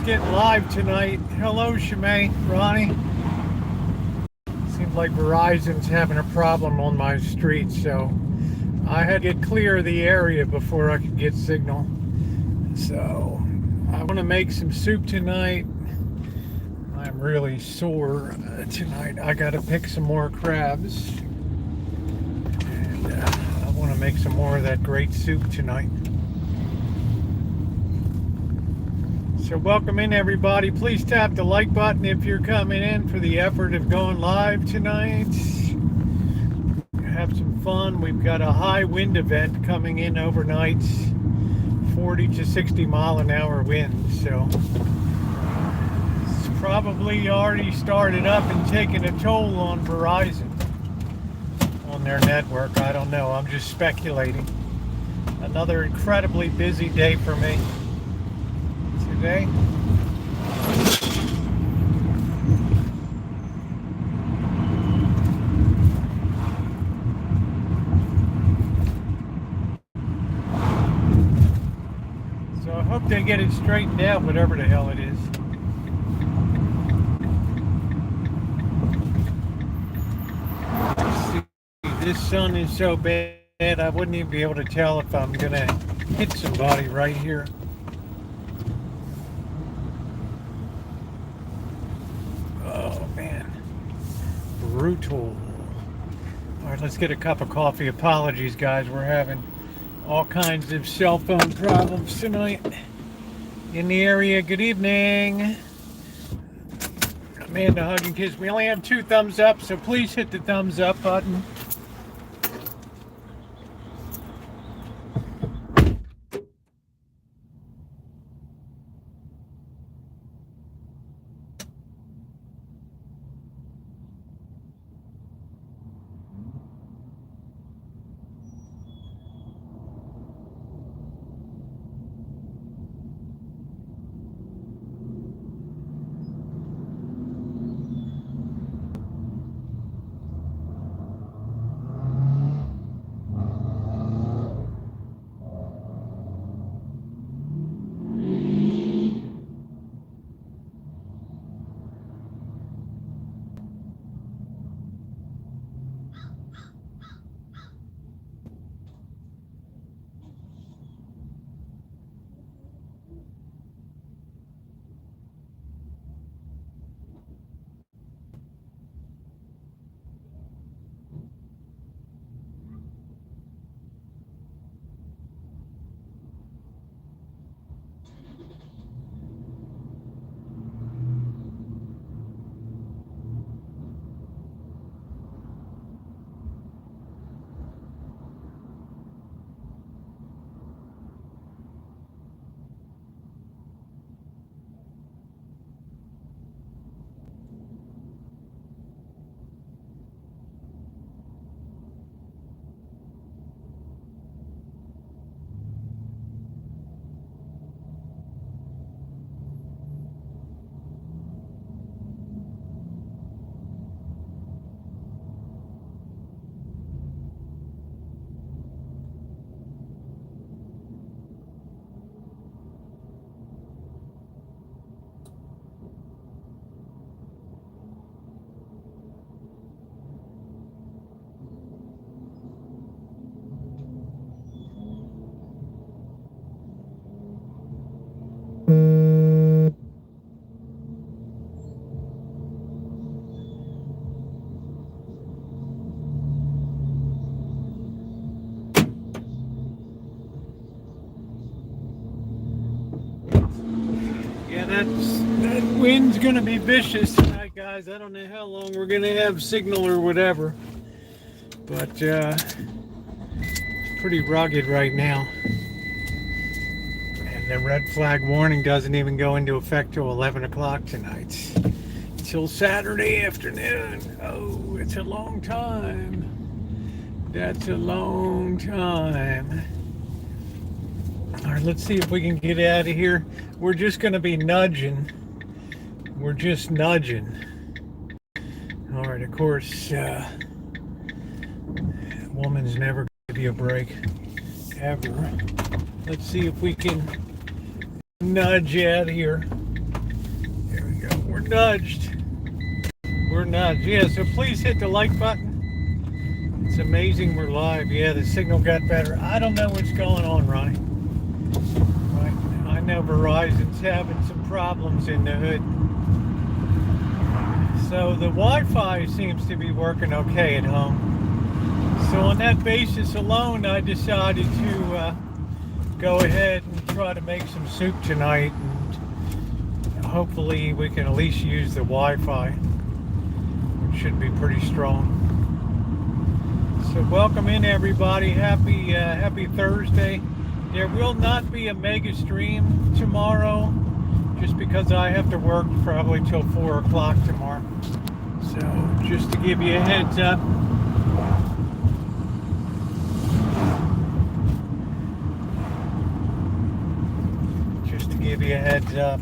It's getting live tonight. Hello, Shimei, Ronnie. Seems like Verizon's having a problem on my street, so I had to get clear of the area before I could get signal. So I want to make some soup tonight. I'm really sore tonight. I got to pick some more crabs. And I want to make some more of that great soup tonight. So welcome in, everybody. Please tap the like button if you're coming in for the effort of going live tonight. Have some fun. We've got a high wind event coming in overnight, 40 to 60 mile an hour wind. So it's probably already started up and taken a toll on Verizon, on their network. I don't know. I'm just speculating. Another incredibly busy day for me today. So I hope they get it straightened out, whatever the hell it is. See, this sun is so bad I wouldn't even be able to tell if I'm gonna hit somebody right here. Oh man, brutal. All right, let's get a cup of coffee. Apologies, guys. We're having all kinds of cell phone problems tonight in the area. Good evening. Amanda, hug and kiss. We only have 2 thumbs up, so please hit the thumbs up button. Yeah, that wind's gonna be vicious tonight, guys. I don't know how long we're gonna have signal or whatever, but it's pretty rugged right now. And the red flag warning doesn't even go into effect till 11 o'clock tonight, till Saturday afternoon. Oh, it's a long time. That's a long time. All right, let's see if we can get out of here. We're just going to be nudging. We're just nudging. All right, of course, woman's never going to give you a break, ever. Let's see if we can nudge out here. nudged. We're nudged. Yeah, so please hit the like button. It's amazing we're live. Yeah, the signal got better. I don't know what's going on, Ronnie. Right. I know Verizon's having some problems in the hood. So the Wi-Fi seems to be working okay at home. So on that basis alone, I decided to go ahead and try to make some soup tonight, and hopefully we can at least use the Wi-Fi, which should be pretty strong. So welcome in, everybody. Happy Thursday. There will not be a mega stream tomorrow, just because I have to work probably till 4 o'clock tomorrow. So just to give you a heads up. Give you a heads up.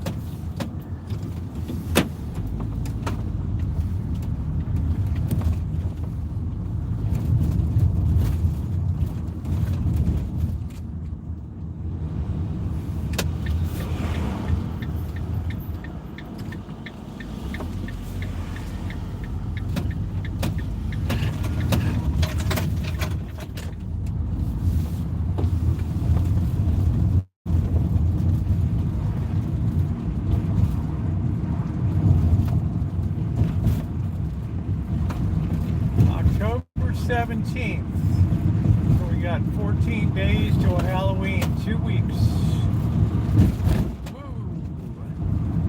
October 17th. So we got 14 days till Halloween, 2 weeks. Woo.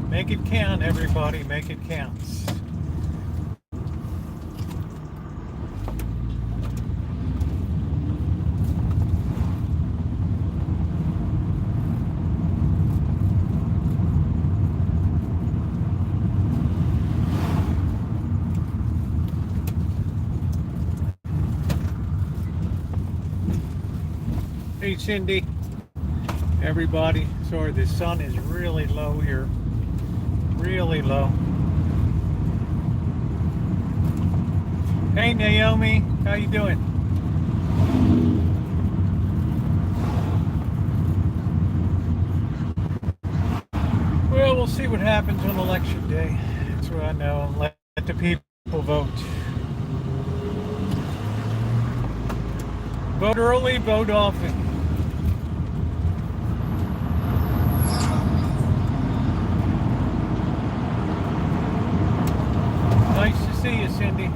Make it count, everybody. Make it count. Hey Cindy, everybody. Sorry, the sun is really low here. Really low. Hey Naomi, how you doing? Well, we'll see what happens on election day. That's what I know. Let the people vote. Vote early, vote often. Nice to see you, Cindy.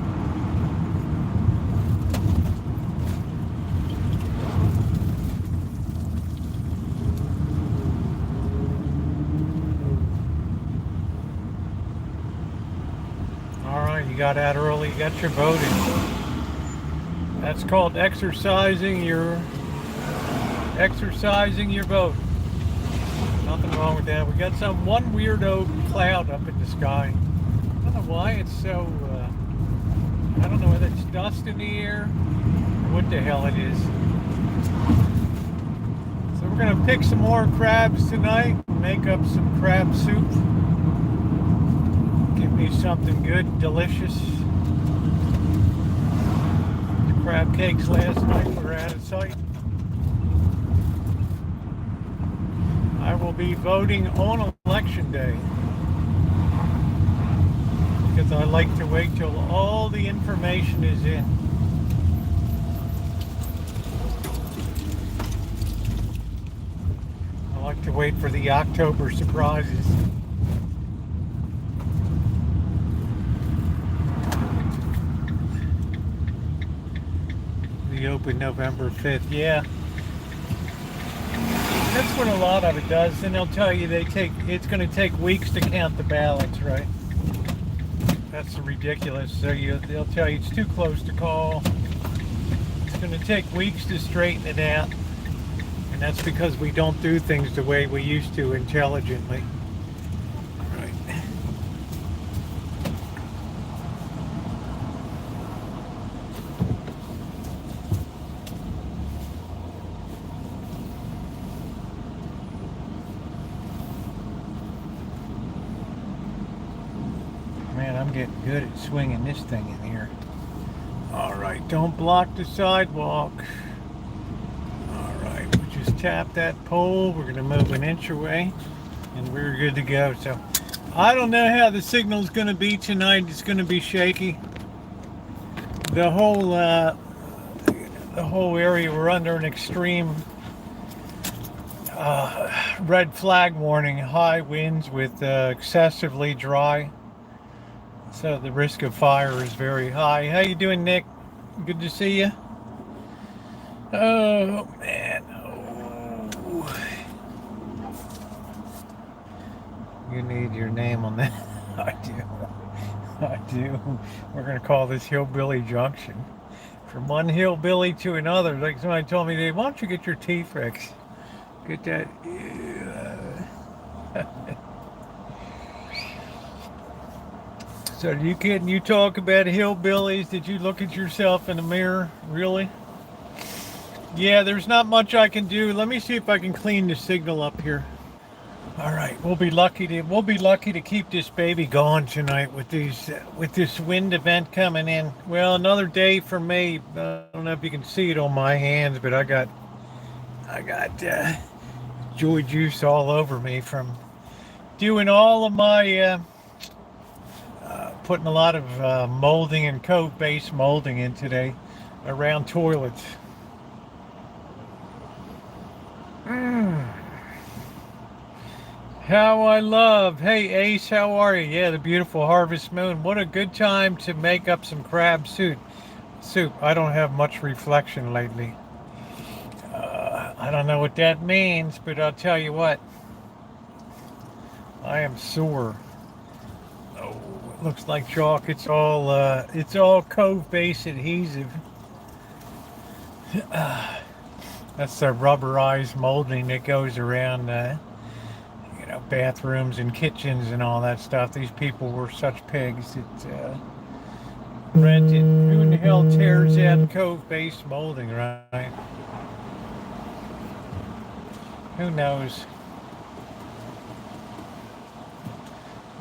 All right, you got out early, you got your voting. That's called exercising your vote. Nothing wrong with that. We got one weirdo cloud up in the sky. I don't know why it's so, I don't know whether it's dust in the air or what the hell it is. So we're going to pick some more crabs tonight and make up some crab soup. Give me something good, delicious. The crab cakes last night were out of sight. I will be voting on election day, because I like to wait till all the information is in. I like to wait for the October surprises. We open November 5th, yeah. That's what a lot of it does. Then they'll tell you it's going to take weeks to count the ballots, right? That's ridiculous. So they'll tell you it's too close to call. It's going to take weeks to straighten it out. And that's because we don't do things the way we used to intelligently. Right. Man, I'm getting good at swinging this thing in here. All right, don't block the sidewalk. All right, we just tap that pole. We're gonna move an inch away and we're good to go. So I don't know how the signal's going to be tonight. It's going to be shaky. The whole area, we're under an extreme red flag warning. High winds with excessively dry, so the risk of fire is very high. How you doing, Nick? Good to see you. Oh man. Oh. You need your name on that. I do. We're going to call this Hillbilly Junction. From one hillbilly to another. Like somebody told me, why don't you get your teeth fixed? Get that. So you kidding? You talk about hillbillies. Did you look at yourself in the mirror? Really? Yeah, there's not much I can do. Let me see if I can clean the signal up here. All right, we'll be lucky to keep this baby going tonight with this wind event coming in. Well, another day for me. I don't know if you can see it on my hands, but I got joy juice all over me from doing all of my putting a lot of molding and cove-based molding in today around toilets. How I love. Hey Ace, how are you? Yeah, the beautiful harvest moon. What a good time to make up some crab soup. I don't have much reflection lately. I don't know what that means, but I'll tell you what. I am sore. Oh, it looks like chalk. It's all cove-based adhesive. That's the rubberized molding that goes around bathrooms and kitchens and all that stuff. These people were such pigs that rented. Who in the hell tears out cove-based molding, right? Who knows?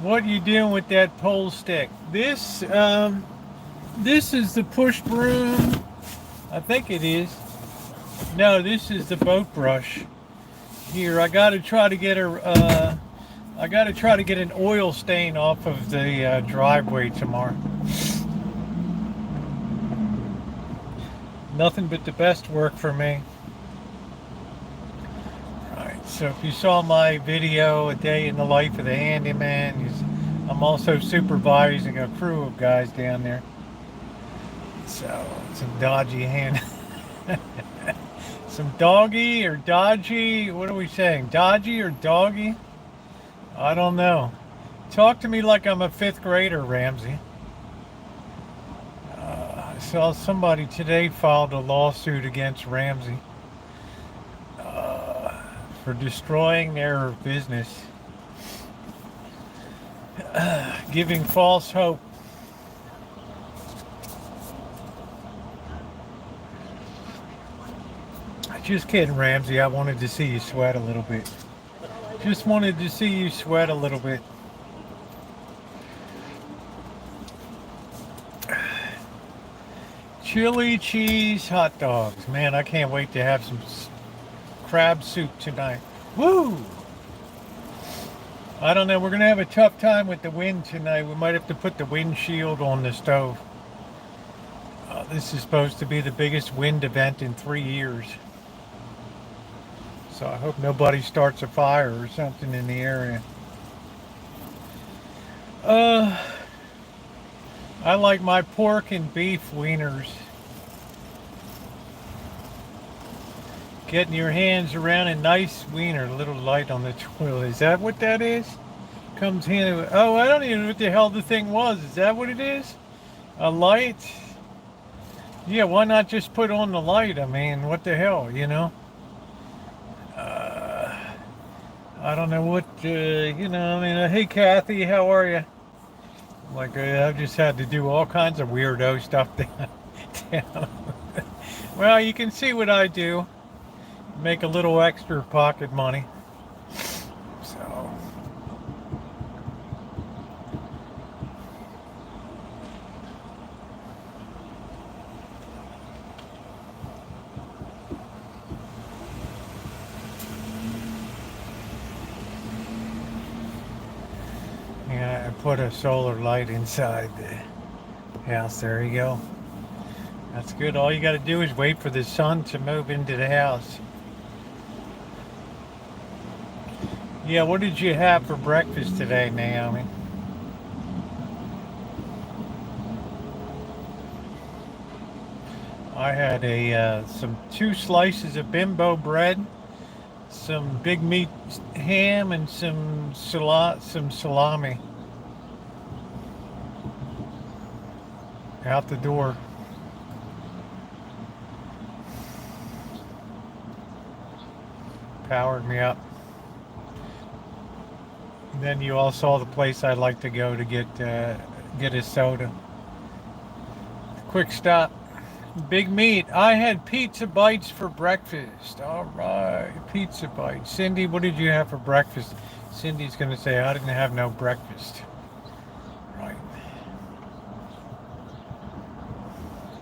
What are you doing with that pole stick? This is the push broom. I think it is. No, this is the boat brush. Here, I gotta try to get an oil stain off of the driveway tomorrow. Nothing but the best work for me. Alright, so if you saw my video, A Day in the Life of the Handyman, I'm also supervising a crew of guys down there. So, some dodgy hand. Some doggy or dodgy, what are we saying? Dodgy or doggy? I don't know. Talk to me like I'm a 5th grader, Ramsey. I saw somebody today filed a lawsuit against Ramsey for destroying their business, giving false hope. Just kidding, Ramsey. I wanted to see you sweat a little bit. Just wanted to see you sweat a little bit. Chili cheese hot dogs. Man, I can't wait to have some crab soup tonight. Woo! I don't know. We're going to have a tough time with the wind tonight. We might have to put the windshield on the stove. This is supposed to be the biggest wind event in 3 years. So I hope nobody starts a fire or something in the area. I like my pork and beef wieners. Getting your hands around a nice wiener, a little light on the toilet. Is that what that is? Comes in. Oh, I don't even know what the hell the thing was. Is that what it is? A light? Yeah, why not just put on the light? I mean, what the hell, you know? I don't know what, I mean, hey Kathy, how are you? Like, I've just had to do all kinds of weirdo stuff down. Well, you can see what I do. Make a little extra pocket money. So. Yeah, I put a solar light inside the house. There you go. That's good. All you got to do is wait for the sun to move into the house. Yeah, what did you have for breakfast today, Naomi? I had some 2 slices of bimbo bread, some big meat ham, and some salami out the door. Powered me up. And then you all saw the place I'd like to go to get a soda. Quick stop. Big meat. I had pizza bites for breakfast. All right, pizza bites. Cindy, what did you have for breakfast? Cindy's going to say, I didn't have no breakfast. Right.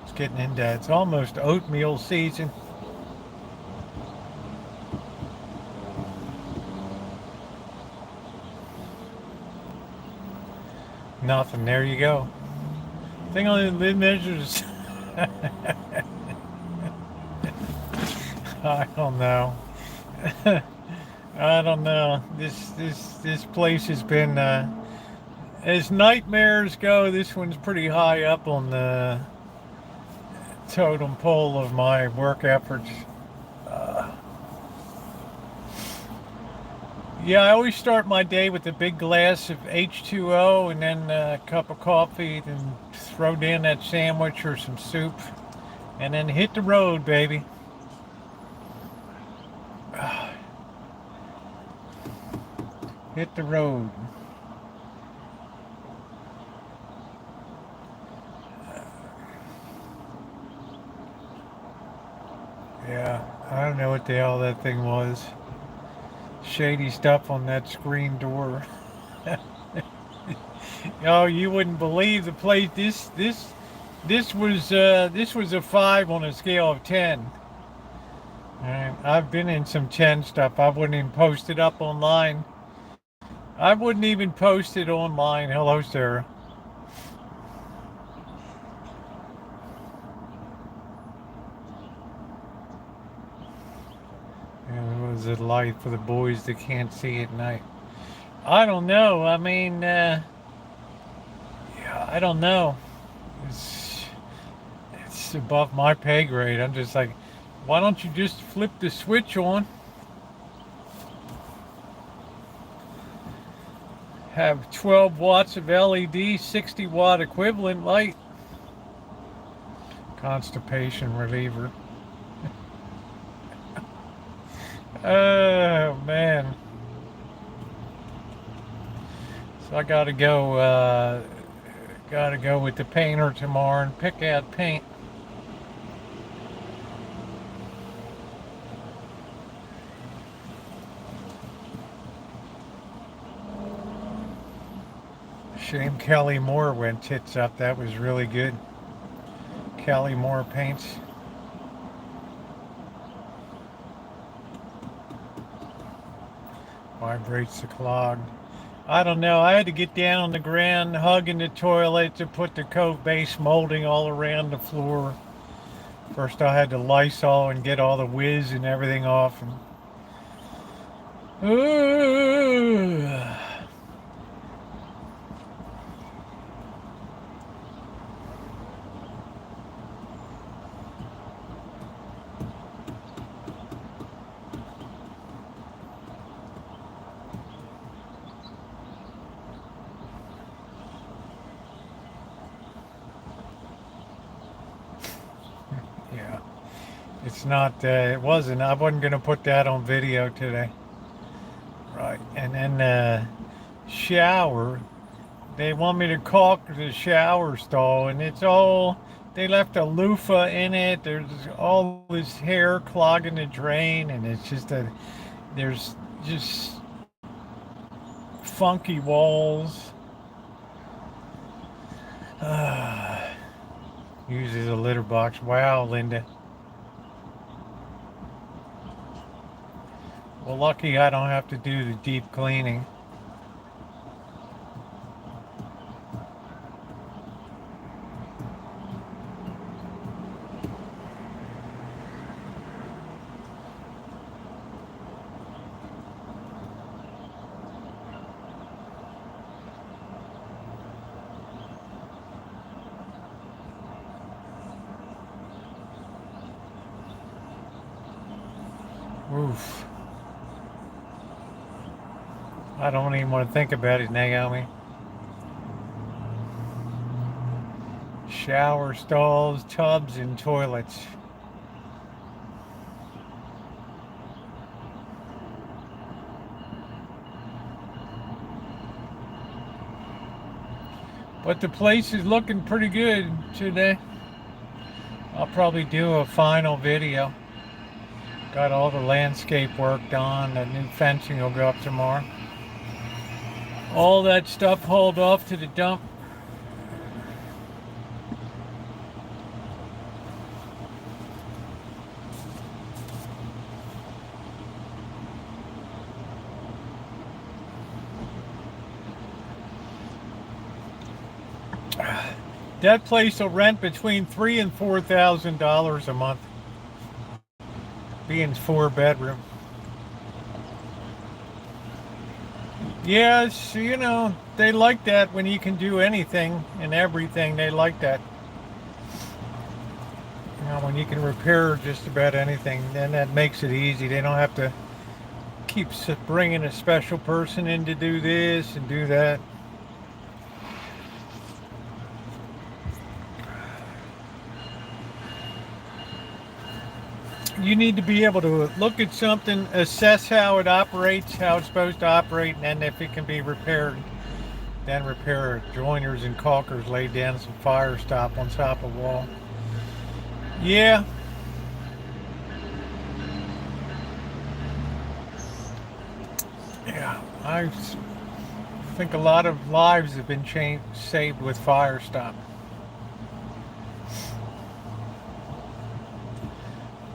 It's getting into, it's almost oatmeal season. Nothing. There you go. Thing on the measures. I don't know. I don't know. This place has been, as nightmares go, this one's pretty high up on the totem pole of my work efforts. Yeah, I always start my day with a big glass of H2O and then a cup of coffee, then throw down that sandwich or some soup, and then hit the road, baby. Hit the road. Yeah, I don't know what the hell that thing was. Shady stuff on that screen door. Oh, you wouldn't believe the place. This was a 5 on a scale of 10. And I've been in some 10 stuff. I wouldn't even post it up online. I wouldn't even post it online. Hello, Sarah. It was a light for the boys that can't see at night. I don't know. I mean, yeah, I don't know. It's above my pay grade. I'm just like, why don't you just flip the switch on? Have 12 watts of LED, 60 watt equivalent light. Constipation reliever. Oh man. So I gotta go with the painter tomorrow and pick out paint. Shame Kelly Moore went tits up. That was really good. Kelly Moore paints. Vibrates the clog. I don't know. I had to get down on the ground, hugging the toilet to put the Cove base molding all around the floor. First I had to Lysol and get all the whiz and everything off. And, yeah. It's not, it wasn't, I wasn't going to put that on video today. Right. And then shower, they want me to caulk the shower stall, and it's all, they left a loofah in it. There's all this hair clogging the drain, and it's just there's just funky walls. Uses a litter box. Wow, Linda. Well, lucky I don't have to do the deep cleaning. Oof. I don't even want to think about it, Naomi. Shower stalls, tubs, and toilets. But the place is looking pretty good today. I'll probably do a final video. Got all the landscape work done. The new fencing will go up tomorrow. All that stuff hauled off to the dump. That place will rent between $3,000 and $4,000 a month, being 4-bedroom. Yes, you know, they like that when you can do anything and everything. They like that. You know, when you can repair just about anything, then that makes it easy. They don't have to keep bringing a special person in to do this and do that. You need to be able to look at something, assess how it operates, how it's supposed to operate, and then if it can be repaired, then repair it. Joiners and caulkers, lay down some fire stop on top of the wall. Yeah. Yeah, I think a lot of lives have been saved with fire stop.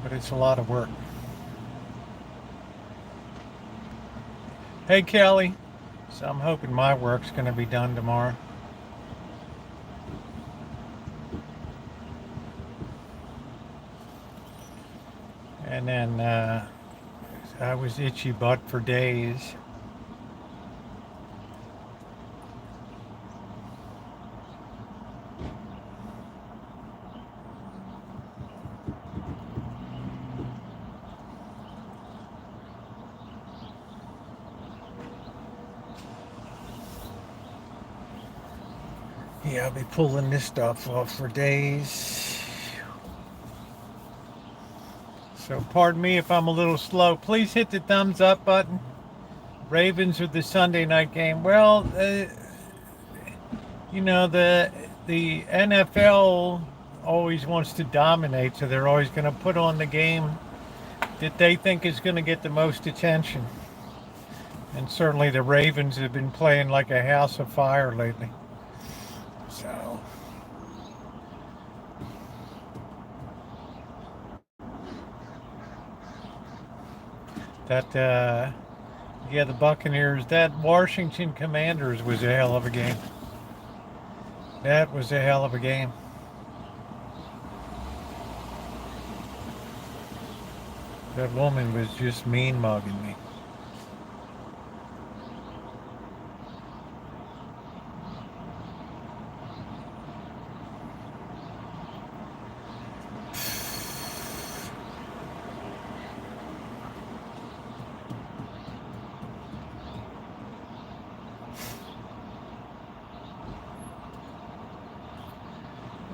But it's a lot of work. Hey Kelly, so I'm hoping my work's going to be done tomorrow. And then I was itchy butt for days. Yeah, I'll be pulling this stuff off for days. So pardon me if I'm a little slow. Please hit the thumbs up button. Ravens are the Sunday night game. Well, you know, the NFL always wants to dominate, so they're always going to put on the game that they think is going to get the most attention. And certainly the Ravens have been playing like a house of fire lately. So that yeah, the Buccaneers, that Washington Commanders was a hell of a game. That was a hell of a game. That woman was just mean mugging me.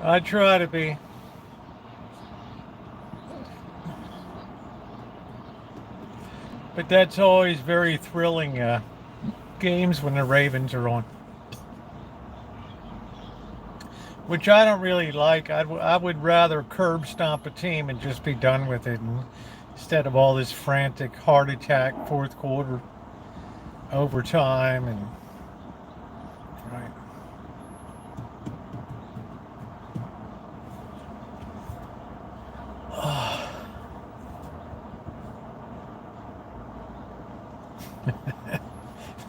I try to be. But that's always very thrilling games when the Ravens are on. Which I don't really like. I would rather curb stomp a team and just be done with it, instead of all this frantic heart attack fourth quarter overtime and right.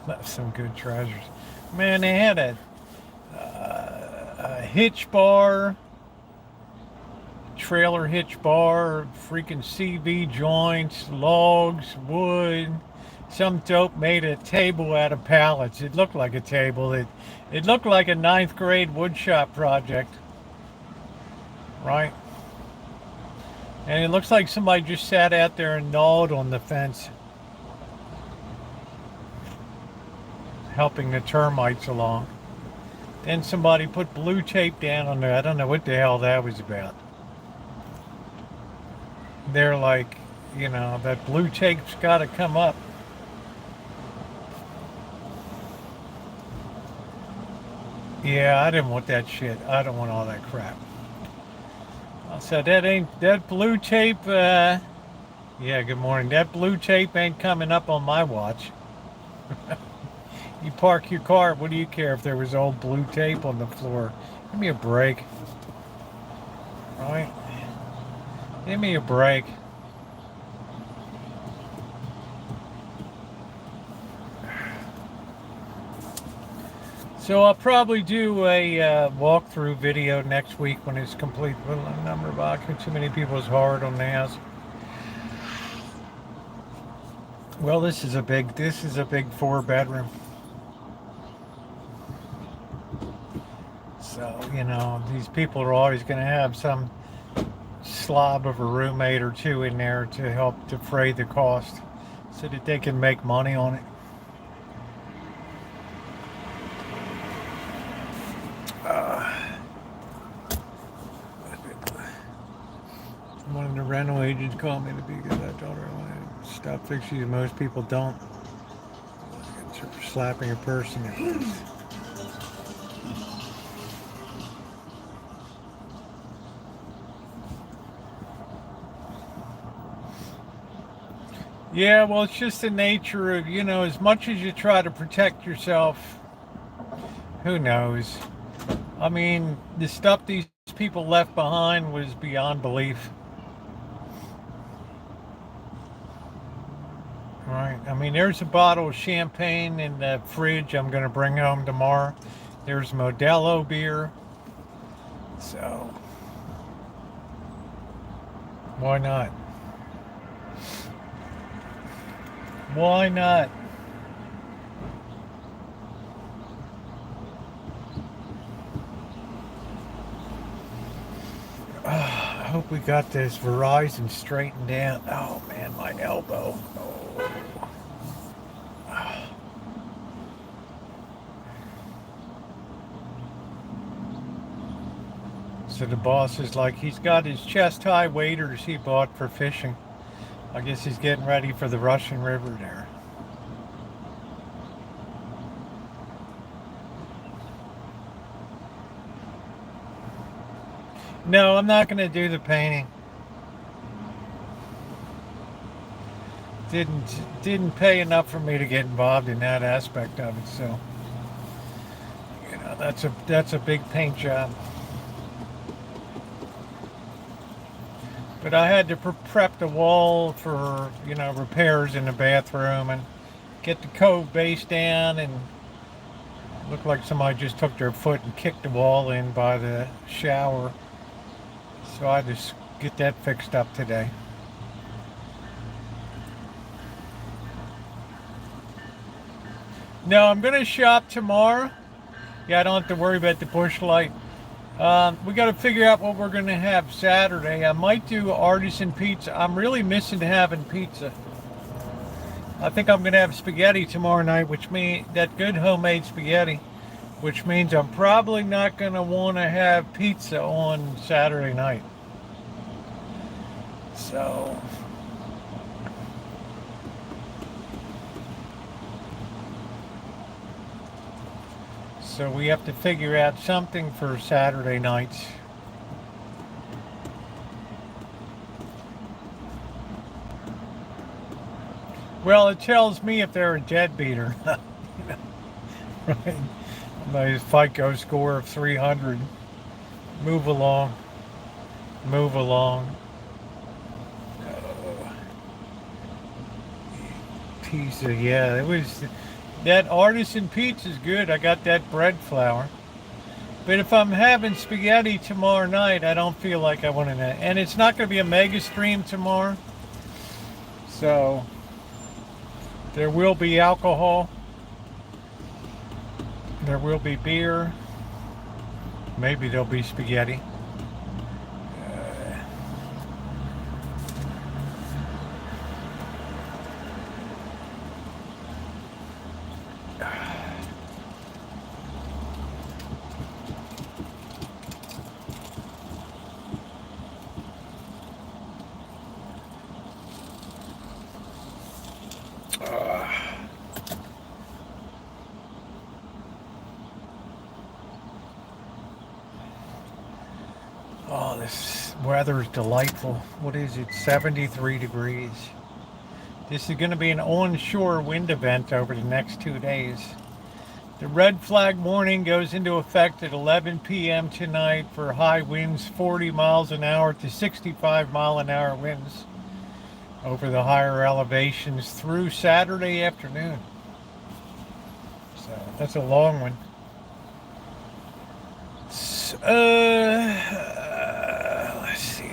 Left some good treasures. Man, they had a hitch bar, trailer hitch bar, freaking CV joints, logs, wood. Some dope made a table out of pallets. It looked like a table. It looked like a 9th grade woodshop project. Right? And it looks like somebody just sat out there and gnawed on the fence, helping the termites along. Then somebody put blue tape down on there. I don't know what the hell that was about. They're like, you know, that blue tape's got to come up. Yeah, I didn't want that shit. I don't want all that crap. I said, that blue tape, yeah, good morning. That blue tape ain't coming up on my watch. You park your car, what do you care if there was old blue tape on the floor? Give me a break. All right? Give me a break. So I'll probably do a walkthrough video next week when it's complete. Well, the number of occupants, too many people is hard on the house. Well, this is a big 4-bedroom. So, you know, these people are always going to have some slob of a roommate or two in there to help defray the cost so that they can make money on it. One of the rental agents called me to be good. I told her I want to stop fixing it. Most people don't. It's slapping a person. Yeah, well, it's just the nature of, you know, as much as you try to protect yourself, who knows? I mean, the stuff these people left behind was beyond belief. Right. I mean, there's a bottle of champagne in the fridge I'm going to bring home tomorrow. There's Modelo beer. So, why not? Why not? I hope we got this Verizon straightened out. Oh man, my elbow. So the boss is like, he's got his chest-high waders he bought for fishing. I guess he's getting ready for the Russian River there. No, I'm not going to do the painting. Didn't pay enough for me to get involved in that aspect of it. So, you know, that's a big paint job. But I had to prep the wall for, you know, repairs in the bathroom and get the cove base down, and looked like somebody just took their foot and kicked the wall in by the shower. So I just get that fixed up today. No, I'm going to shop tomorrow. Yeah, I don't have to worry about the bush light. We got to figure out what we're going to have Saturday. I might do artisan pizza. I'm really missing having pizza. I think I'm going to have spaghetti tomorrow night, which means that good homemade spaghetti, which means I'm probably not going to want to have pizza on Saturday night. So we have to figure out something for Saturday nights. Well, it tells me if they're a deadbeater. You know, right? My FICO score of 300. Move along. Move along. Pizza, yeah, it was. That artisan pizza is good. I got that bread flour. But if I'm having spaghetti tomorrow night, I don't feel like I want to. And it's not going to be a mega stream tomorrow. So there will be alcohol. There will be beer. Maybe there'll be spaghetti. Oh, this weather is delightful. What is it? 73 degrees. This is going to be an onshore wind event over the next 2 days. The red flag warning goes into effect at 11 p.m. tonight for high winds 40 miles an hour to 65 mile an hour winds over the higher elevations through Saturday afternoon. So that's a long one. Let's see.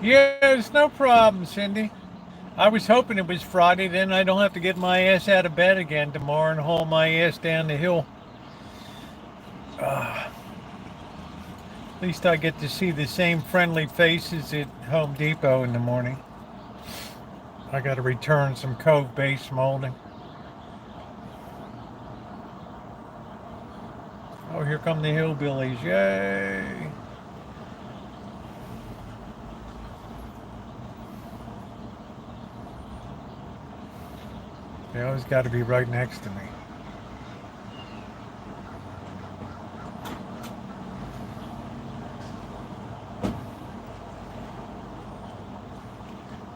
Yeah, it's no problem, Cindy. I was hoping it was Friday, then I don't have to get my ass out of bed again tomorrow and haul my ass down the hill. At least I get to see the same friendly faces at Home Depot in the morning. I got to return some Cove base molding. Oh, here come the hillbillies. Yay! They always got to be right next to me.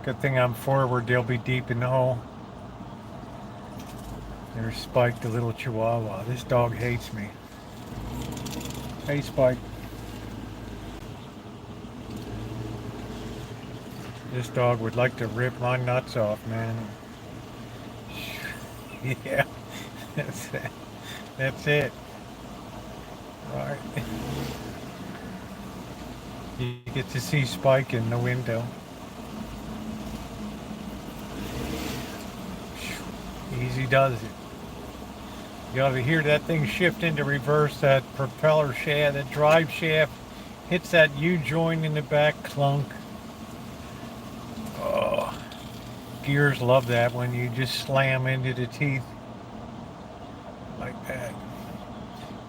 Good thing I'm forward, they'll be deep in the hole. There's Spike, the little chihuahua. This dog hates me. Hey, Spike. This dog would like to rip my nuts off, man. Yeah, that's it. That's it. Right. You get to see Spike in the window. Easy does it. You ought to hear that thing shift into reverse, that propeller shaft, that drive shaft hits that U-joint in the back, clunk. Oh, gears love that when you just slam into the teeth like that.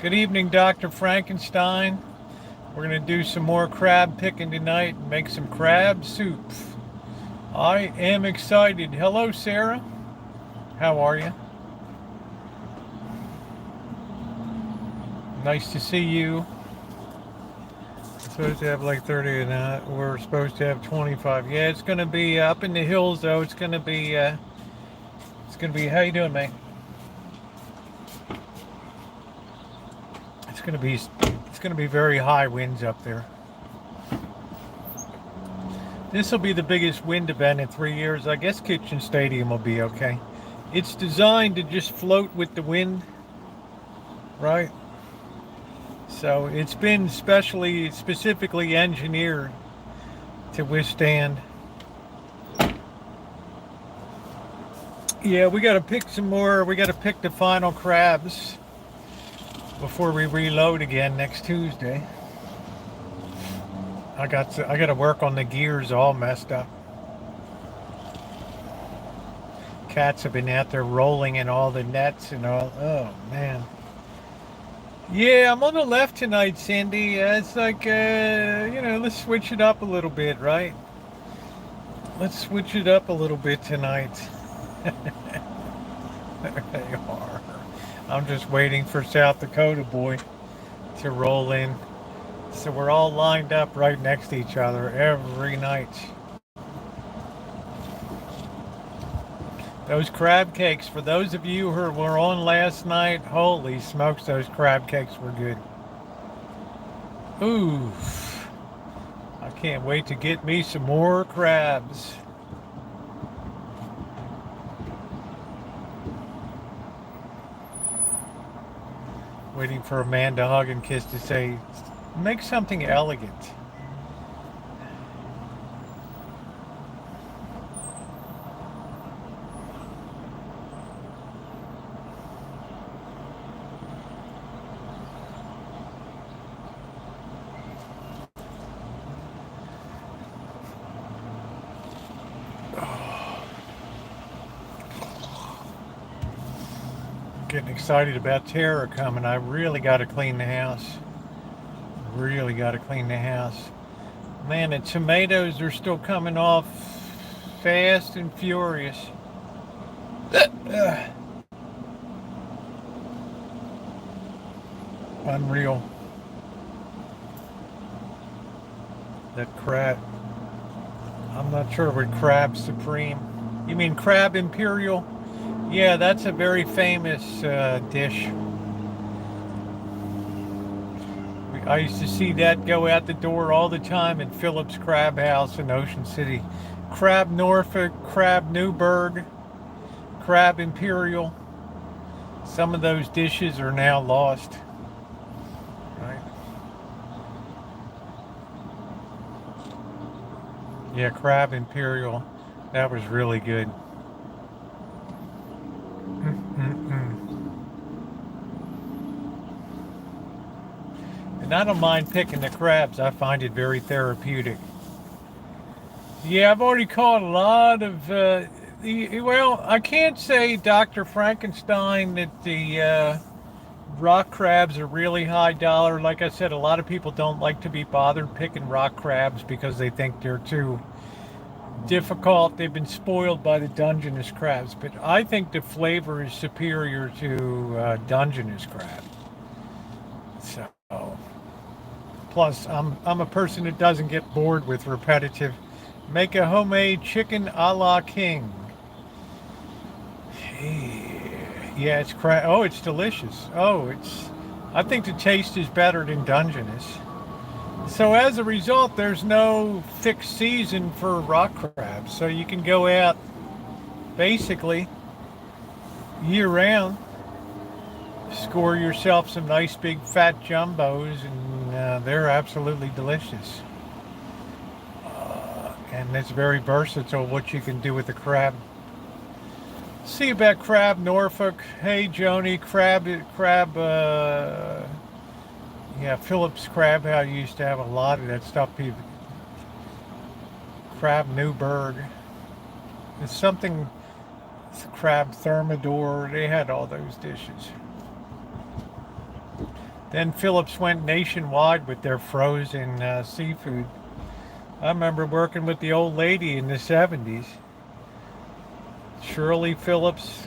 Good evening, Dr. Frankenstein. We're going to do some more crab picking tonight and make some crab soup. I am excited. Hello, Sarah. How are you? Nice to see you. We're supposed to have like 30 and we're supposed to have 25. Yeah, it's going to be up in the hills though. It's going to be, how you doing, mate? It's going to be very high winds up there. This will be the biggest wind event in 3 years. I guess Kitchen Stadium will be okay. It's designed to just float with the wind, right? So it's been specifically engineered to withstand. Yeah, we got to pick some more. We got to pick the final crabs before we reload again next Tuesday. I got to work on the gears all messed up. Cats have been out there rolling in all the nets and all. Oh man. Yeah, I'm on the left tonight, Cindy. It's like let's switch it up a little bit, right? Let's switch it up a little bit tonight. There they are. I'm just waiting for South Dakota boy to roll in. So we're all lined up right next to each other every night. Those crab cakes, for those of you who were on last night, holy smokes, those crab cakes were good. Ooh, I can't wait to get me some more crabs. Waiting for Amanda Hug and Kiss to say, make something elegant. Getting excited about Terra coming. I really got to clean the house. Really got to clean the house. Man, the tomatoes are still coming off fast and furious. Unreal. That crab. I'm not sure what crab supreme. You mean crab imperial? Yeah, that's a very famous dish. I used to see that go out the door all the time at Phillips Crab House in Ocean City. Crab Norfolk, crab Newburgh, crab imperial. Some of those dishes are now lost. Right? Yeah, crab imperial. That was really good. And I don't mind picking the crabs. I find it very therapeutic. Yeah, I've already caught a lot of. Well, I can't say Dr. Frankenstein that the rock crabs are really high dollar. Like I said, a lot of people don't like to be bothered picking rock crabs because they think they're too difficult. They've been spoiled by the Dungeness crabs. But I think the flavor is superior to Dungeness crab. So. Plus, I'm a person that doesn't get bored with repetitive. Make a homemade chicken a la king. Yeah, it's crab. Oh, it's delicious. Oh, I think the taste is better than Dungeness. So as a result, there's no fixed season for rock crabs. So you can go out basically year round, score yourself some nice big fat jumbos, and they're absolutely delicious. And it's very versatile what you can do with the crab. See about crab Norfolk. Hey Joni, crab, yeah, Phillips Crab House used to have a lot of that stuff. Crab Newburgh. It's something, it's crab Thermidor. They had all those dishes. Then Phillips went nationwide with their frozen seafood. I remember working with the old lady in the 70s. Shirley Phillips.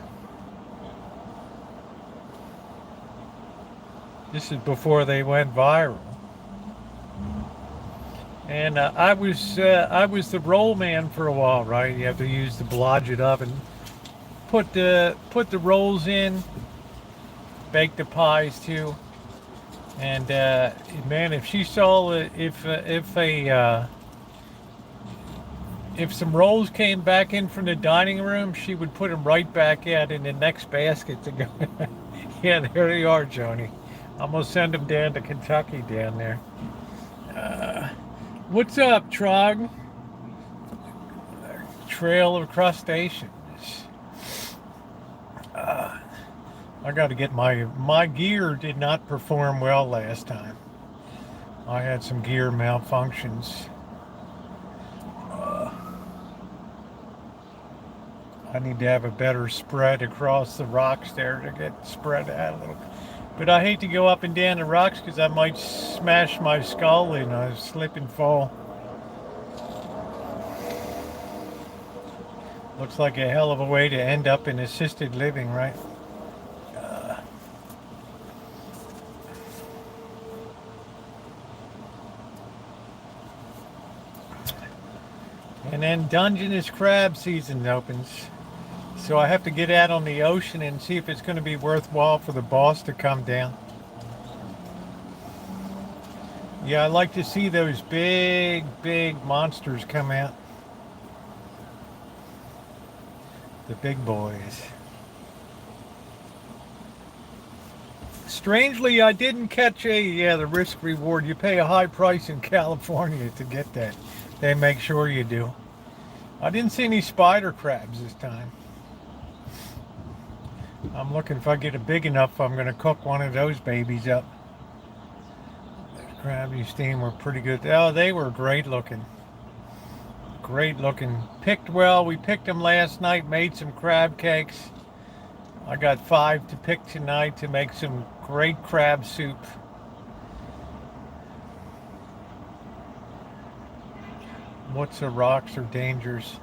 This is before they went viral. And I was the roll man for a while, right? You have to use the Blodgett oven. Put the rolls in. Bake the pies too. And man, if she saw if some rolls came back in from the dining room, she would put them right back out in the next basket to go. Yeah, there they are, Joni. I'm gonna send them down to Kentucky down there. What's up, Trog? Trail of crustaceans. I got to get my gear did not perform well last time. I had some gear malfunctions. I need to have a better spread across the rocks there to get spread out a little. But I hate to go up and down the rocks because I might smash my skull in a slip and fall. Looks like a hell of a way to end up in assisted living, right? And then Dungeness crab season opens. So I have to get out on the ocean and see if it's going to be worthwhile for the boss to come down. Yeah, I like to see those big monsters come out. The big boys. Strangely, I didn't catch the risk reward. You pay a high price in California to get that. They make sure you do. I didn't see any spider crabs this time. I'm looking, if I get it big enough, I'm going to cook one of those babies up. The crab you steam were pretty good. Oh, they were great looking. Great looking. Picked well. We picked them last night, made some crab cakes. I got 5 to pick tonight to make some great crab soup. What's the rocks or dangers?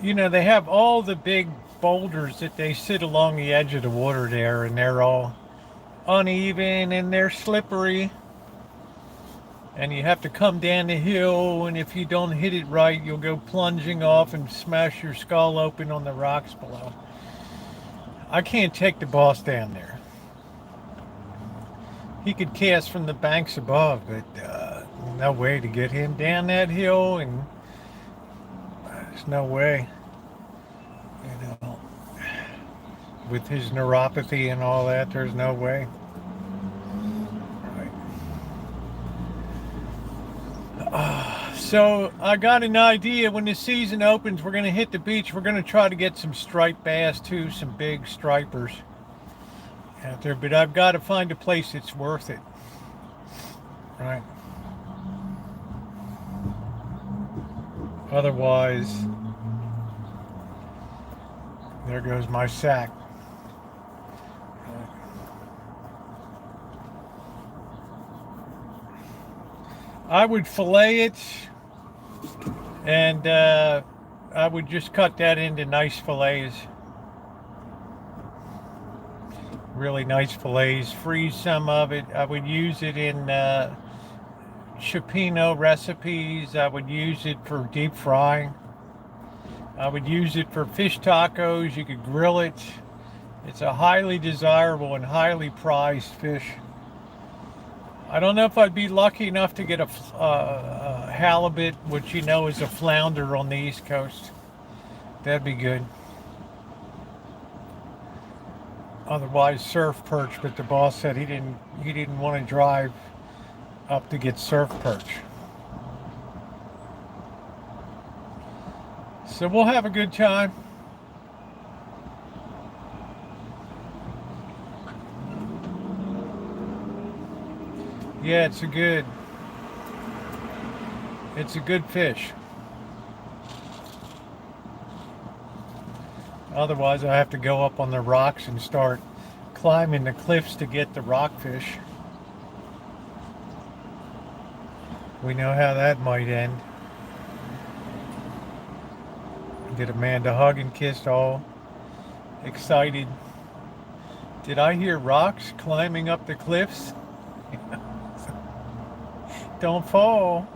You know, they have all the big boulders that they sit along the edge of the water there, and they're all uneven and they're slippery. And you have to come down the hill, and if you don't hit it right, you'll go plunging off and smash your skull open on the rocks below. I can't take the boss down there. He could cast from the banks above, but no way to get him down that hill, and there's no way. You know, with his neuropathy and all that, there's no way. So I got an idea. When the season opens, we're going to hit the beach. We're going to try to get some striped bass too, some big stripers out there. But I've got to find a place that's worth it. Right. Otherwise, there goes my sack. I would fillet it, and I would just cut that into nice fillets. Really nice fillets. Freeze some of it. I would use it in cioppino recipes. I would use it for deep frying. I would use it for fish tacos. You could grill it. It's a highly desirable and highly prized fish. I don't know if I'd be lucky enough to get a halibut, which you know is a flounder on the East Coast. That'd be good. Otherwise, surf perch. But the boss said he didn't want to drive up to get surf perch. So we'll have a good time. Yeah, it's a good fish. Otherwise, I have to go up on the rocks and start climbing the cliffs to get the rockfish. We know how that might end. Get Amanda hug and kissed, all excited. Did I hear rocks climbing up the cliffs? Don't fall.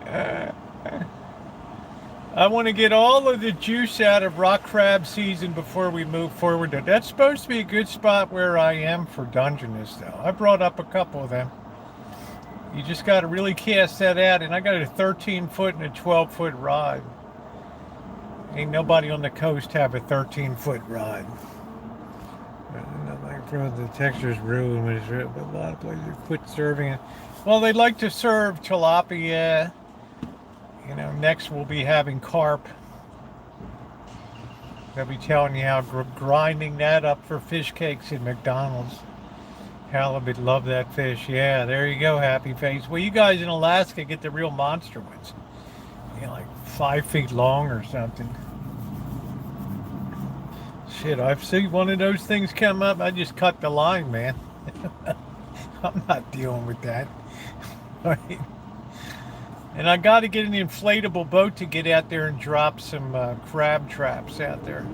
I want to get all of the juice out of rock crab season before we move forward. That's supposed to be a good spot where I am for Dungeness, though. I brought up a couple of them. You just got to really cast that out. And I got a 13-foot and a 12-foot rod. Ain't nobody on the coast have a 13-foot rod. The texture's ruined, but a lot of places quit serving it. Well, they'd like to serve tilapia. You know, next we'll be having carp. They'll be telling you how grinding that up for fish cakes at McDonald's. Halibut, love that fish. Yeah, there you go, happy face. Well, you guys in Alaska get the real monster ones. You know, like 5 feet long or something. Shit, I've seen one of those things come up. I just cut the line, man. I'm not dealing with that. Right? And I got to get an inflatable boat to get out there and drop some crab traps out there.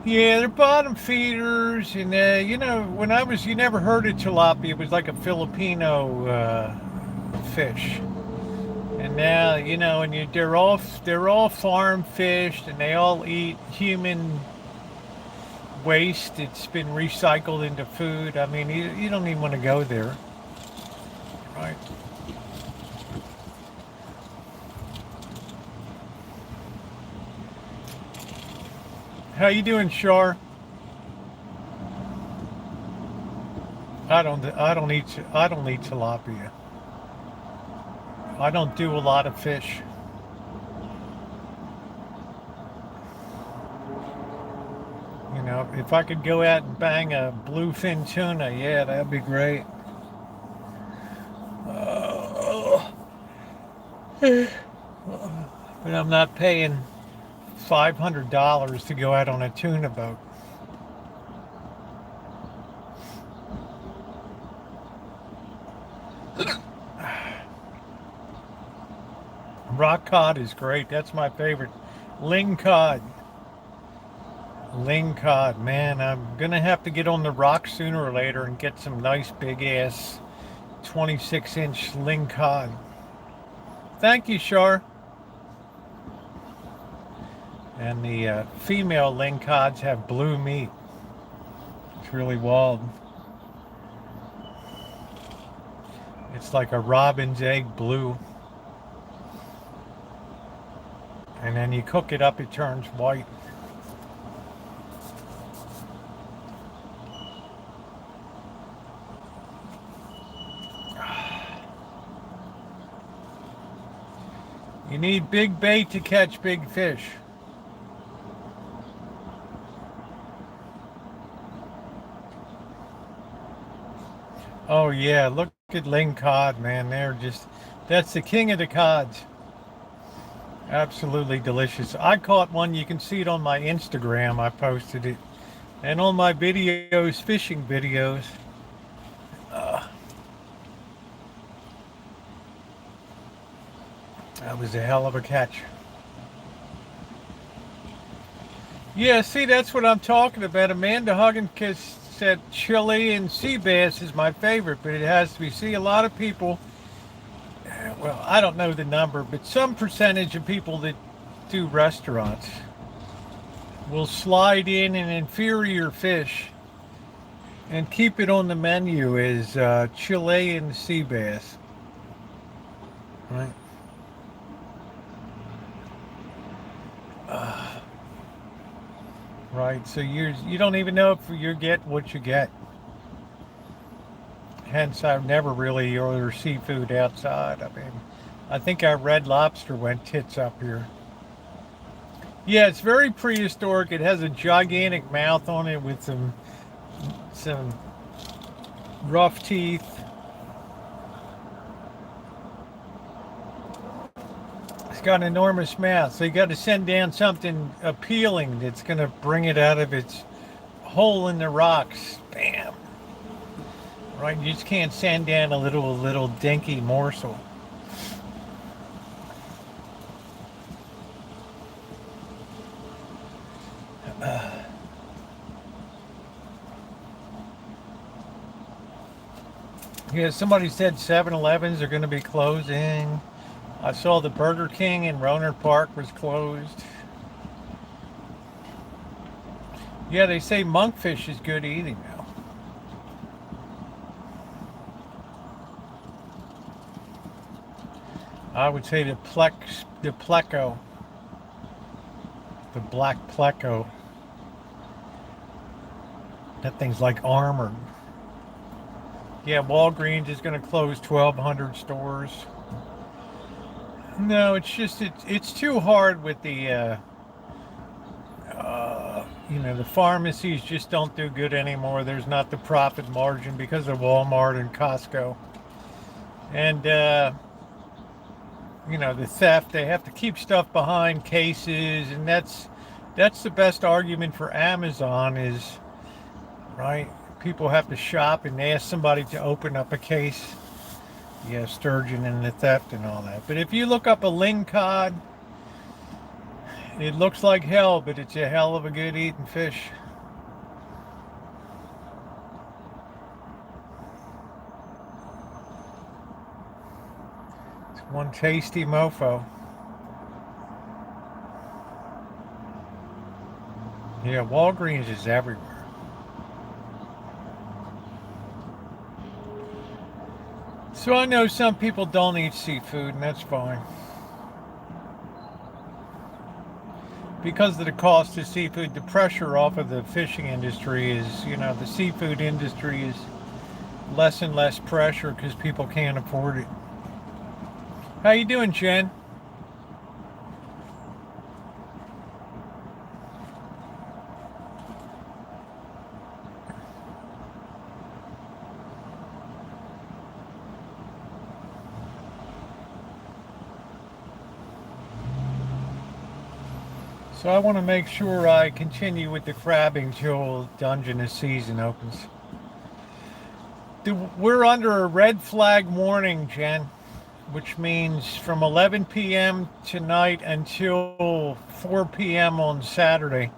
Yeah, they're bottom feeders. And, you know, when you never heard of tilapia. It was like a Filipino fish. And now, you know, and they're all farm fished, and they all eat human waste. It's been recycled into food. I mean, you don't even want to go there, right? How you doing, Shar? I don't eat tilapia. I don't do a lot of fish. You know, if I could go out and bang a bluefin tuna, yeah, that'd be great. But I'm not paying $500 to go out on a tuna boat. Rock cod is great. That's my favorite. Ling cod. Ling cod. Man, I'm going to have to get on the rock sooner or later and get some nice big ass 26-inch ling cod. Thank you, Shar. And the female ling cods have blue meat. It's really wild. It's like a robin's egg blue. And then you cook it up, it turns white. You need big bait to catch big fish. Oh yeah, look at ling cod, man. That's the king of the cods. Absolutely delicious. I caught one. You can see it on my Instagram. I posted it. And on my videos, fishing videos. That was a hell of a catch. Yeah, see, that's what I'm talking about. Amanda Huggins said Chilean sea bass is my favorite, but it has to be. See, a lot of people, well, I don't know the number, but some percentage of people that do restaurants will slide in an inferior fish and keep it on the menu as Chilean sea bass. Right? Right, so you don't even know if you get what you get. Hence, I've never really ordered seafood outside. I mean, I think our Red Lobster went tits up here. Yeah, it's very prehistoric. It has a gigantic mouth on it with some rough teeth. It's got an enormous mouth, so you got to send down something appealing that's going to bring it out of its hole in the rocks. Bam. Right, you just can't send down a little dinky morsel. Yeah, somebody said 7-Elevens are going to be closing. I saw the Burger King in Rohnert Park was closed. Yeah, they say monkfish is good eating now. I would say the pleco, the black pleco. That thing's like armored. Yeah, Walgreens is going to close 1,200 stores. No, it's just it's too hard with the the pharmacies just don't do good anymore. There's not the profit margin because of Walmart and Costco, and the theft. They have to keep stuff behind cases, and that's the best argument for Amazon is right. People have to shop and ask somebody to open up a case. Yeah, sturgeon and the theft and all that. But if you look up a ling cod, it looks like hell, but it's a hell of a good eating fish. It's one tasty mofo. Yeah, Walgreens is everywhere. So I know some people don't eat seafood, and that's fine. Because of the cost of seafood, the pressure off of the fishing industry is, the seafood industry is less and less pressure because people can't afford it. How you doing, Jen? So I want to make sure I continue with the crabbing till Dungeness season opens. We're under a red flag warning, Jen, which means from 11 p.m. tonight until 4 p.m. on Saturday,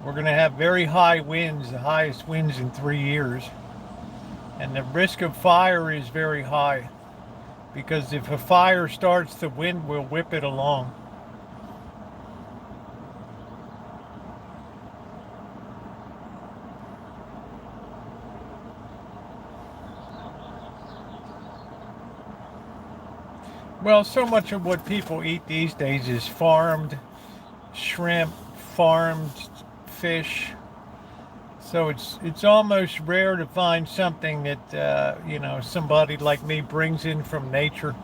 we're going to have very high winds, the highest winds in 3 years. And the risk of fire is very high because if a fire starts, the wind will whip it along. Well, so much of what people eat these days is farmed shrimp, farmed fish. So it's almost rare to find something that somebody like me brings in from nature.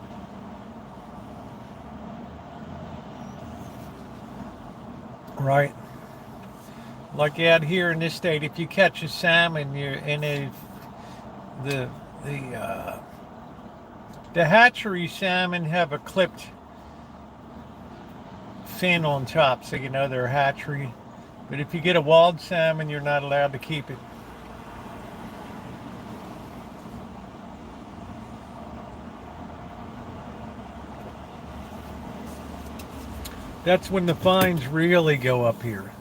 Right. Like out here in this state, if you catch a salmon, the the the hatchery salmon have a clipped fin on top, so you know they're hatchery. But if you get a wild salmon, you're not allowed to keep it. That's when the fines really go up here.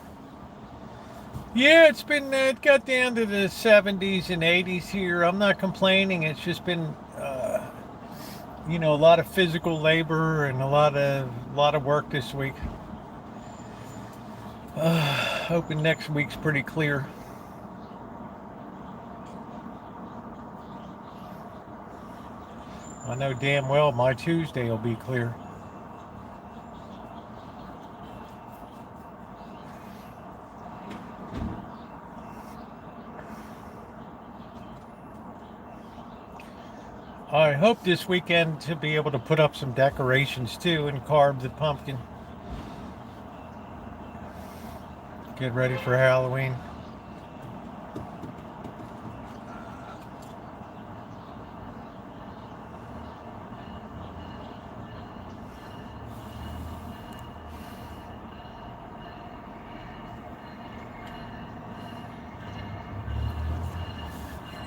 Yeah, it got down to the 70s and 80s here. I'm not complaining. It's just been, a lot of physical labor and a lot of work this week. Hoping next week's pretty clear. I know damn well my Tuesday will be clear. I hope this weekend to be able to put up some decorations too and carve the pumpkin. Get ready for Halloween.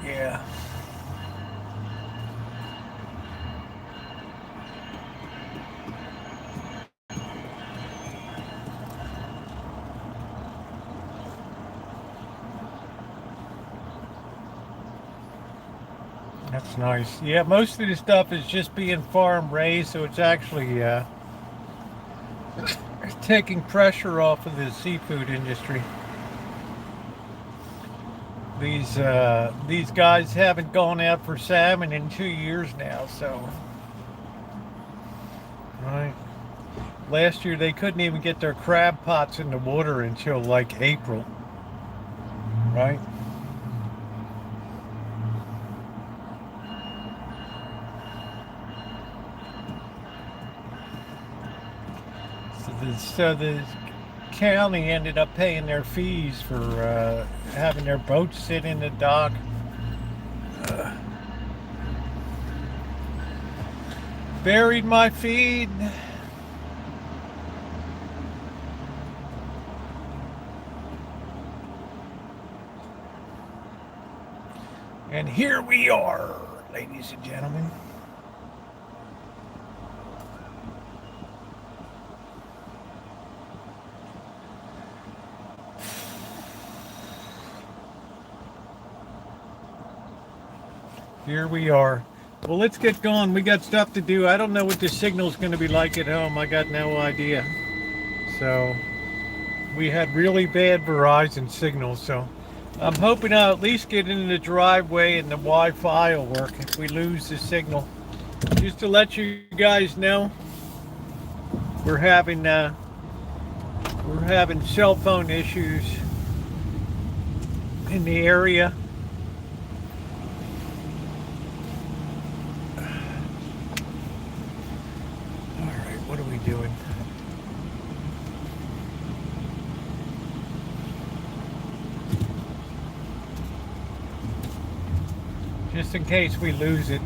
Yeah. That's nice. Yeah, most of the stuff is just being farm raised, so it's actually taking pressure off of the seafood industry. These guys haven't gone out for salmon in 2 years now, so right. Last year they couldn't even get their crab pots in the water until like April, right? So the county ended up paying their fees for having their boats sit in the dock. Buried my feed. And here we are, ladies and gentlemen. Here we are. Well, let's get going. We got stuff to do. I don't know what the signal's going to be like at home. I got no idea. So, we had really bad Verizon signal. So, I'm hoping I'll at least get into the driveway and the Wi-Fi will work if we lose the signal. Just to let you guys know, we're having cell phone issues in the area. What are we doing? Just in case we lose it.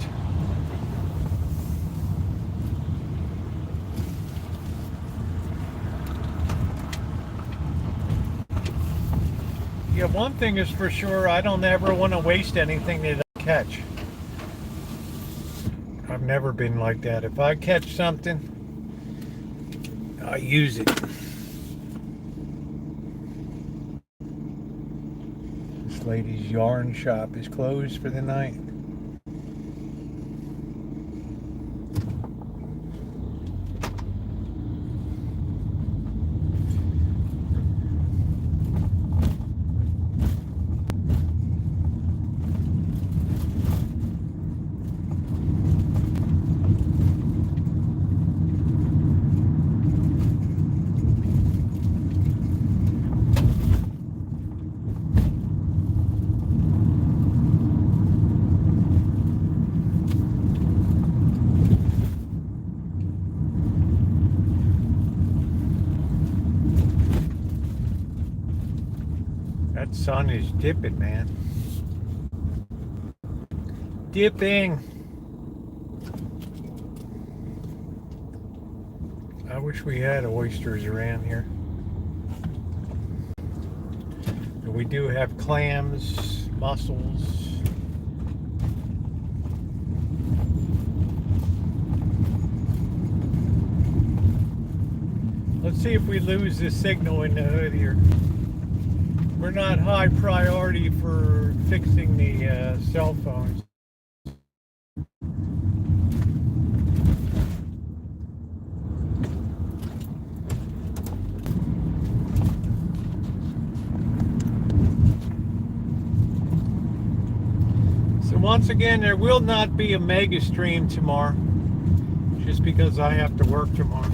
Yeah, one thing is for sure, I don't ever want to waste anything that I catch. I've never been like that. If I catch something, I use it. This lady's yarn shop is closed for the night. That sun is dipping, man. Dipping. I wish we had oysters around here. But we do have clams, mussels. Let's see if we lose the signal in the hood here. We're not high priority for fixing the cell phones. So once again, there will not be a mega stream tomorrow, just because I have to work tomorrow.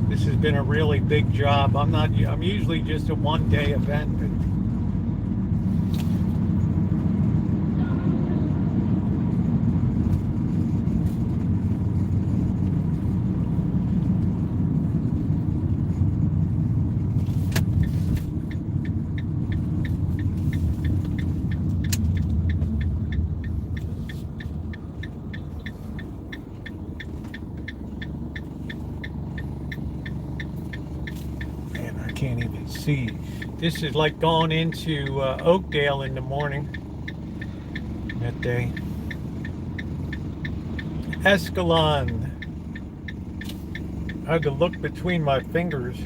This has been a really big job. I'm usually just a one-day event, but can't even see. This is like going into Oakdale in the morning that day. Escalon. I had to look between my fingers.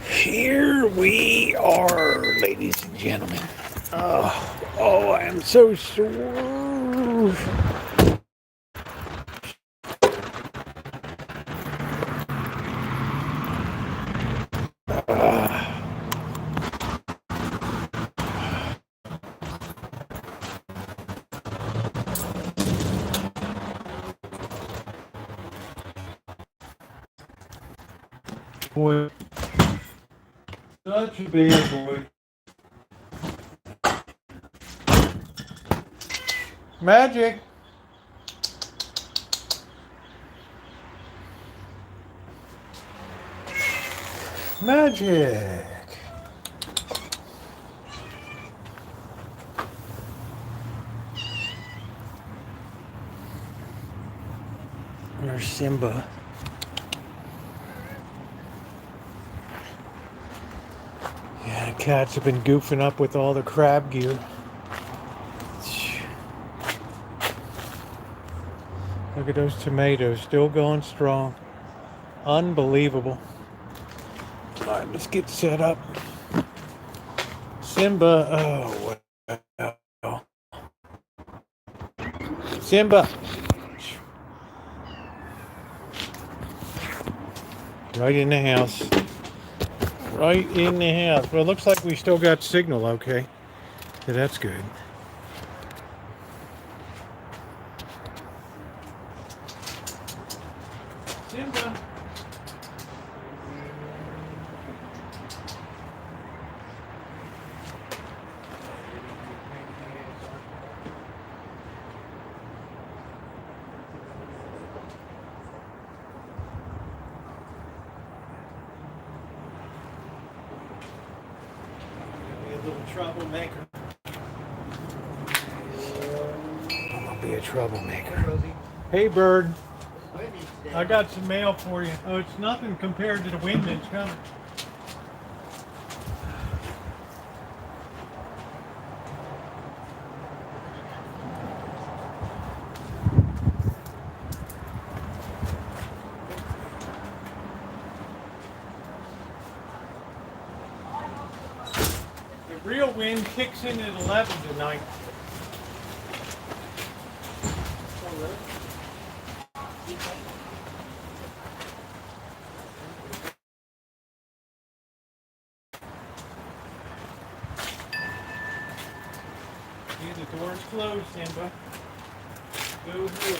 Here we are, ladies and gentlemen. Oh, I am so sore. boy. Such a bad boy. Magic. Magic. There's Simba. Yeah, the cats have been goofing up with all the crab gear. Look at those tomatoes, still going strong. Unbelievable. All right, let's get set up. Simba, oh, wow. Simba. Right in the house. Right in the house. Well, it looks like we still got signal, okay. So that's good. Simba. Be a little troublemaker. I'm gonna be a troublemaker. Hey, bird. I got some mail for you. Oh, it's nothing compared to the wind that's coming. The real wind kicks in at 11 tonight. See, the door's closed, Simba. Go ahead.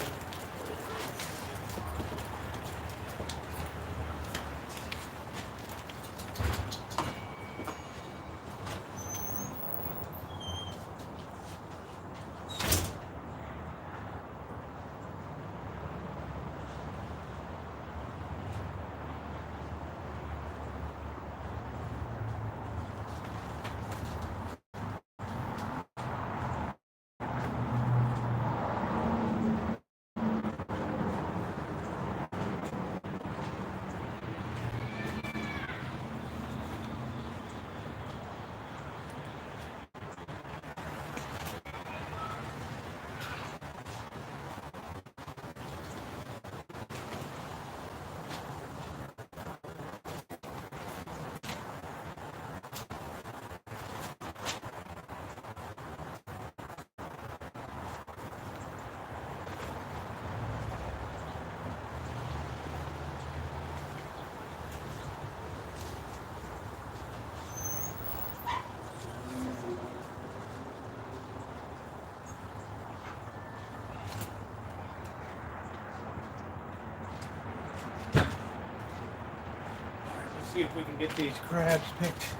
See if we can get these crabs picked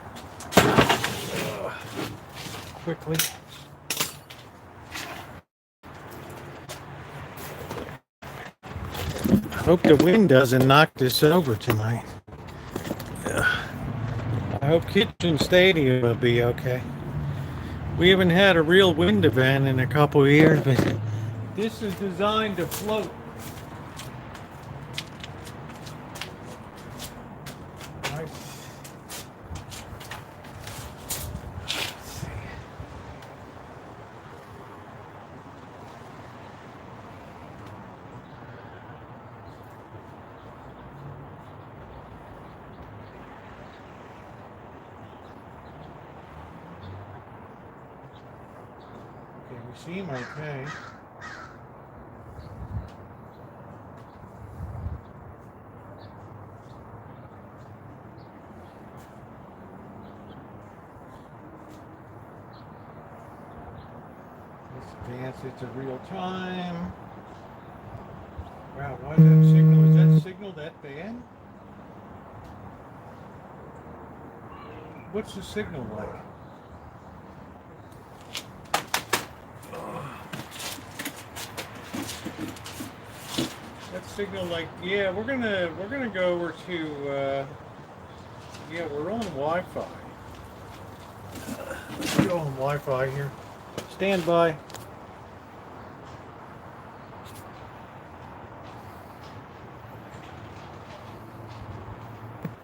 quickly. I hope the wind doesn't knock this over tonight. I hope Kitchen Stadium will be okay. We haven't had a real wind event in a couple of years, but this is designed to float. We seem okay. Let's advance it to real time. Wow, why is that signal? Is that signal that bad? What's the signal like? That signal like, yeah, we're gonna go over to yeah, we're on Wi-Fi. Let's go on Wi-Fi here. Stand by.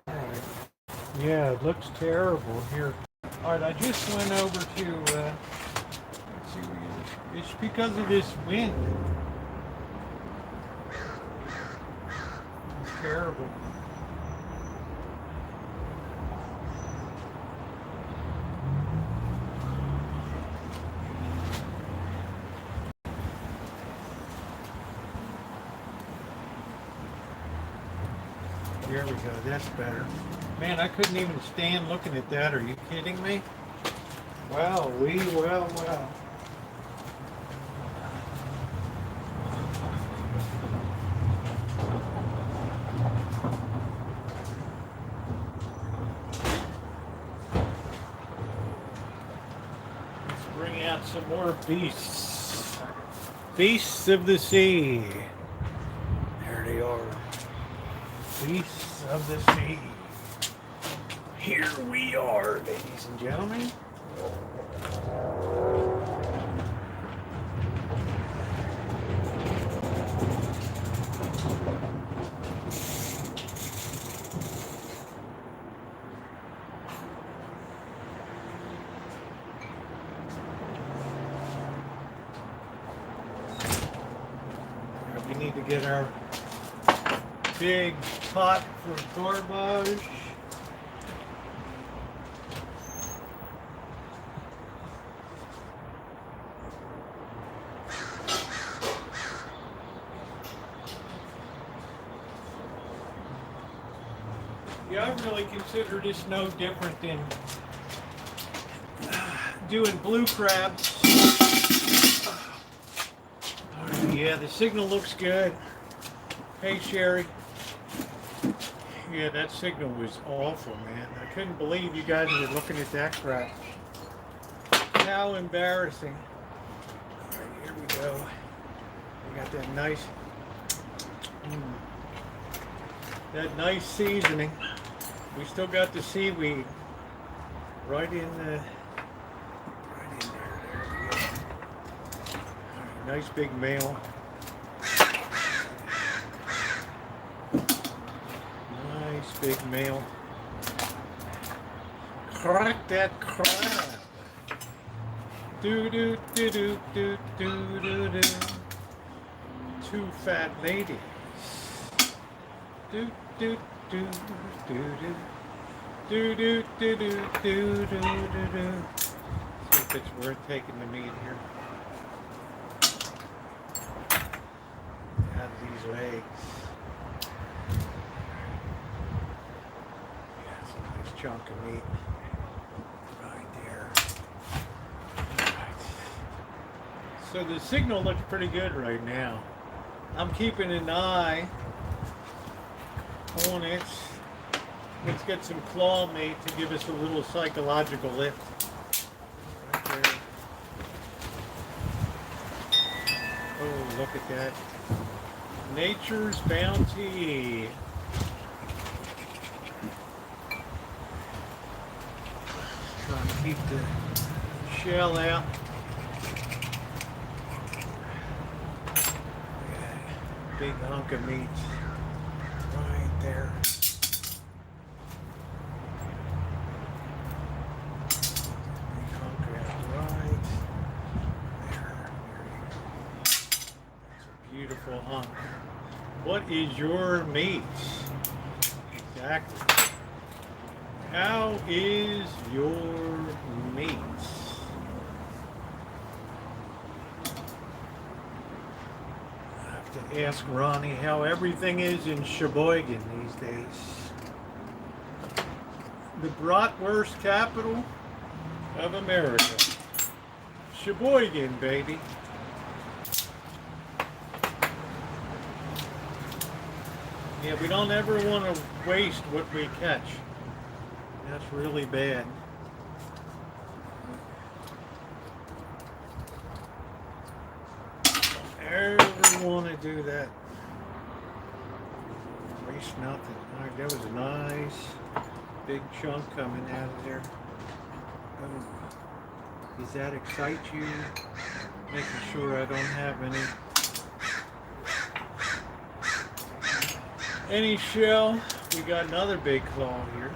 Alright. Yeah, it looks terrible here. Alright, I just went over to let's see, it's because of this wind. It's terrible. There we go, that's better. Man, I couldn't even stand looking at that. Are you kidding me? Wow, wow. Let's bring out some more beasts. Beasts of the sea. There they are. Beasts of the sea. Here we are, ladies and gentlemen. We need to get our big pot for garbage. Yeah, I really consider this no different than doing blue crabs. Yeah, the signal looks good. Hey, Sherry. Yeah, that signal was awful, man. I couldn't believe you guys were looking at that crap. How embarrassing. All right, here we go. We got that nice seasoning. We still got the seaweed right in there. There we go. All right, nice big meal. Nice big meal. Crack that crab. Do do do do do do do do. Two fat ladies. Do do do do do. Do do do do do do do do. See if it's worth taking the meat here. Out of these legs. Yeah, it's a nice chunk of meat. Right there. Right. So the signal looks pretty good right now. I'm keeping an eye on it. Let's get some claw meat to give us a little psychological lift. Right there. Oh, look at that. Nature's bounty. Trying to keep the shell out. Big hunk of meat right there. Big hunk right there. It's a beautiful hunk. What is your meat? Exactly. How is your meat? To ask Ronnie how everything is in Sheboygan these days. The bratwurst capital of America. Sheboygan, baby. Yeah, we don't ever want to waste what we catch. That's really bad. Ever want to do that? Waste nothing. All right, that was a nice big chunk coming out of there. Oh, does that excite you? Making sure I don't have any shell. We got another big claw here.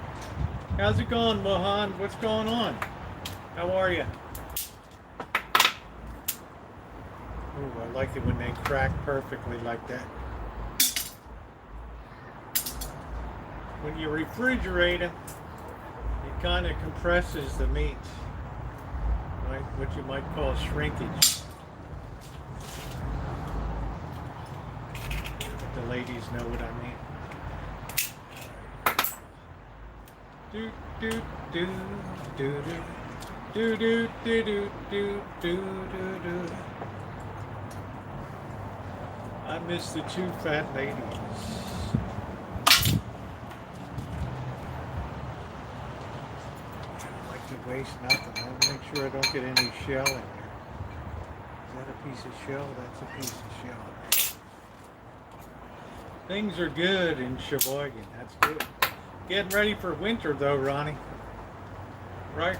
How's it going, Mohan? What's going on? How are you? Ooh, I like it when they crack perfectly like that. When you refrigerate them, it kind of compresses the meat, right? What you might call shrinkage. But the ladies know what I mean. Do do do do do do do do do do do. I miss the two fat ladies. Waste nothing. I want to make sure I don't get any shell in there. Is that a piece of shell? That's a piece of shell. Things are good in Sheboygan. That's good. Getting ready for winter though, Ronnie. Right?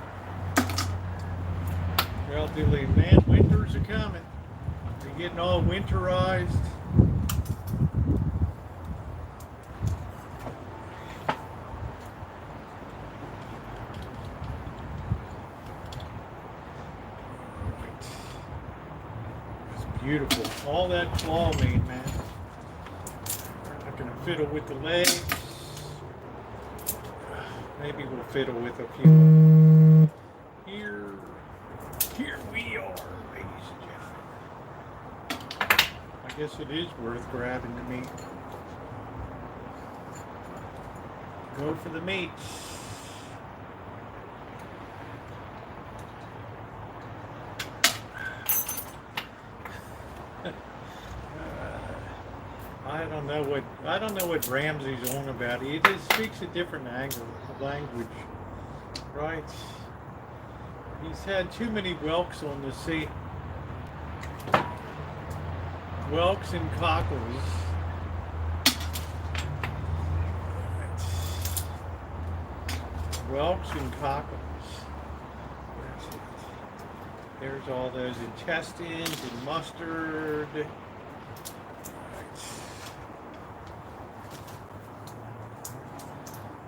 Relatively, man, winters are coming. You're getting all winterized. Beautiful. All that claw meat, man. We're not going to fiddle with the legs. Maybe we'll fiddle with a few. Here we are, ladies and gentlemen. I guess it is worth grabbing the meat. Go for the meat. I don't know what Ramsey's on about. He just speaks a different language, right? He's had too many whelks on the sea. Whelks and cockles. Whelks and cockles. That's it. There's all those intestines and mustard.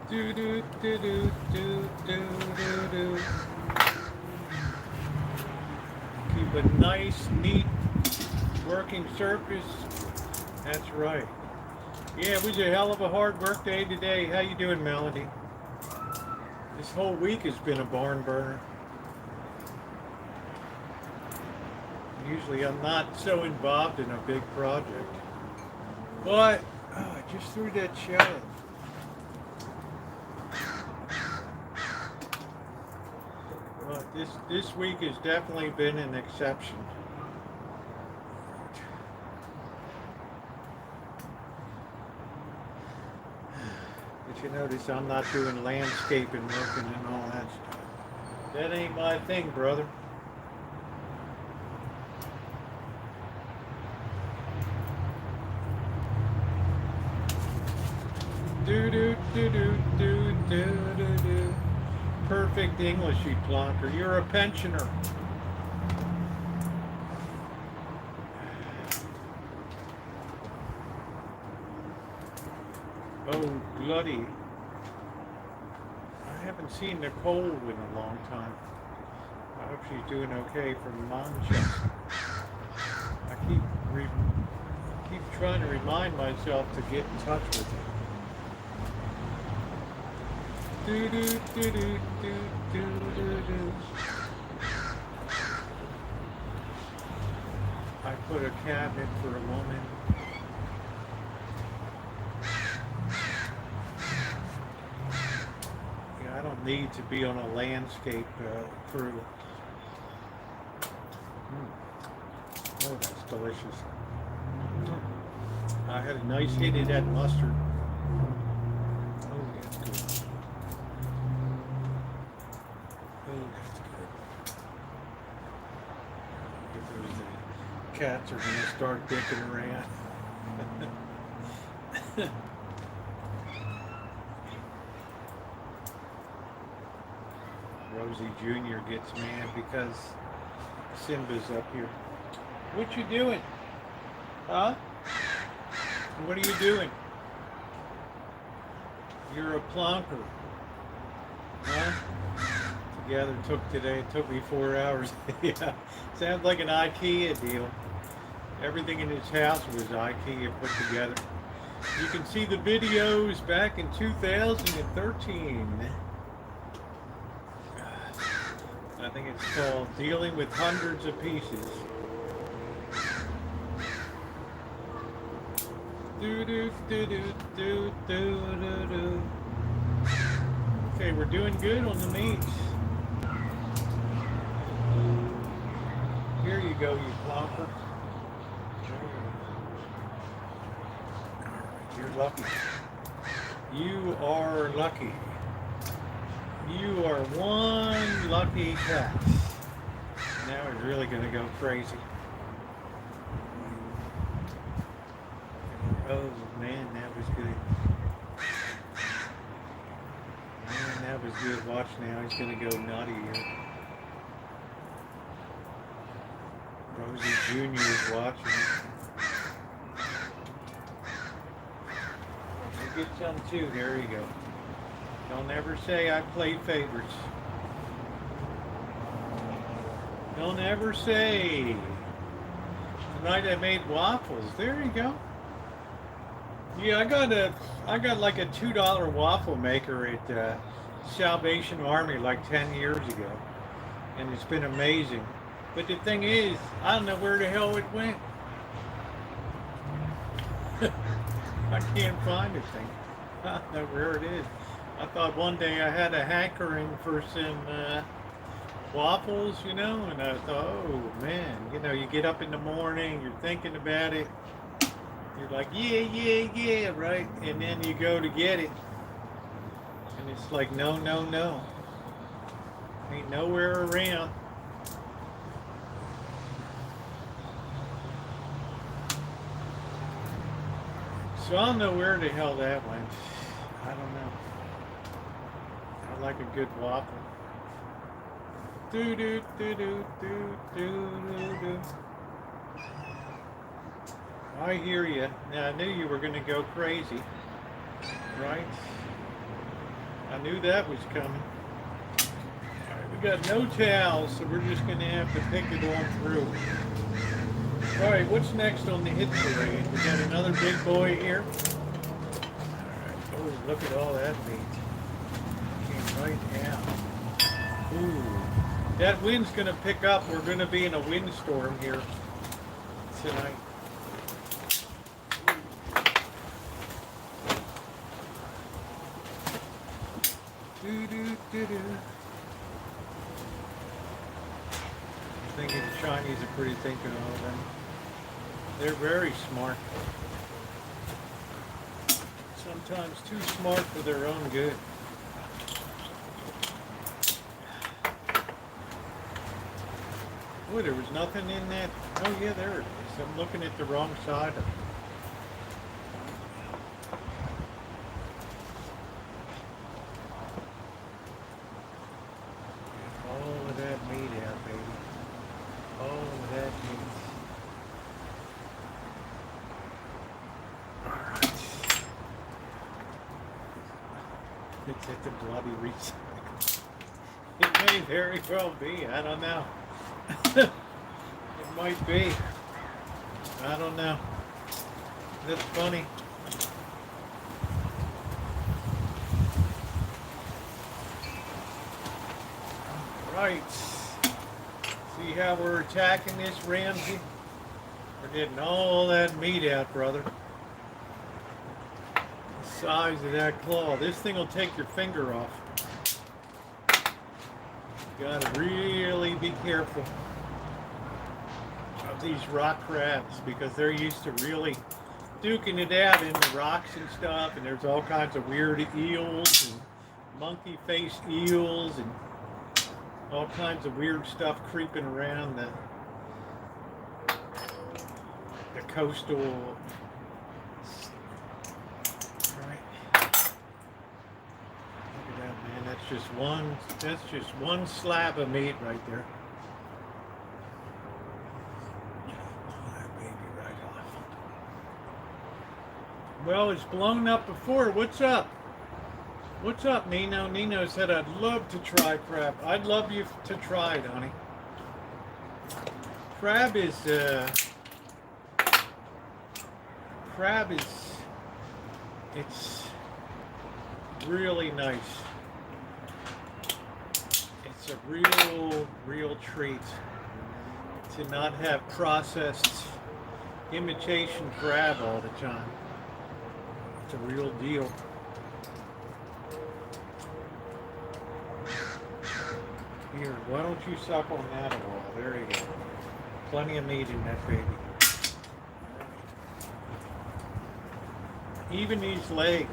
Do do do do do do do do. Keep a nice, neat working surface. That's right. Yeah, it was a hell of a hard work day today. How you doing, Melody? This whole week has been a barn burner. Usually I'm not so involved in a big project. But I just threw that shell in. This week has definitely been an exception. But you notice I'm not doing landscaping working and all that stuff. That ain't my thing, brother. Do do do do do do do do. Perfect English, you plonker. You're a pensioner. Oh, bloody. I haven't seen Nicole in a long time. I hope she's doing okay from Manchester. I keep trying to remind myself to get in touch with her. Do do do do do do do do. I put a cabinet for a woman. Yeah, I don't need to be on a landscape crew. Oh, that's delicious. I had a nice hit of that mustard. Oh, that's good. The cats are going to start dicking around. Rosie Jr. gets mad because Simba's up here. What you doing? Huh? What are you doing? You're a plonker. Huh? Together took me 4 hours. Yeah. Sounds like an IKEA deal. Everything in his house was IKEA put together. You can see the videos back in 2013. I think it's called Dealing with Hundreds of Pieces. Okay, we're doing good on the meats. Here you go, you plonker. You're lucky. You are lucky. You are one lucky cat. Now it's really going to go crazy. Oh man, that was good. Man, that was good. Watch now, he's going to go nutty here. Rosie Jr. is watching. Get some too. There you go. Don't ever say I play favorites. Don't ever say. Tonight I made waffles. There you go. Yeah, I got like a $2 waffle maker at Salvation Army like 10 years ago, and it's been amazing. But the thing is, I don't know where the hell it went. I can't find the thing. I don't know where it is. I thought one day I had a hankering for some waffles, you know, and I thought, oh man, you know, you get up in the morning, you're thinking about it, you're like, yeah, right, and then you go to get it, and it's like, no, ain't nowhere around. So I don't know where the hell that went. I don't know. I like a good waffle. Do. I hear you. Now, I knew you were going to go crazy, right? I knew that was coming. All right, we got no towels, so we're just going to have to pick it on through. All right, what's next on the hit parade? We got another big boy here. All right, oh, look at all that meat. Came right out. Ooh, that wind's going to pick up. We're going to be in a windstorm here tonight. Do. I think the Chinese are pretty thinking of all them. They're very smart. Sometimes too smart for their own good. Boy, there was nothing in that. Oh yeah, there it is. I'm looking at the wrong side of it. All of that meat out, baby. All of that meat. Alright. It's at the bloody recycle. It may very well be. I don't know. It might be. I don't know. That's funny. Right. See how we're attacking this, Ramsey? We're getting all that meat out, brother. The size of that claw. This thing will take your finger off. You gotta really be careful of these rock crabs because they're used to really duking it out in the rocks and stuff, and there's all kinds of weird eels and monkey-faced eels and all kinds of weird stuff creeping around the coastal. Right. Look at that, man. That's just one slab of meat right there. Pull that baby right off. Well, it's blown up before. What's up? What's up, Nino? Nino said, I'd love to try crab. I'd love you to try it, honey. Crab is it's really nice. It's a real treat to not have processed imitation crab all the time. It's a real deal. Here, why don't you suck on that a while? There you go. Plenty of meat in that baby. Even these legs.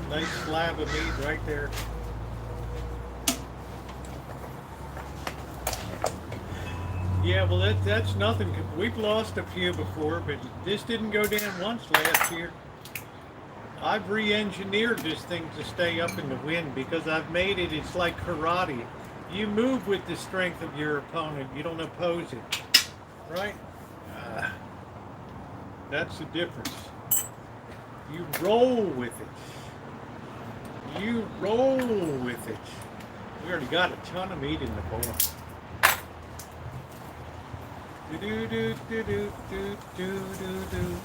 Nice slab of meat right there. Yeah, well that's nothing. We've lost a few before, but this didn't go down once last year. I've re-engineered this thing to stay up in the wind because I've made it, it's like karate. You move with the strength of your opponent, you don't oppose it, right? That's the difference. You roll with it. You roll with it. We already got a ton of meat in the bowl. Do-do-do-do-do-do-do-do-do.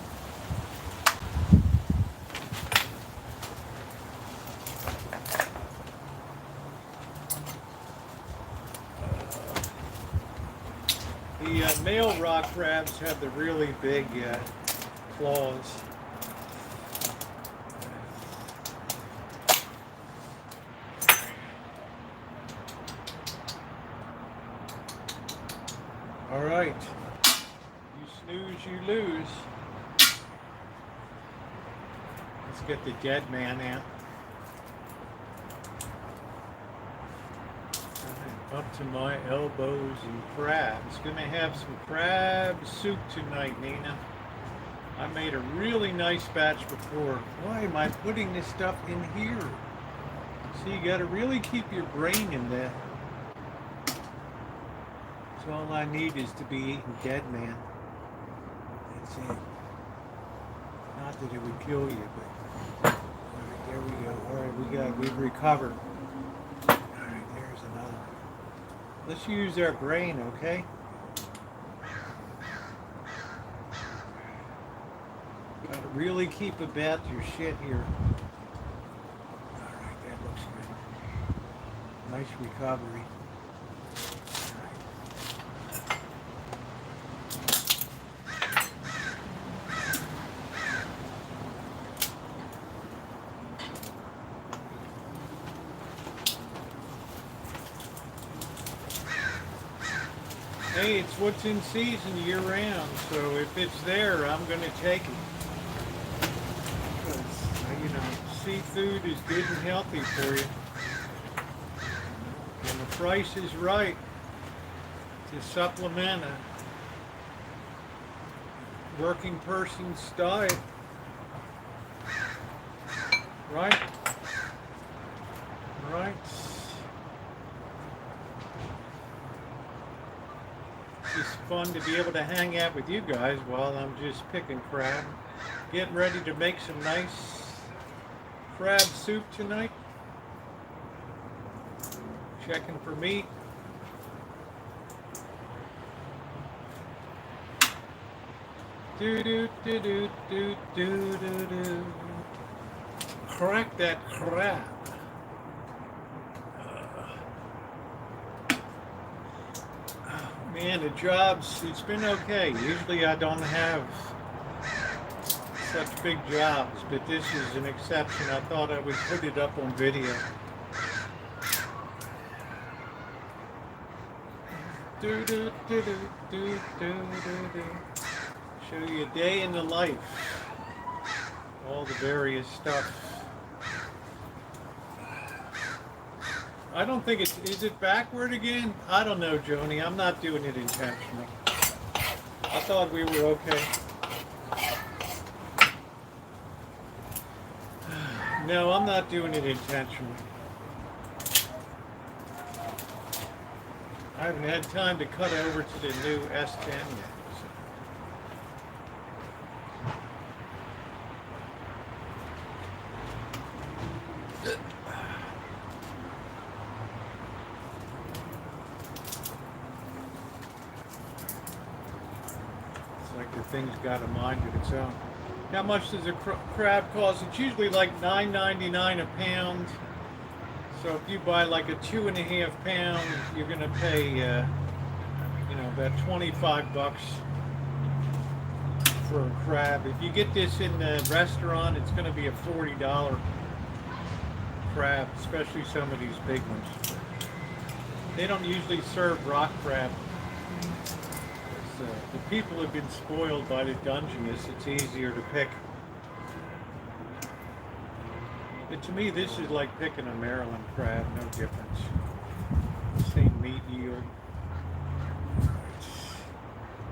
The male rock crabs have the really big claws. All right, you snooze, you lose. Let's get the dead man out. Up to my elbows in crabs. Gonna have some crab soup tonight, Nina. I made a really nice batch before. Why am I putting this stuff in here? So you gotta really keep your brain in that. So all I need is to be eating dead man. That's it. Not that it would kill you, but all right, there we go. All right, we've recovered. Let's use our brain, okay? Gotta really keep about your shit here. Alright, that looks good. Nice recovery. Hey, it's what's in season year round, so if it's there, I'm going to take it. Because, you know, seafood is good and healthy for you. And the price is right to supplement a working person's diet. Right? Right? It's fun to be able to hang out with you guys while I'm just picking crab. Getting ready to make some nice crab soup tonight. Checking for meat. Do do do do do do do do. Crack that crab. Man, the jobs, it's been okay. Usually I don't have such big jobs, but this is an exception. I thought I would put it up on video. Do do do do do do do do. Show you a day in the life. All the various stuff. I don't think it's, is it backward again? I don't know, Joni. I'm not doing it intentionally. I thought we were okay. No, I'm not doing it intentionally. I haven't had time to cut over to the new S10 yet. It's like the thing's got a mind of its own. How much does a crab cost? It's usually like $9.99 a pound. So if you buy like a 2.5 pound, you're gonna pay, you know, about 25 bucks for a crab. If you get this in the restaurant, it's gonna be a $40 crab, especially some of these big ones. They don't usually serve rock crab. The people have been spoiled by the Dungeness. It's easier to pick. But to me, this is like picking a Maryland crab, no difference. Same meat yield.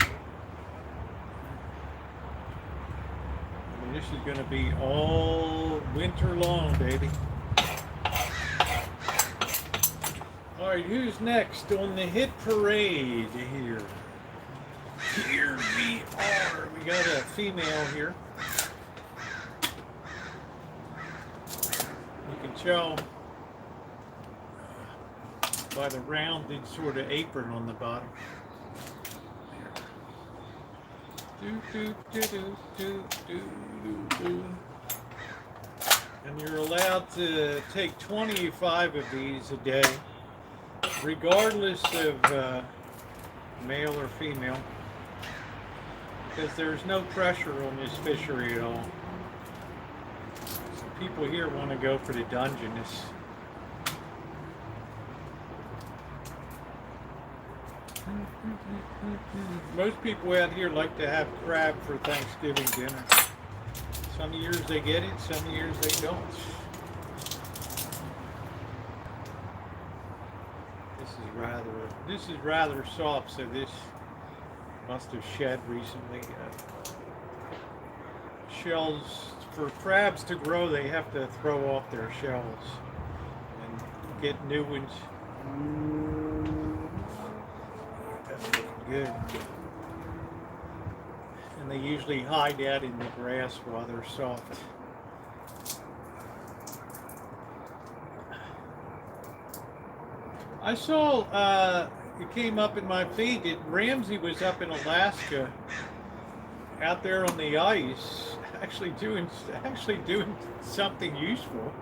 I mean, this is going to be all winter long, baby. All right, who's next on the hit parade here? Here we are. We got a female here. You can tell by the rounded sort of apron on the bottom. And you're allowed to take 25 of these a day, regardless of male or female, because there's no pressure on this fishery at all. So people here want to go for the Dungeness. Most people out here like to have crab for Thanksgiving dinner. Some years they get it, some years they don't. This is rather soft, so this must have shed recently. Shells, for crabs to grow, they have to throw off their shells and get new ones. That's looking good. And they usually hide out in the grass while they're soft. I saw, it came up in my feed that Ramsey was up in Alaska, out there on the ice, actually doing something useful.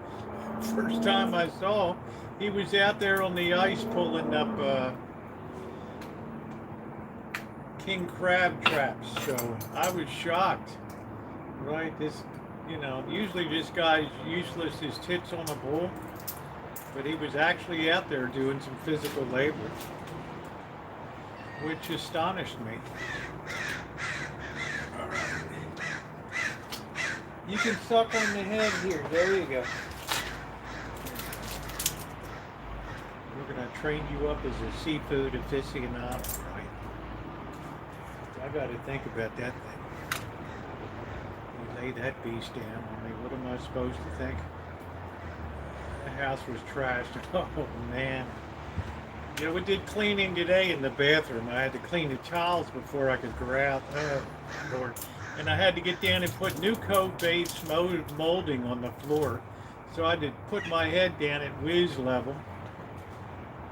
First time I saw, he was out there on the ice pulling up king crab traps. So I was shocked, right? This, you know, usually this guy's useless as tits on a bull. But he was actually out there doing some physical labor, which astonished me. All right. You can suck on the head here. There you go. We're going to train you up as a seafood aficionado, right? I got to think about that thing. You lay that beast down on me. What am I supposed to think? The house was trashed. Oh man. You know, we did cleaning today in the bathroom. I had to clean the towels before I could go out. Oh Lord. And I had to get down and put new coat base molding on the floor. So I had to put my head down at whiz level.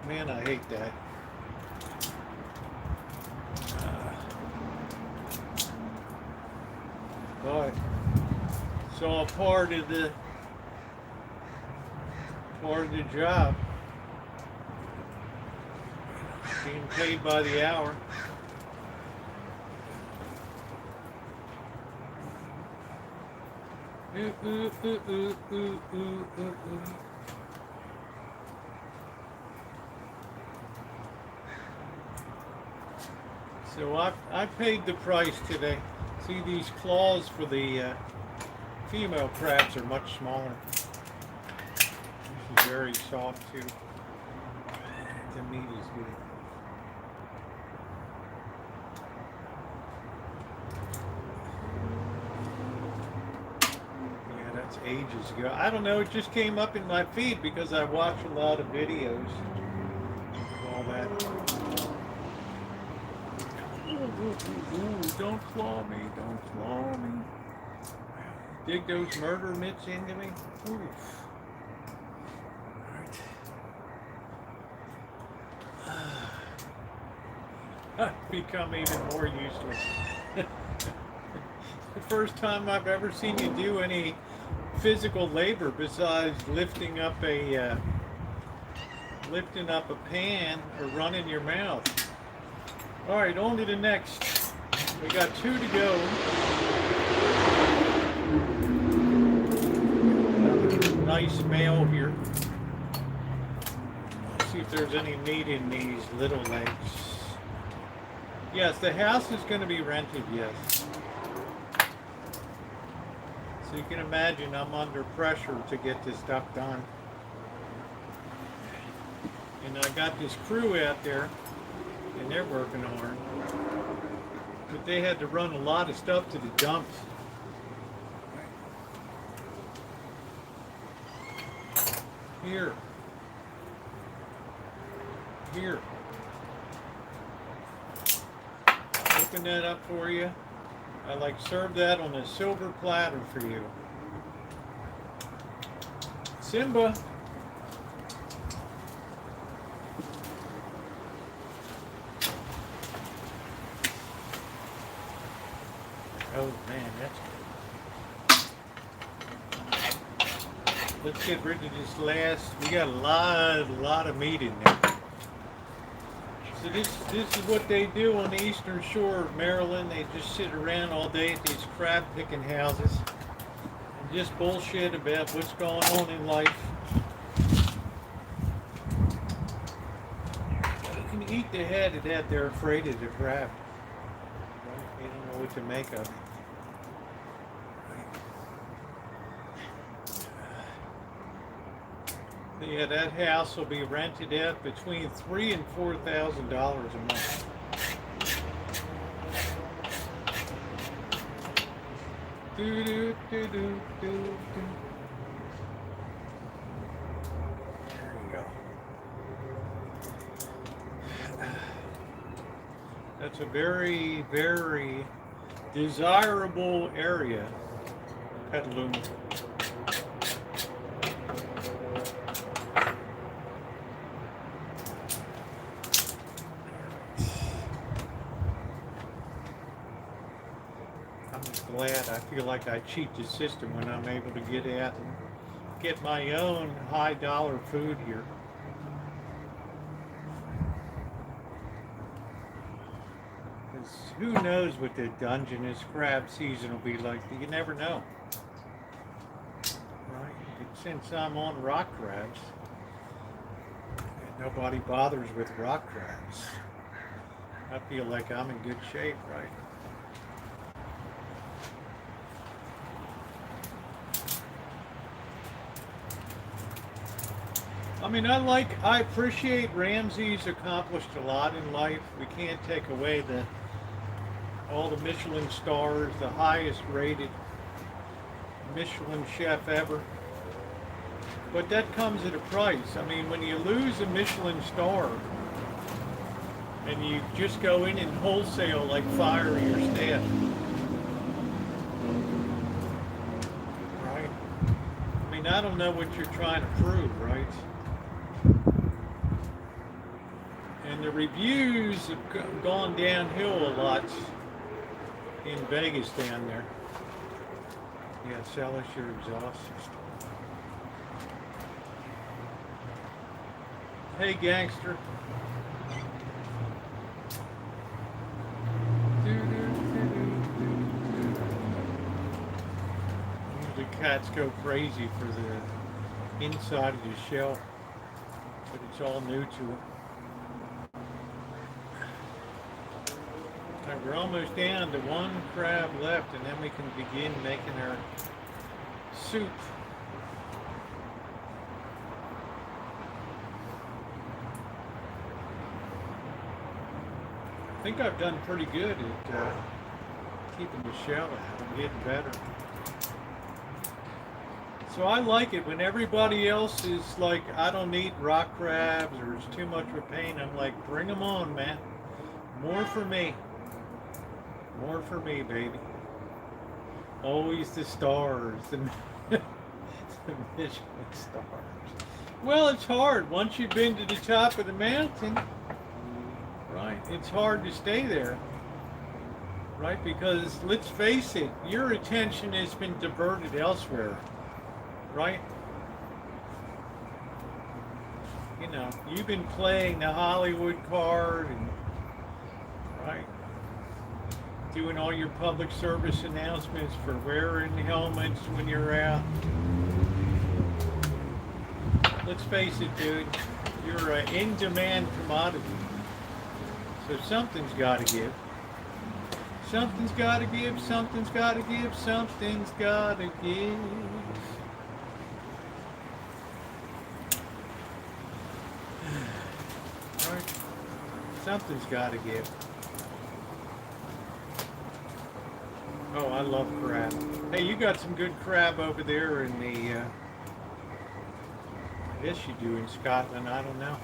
Man, I hate that. But it's all part of the job. Being paid by the hour. So I paid the price today. See, these claws for the female crabs are much smaller. This is very soft too. the meat is good. Yeah, that's ages ago. I don't know, it just came up in my feed because I watch a lot of videos of all that. Ooh, don't claw me, don't claw me. Dig those murder mitts into me. Oof. I've become even more useless. The first time I've ever seen you do any physical labor besides lifting up a pan or running your mouth. All right, on to the next. We got 2 to go. Nice male here. Let's see if there's any meat in these little legs. Yes, the house is going to be rented, yes. So you can imagine I'm under pressure to get this stuff done. And I got this crew out there, and they're working hard. But they had to run a lot of stuff to the dumps. Here. Here. Open that up for you. I like serve that on a silver platter for you. Simba. Oh man, that's good. Let's get rid of this last. We got a lot of meat in there. So this is what they do on the eastern shore of Maryland. They just sit around all day at these crab picking houses and just bullshit about what's going on in life. You can eat the head of that. They're afraid of the crab. They don't know what to make of it. Yeah, that house will be rented out between $3,000 and $4,000 a month. Do, do, do, do, do, do. There you go. That's a very, very desirable area, Petaluma. Glad. I feel like I cheat the system when I'm able to get out and get my own high dollar food here. Because who knows what the Dungeness crab season will be like. You never know. Right? And since I'm on rock crabs, nobody bothers with rock crabs. I feel like I'm in good shape, right? I mean, I appreciate Ramsey's accomplished a lot in life. We can't take away all the Michelin stars, the highest rated Michelin chef ever. But that comes at a price. I mean, when you lose a Michelin star and you just go in and wholesale like fire your staff, right? I mean, I don't know what you're trying to prove, right? And the reviews have gone downhill a lot in Vegas down there. Yeah, sell us your exhaust system. Hey, gangster. Usually cats go crazy for the inside of the shell, but it's all new to them. Right, we're almost down to one crab left, and then we can begin making our soup. think I've done pretty good at keeping the shell out. I'm getting better. So I like it when everybody else is like, I don't eat rock crabs or it's too much of a pain. I'm like, bring them on, man. More for me. More for me, baby. Always the stars, the Michelin stars. Well, it's hard. Once you've been to the top of the mountain, right, it's hard to stay there. Right, because let's face it, your attention has been diverted elsewhere. Right? You know, you've been playing the Hollywood card and, right, doing all your public service announcements for wearing helmets when you're out. Let's face it, dude, you're an in-demand commodity. So something's got to give. Something's got to give, something's got to give, something's got to give. Something's got to give. Oh, I love crab. Hey, you got some good crab over there in the, I guess you do in Scotland, I don't know.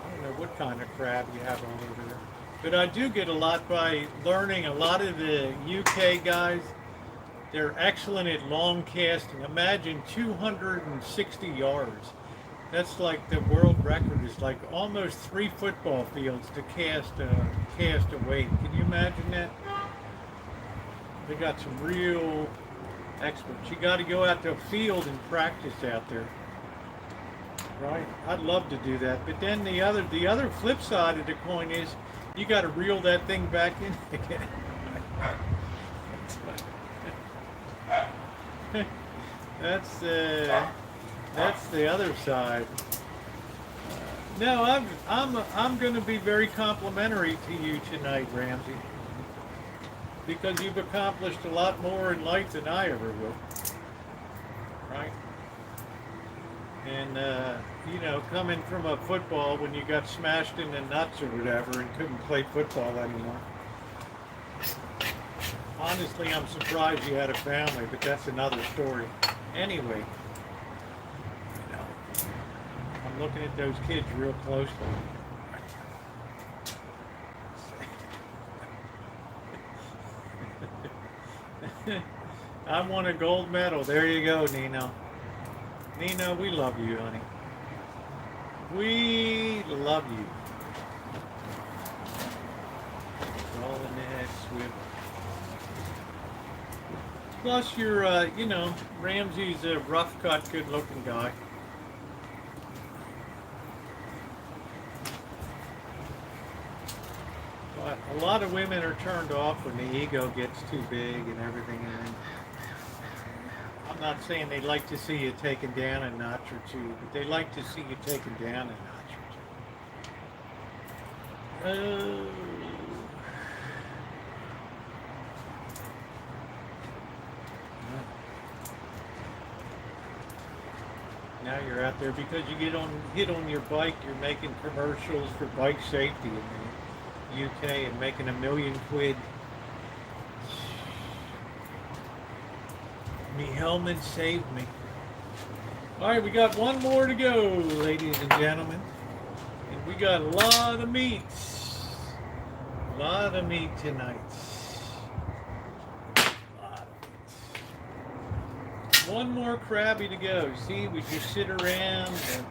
I don't know what kind of crab you have on over there. But I do get a lot by learning. A lot of the UK guys, they're excellent at long casting. Imagine 260 yards. That's like the world record is like almost 3 football fields to cast a weight. Can you imagine that? They got some real experts. You got to go out to a field and practice out there, right? I'd love to do that. But then the other flip side of the coin is you got to reel that thing back in again. That's the other side. No, I'm going to be very complimentary to you tonight, Ramsey, because you've accomplished a lot more in life than I ever will. Right? And you know, coming from a football when you got smashed in the nuts or whatever and couldn't play football anymore. Honestly, I'm surprised you had a family, but that's another story. Anyway, you know, I'm looking at those kids real closely. I won a gold medal. There you go, Nino. Nino, we love you, honey. We love you. All the next swift. Plus, you're, you know, Ramsey's a rough-cut, good-looking guy. But a lot of women are turned off when the ego gets too big and everything. And I'm not saying they like to see you taken down a notch or two, but they like to see you taken down a notch or two. Now you're out there because you hit on your bike. You're making commercials for bike safety in the UK and making £1 million. Me helmet saved me. All right, we got one more to go, ladies and gentlemen, and we got a lot of meat. A lot of meat tonight. One more crabby to go. See, we just sit around the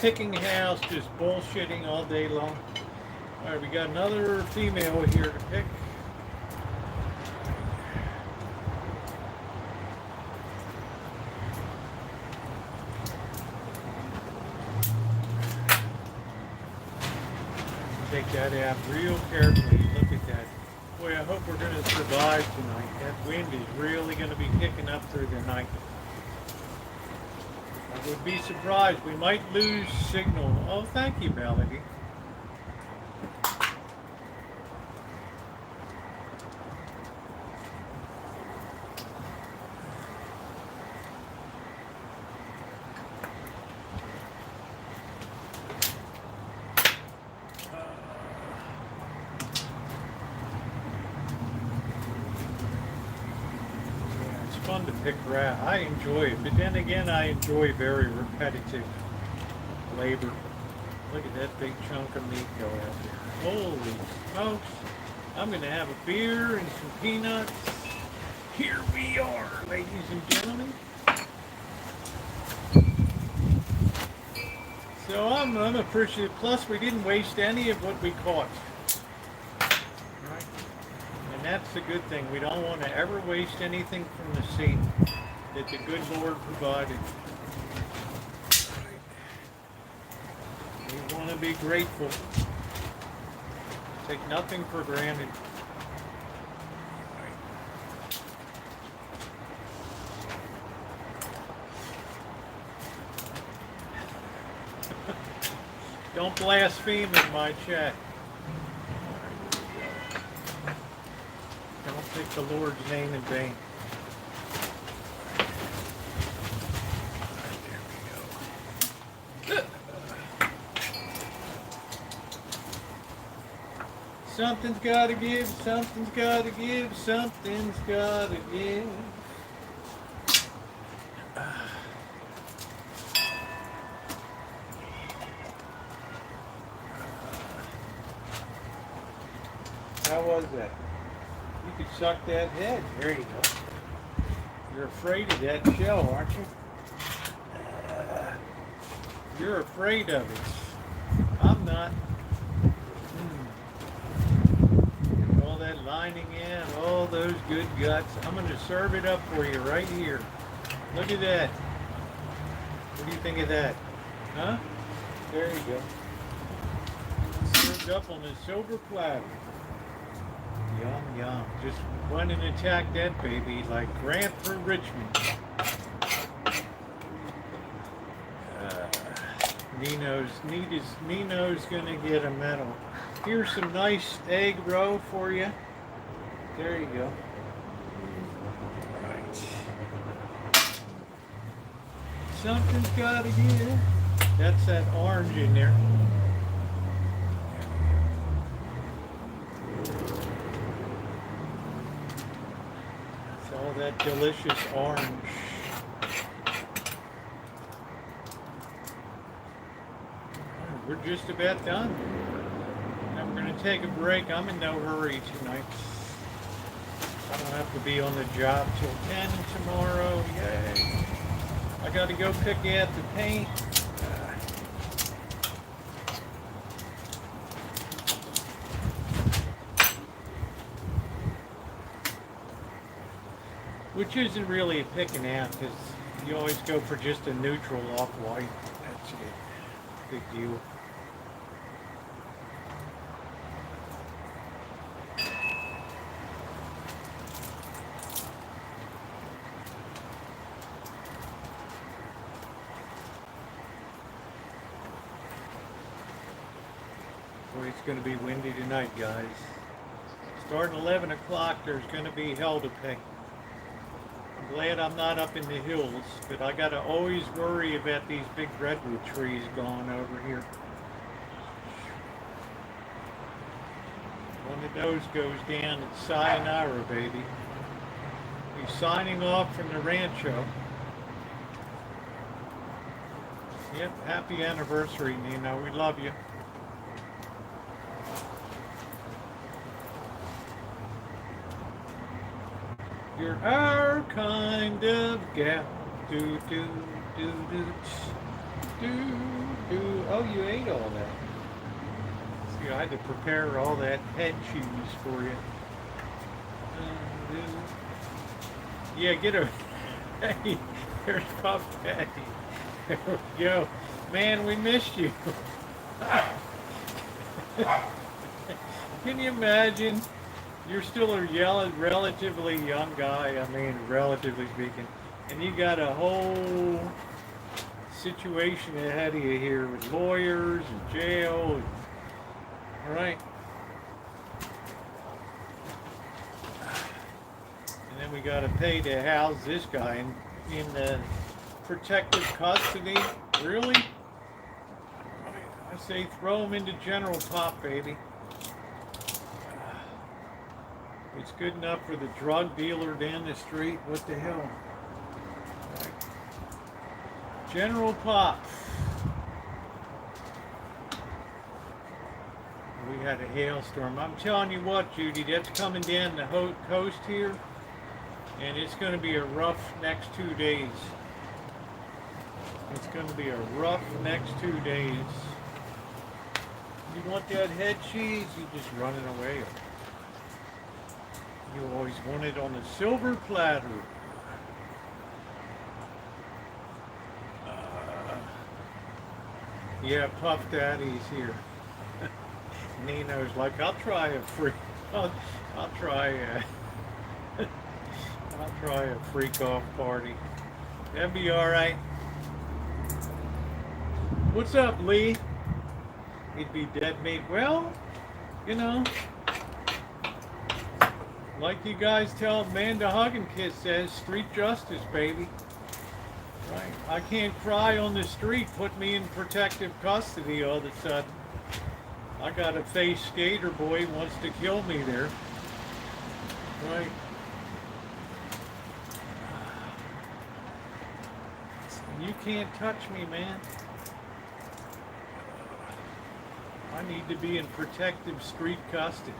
picking house, just bullshitting all day long. All right, we got another female here to pick. Take that out real carefully. Look at that. Boy, I hope we're going to survive tonight. That wind is really going to be picking up through the night. I would be surprised. We might lose signal. Oh, thank you, Melody. to pick grass. I enjoy it, but then again, I enjoy very repetitive labor. Look at that big chunk of meat go out there. Holy smokes. I'm going to have a beer and some peanuts. Here we are, ladies and gentlemen. So I'm appreciative. Plus, we didn't waste any of what we caught. Right? And that's the good thing. We don't want to ever waste anything from the sea that the good Lord provided. We want to be grateful. Take nothing for granted. Don't blaspheme in my chat. Don't take the Lord's name in vain. There we go. Something's gotta give, something's gotta give, something's gotta give. How was that? You could suck that head. There you go. You're afraid of that shell, aren't you? You're afraid of it. I'm not. All that lining in, all those good guts. I'm going to serve it up for you right here. Look at that. What do you think of that? Huh? There you go. Served up on a silver platter. Yum, yum. Just run and attack that baby like Grant for Richmond. Nino's gonna get a medal. Here's some nice egg roe for you. There you go. Right. Something's gotta give. That's that orange in there. All that delicious orange. We're just about done. Now we're going to take a break. I'm in no hurry tonight. I don't have to be on the job till 10 tomorrow. Yay. I got to go pick out the paint. Which isn't really a picking out, because you always go for just a neutral off-white. That's it. Big deal. Boy, it's going to be windy tonight, guys. Starting 11 o'clock, there's going to be hell to pay. I'm glad I'm not up in the hills, but I gotta always worry about these big redwood trees going over here. One of those goes down, it's sayonara, baby. He's signing off from the rancho. Yep, happy anniversary, Nino. We love you. You're our kind of gal. Do, do, do, do, do, do. Oh, you ate all that. See, I had to prepare all that head cheese for you. Yeah, get a... Hey, there's Puff Daddy. There we go. Man, we missed you. Can you imagine? You're still a relatively young guy, I mean, relatively speaking, and you got a whole situation ahead of you here with lawyers and jail. All right. And then we got to pay to house this guy in protective custody. Really? I say throw him into general pop, baby. It's good enough for the drug dealer down the street. What the hell? General Pop. We had a hailstorm. I'm telling you what, Judy, that's coming down the coast here, and it's going to be a rough next 2 days. It's going to be a rough next 2 days. You want that head cheese, you just run it away. You always want it on a silver platter. Yeah, Puff Daddy's here. Nino's like, I'll try a freak. I'll try a freak off party. That'd be all right. What's up, Lee? He'd be dead meat. Well, you know, like you guys tell Amanda Hugginkiss says, street justice, baby. Right. I can't cry on the street. Put me in protective custody all of a sudden. I got a face skater boy who wants to kill me there. Right. You can't touch me, man. I need to be in protective street custody.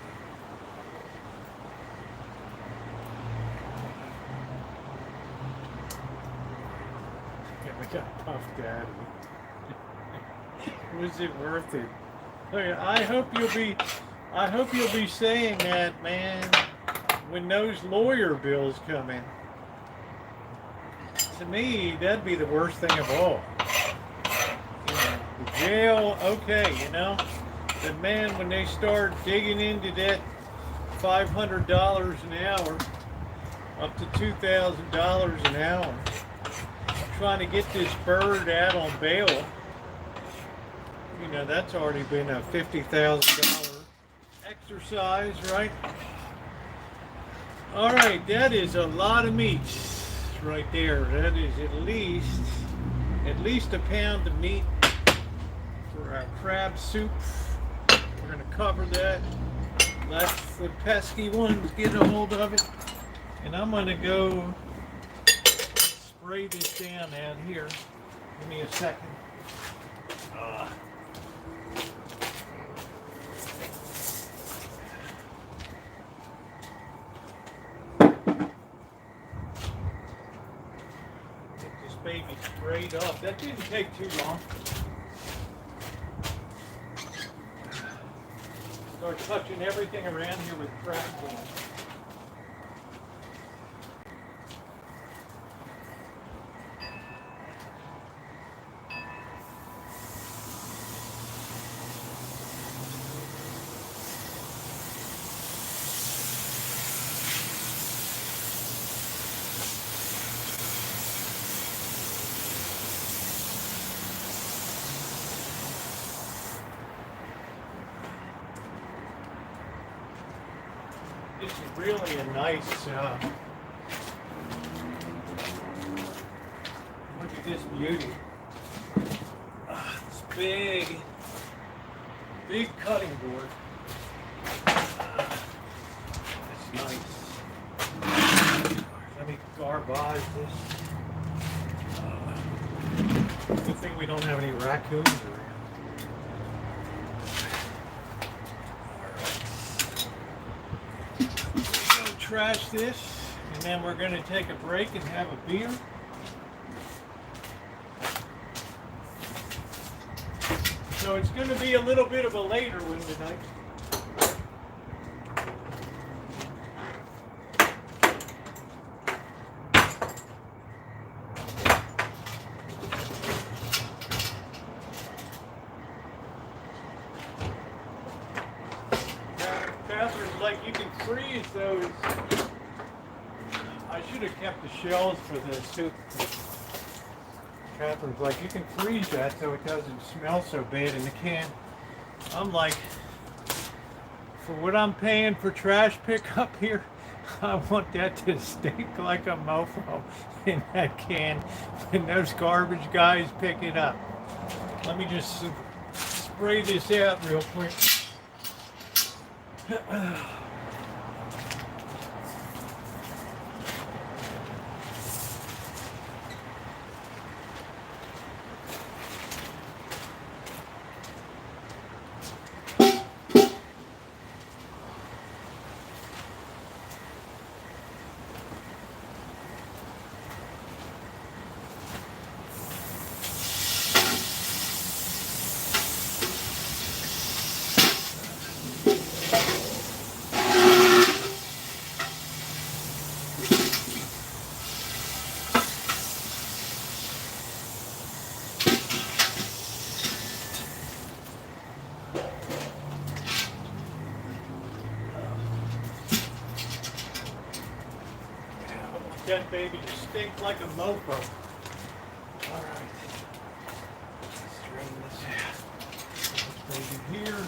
We got Puff Daddy. Was it worth it? I hope you'll be saying that, man, when those lawyer bills come in. To me, that'd be the worst thing of all. You know, the jail, okay, you know. But man, when they start digging into that $500 an hour, up to $2,000 an hour, trying to get this bird out on bail, you know, that's already been a $50,000 exercise, right? All right, that is a lot of meat right there. That is at least a pound of meat for our crab soup. We're gonna cover that. Let the pesky ones get a hold of it, and I'm gonna go spray this down out here. Give me a second. Get this baby sprayed up. That didn't take too long. Start touching everything around here with crack clean. This is really a nice, look at this beauty. This big cutting board. That's nice. Let me garbage this. Good thing we don't have any raccoons around. Trash this, and then we're going to take a break and have a beer. So it's going to be a little bit of a later one tonight. Catherine's like, you can freeze those. I should have kept the shells for the soup. Catherine's like, you can freeze that so it doesn't smell so bad in the can. I'm like, for what I'm paying for trash pickup here, I want that to stink like a mofo in that can when those garbage guys pick it up. Let me just spray this out real quick. that baby to stink like a mofo. All right. Let's drain this out. This baby here.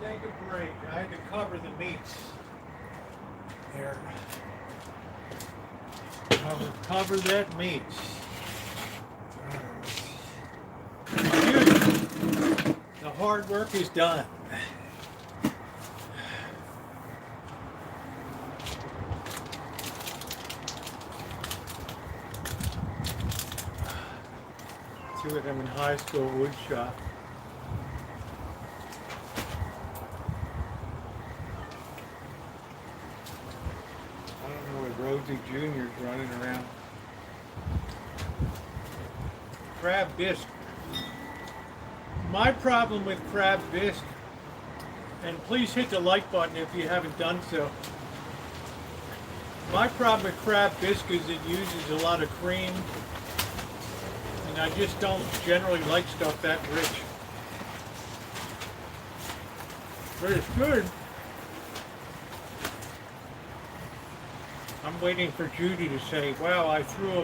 Take a break. I had to cover the meats. There. Cover that meats. The hard work is done. Two of them in high school wood shop. Rosie Jr.'s running around. Crab bisque. My problem with crab bisque, and please hit the like button if you haven't done so. My problem with crab bisque is it uses a lot of cream, and I just don't generally like stuff that rich. But it's good. I'm waiting for Judy to say, wow, I threw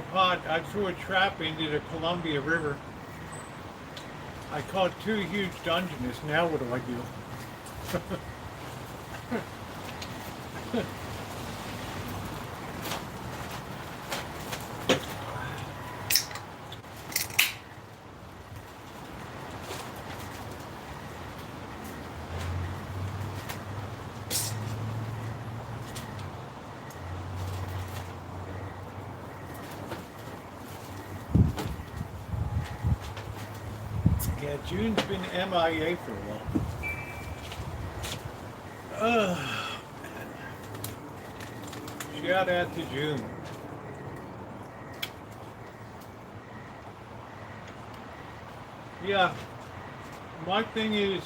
a trap into the Columbia River. I caught 2 huge Dungeness. Now what do I do? Yeah, June's been MIA for a while. Shout out to June. Yeah, my thing is,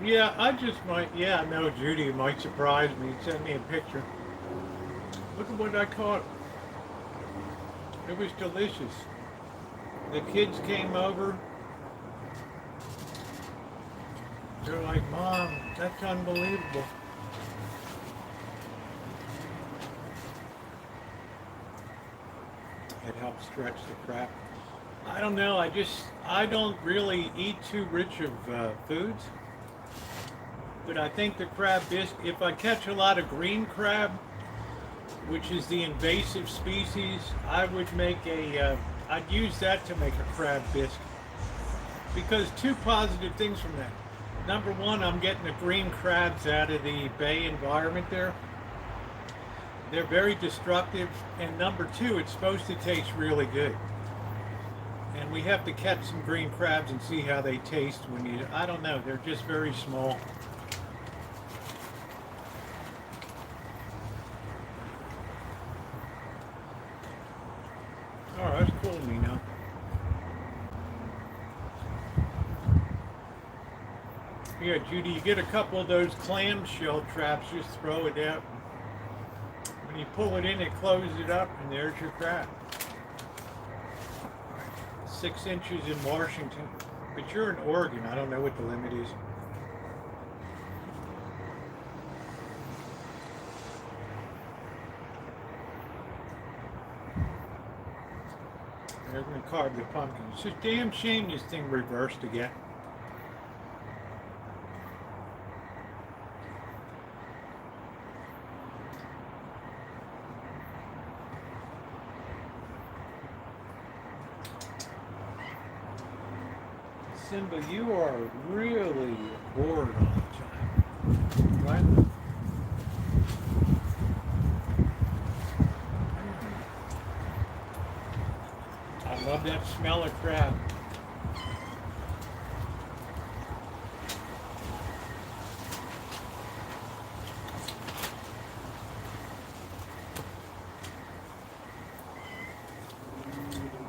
yeah, I just might, yeah, no, Judy might surprise me. Send me a picture. Look at what I caught. It was delicious. The kids came over. They're like, Mom, that's unbelievable. It helps stretch the crab. I don't know, I don't really eat too rich of foods. But I think the crab bisque, if I catch a lot of green crab, which is the invasive species, I would make I'd use that to make a crab bisque. Because 2 positive things from that. Number 1, I'm getting the green crabs out of the bay environment there. They're very destructive. And number 2, it's supposed to taste really good. And we have to catch some green crabs and see how they taste when you, I don't know, they're just very small. Oh, that's cool to me now. Yeah, Judy, you get a couple of those clamshell traps, just throw it out. When you pull it in, it closes it up, and there's your crab. 6 inches in Washington. But you're in Oregon, I don't know what the limit is. They're going to carve the pumpkin. It's a damn shame this thing reversed again. Simba, you are really bored all the time. right? I love that smell of crab.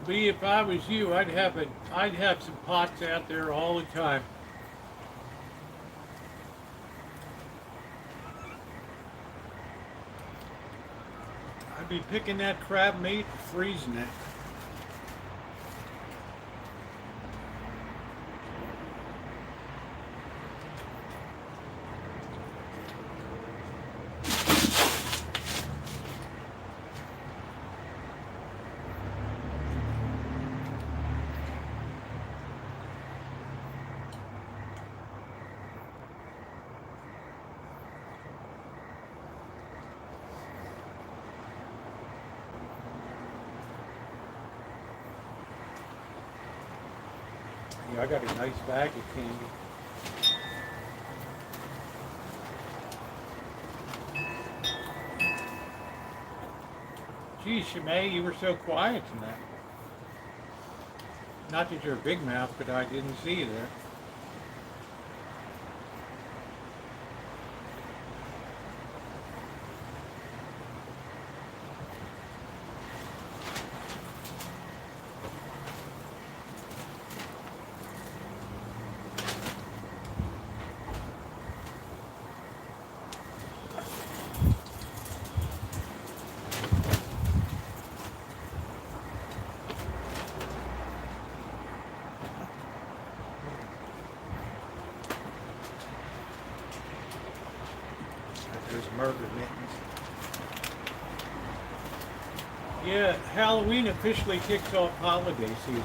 Lee, if I was you, I'd have some pots out there all the time. I'd be picking that crab meat, freezing it. Yeah, I got a nice bag of candy. Geez, Shimei, you were so quiet tonight. Not that you're a big mouth, but I didn't see you there. There's murder mittens. Yeah, Halloween officially kicks off holiday season.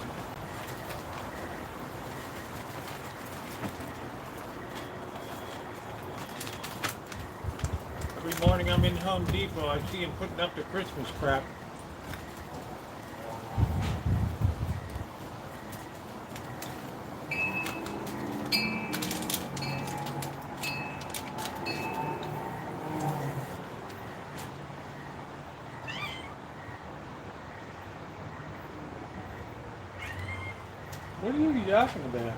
Every morning I'm in Home Depot, I see them putting up the Christmas crap. What are you talking about?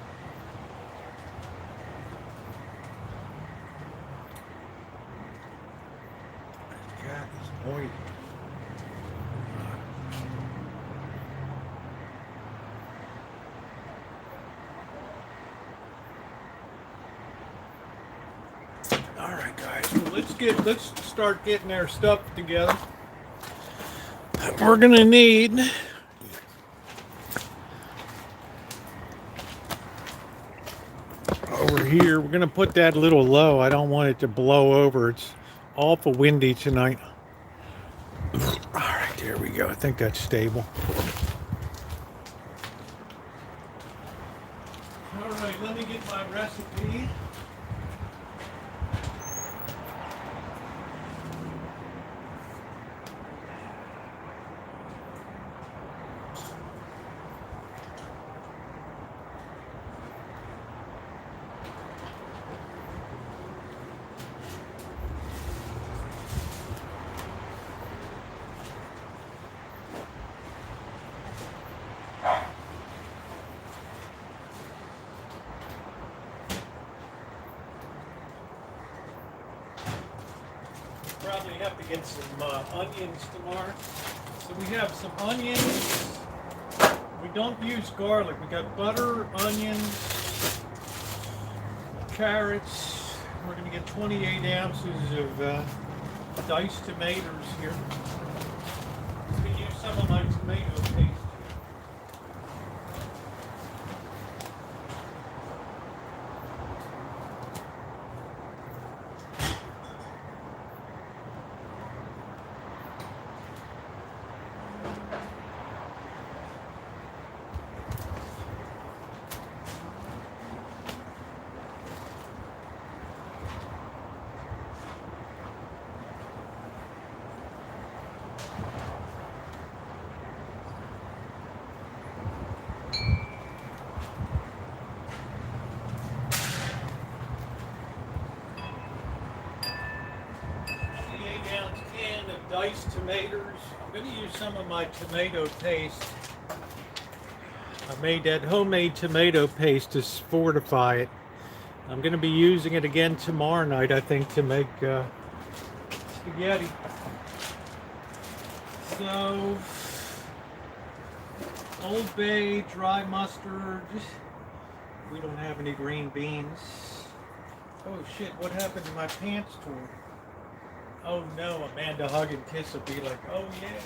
God, it's noisy. All right, guys. Well, let's start getting our stuff together. We're gonna need over here. We're gonna put that a little low. I don't want it to blow over. It's awful windy tonight. All right, there we go. I think that's stable. All right, let me get my recipe. Probably have to get some onions tomorrow. So we have some onions. We don't use garlic. We got butter, onions, carrots. We're going to get 28 ounces of diced tomatoes here. I'm going to use some of my tomato paste. tomatoes. I'm going to use some of my tomato paste. I made that homemade tomato paste to fortify it. I'm going to be using it again tomorrow night, I think, to make spaghetti. So, Old Bay, dry mustard. We don't have any green beans. Oh shit, what happened to my pants tore? Oh no, Amanda hug and kiss will be like, oh yeah.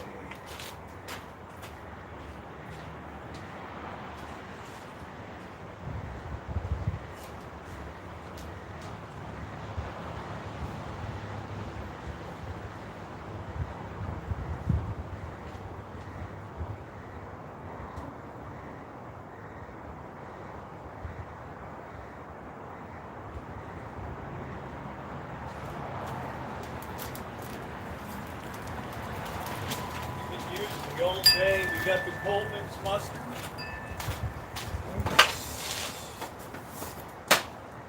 The Old Bay, we got the Coleman's mustard.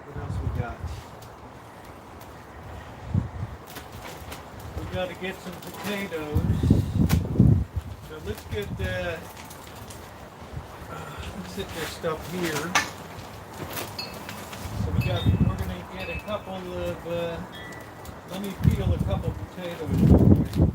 What else we got? We got to get some potatoes. So let's get let's sit this stuff here. So we're gonna get a couple of let me peel a couple potatoes.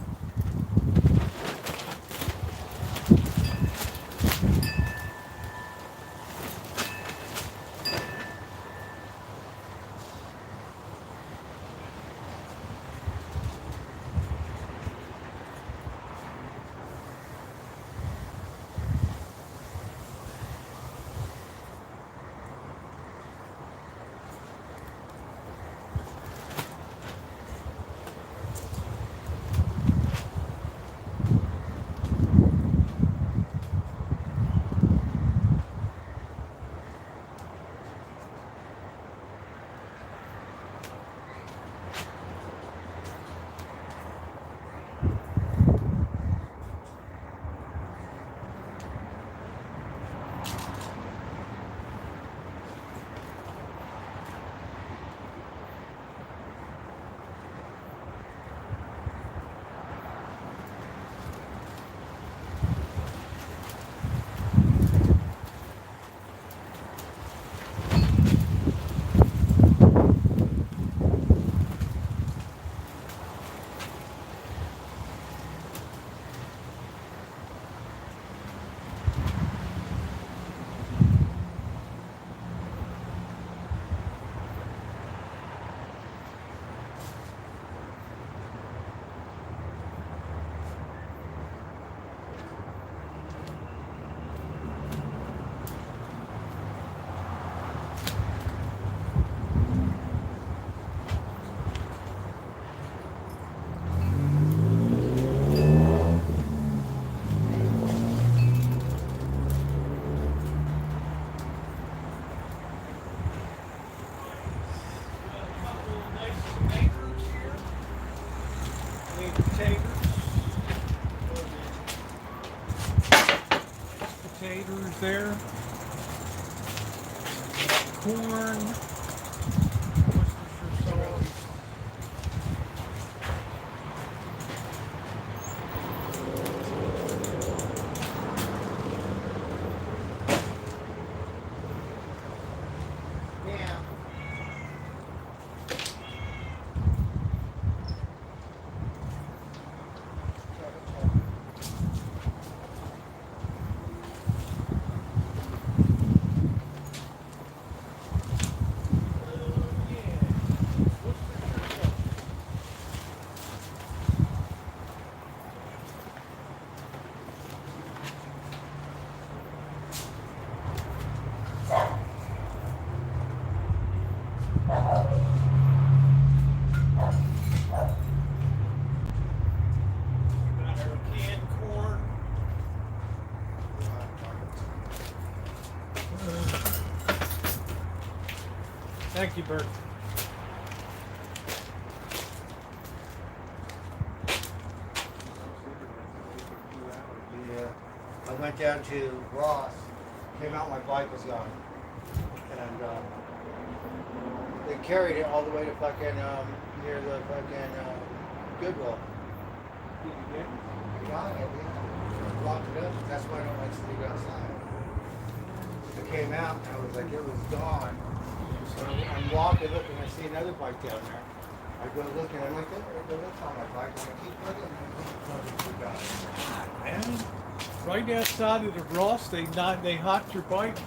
Potatoes there, corn, Worcestershire sauce. Yeah. Thank you, Bert. Yeah. I went down to Ross, came out, my bike was gone. And they carried it all the way to fucking near the fucking Goodwill. Did you get it? I got it, yeah. Locked it up. That's why I don't like to leave it outside. I came out and I was like, it was gone. So I'm walking, looking, I see another bike down there. I go looking, I'm like, that's on my bike. And I keep looking, and I forgot. Man, right outside of the Ross, they hocked your bike.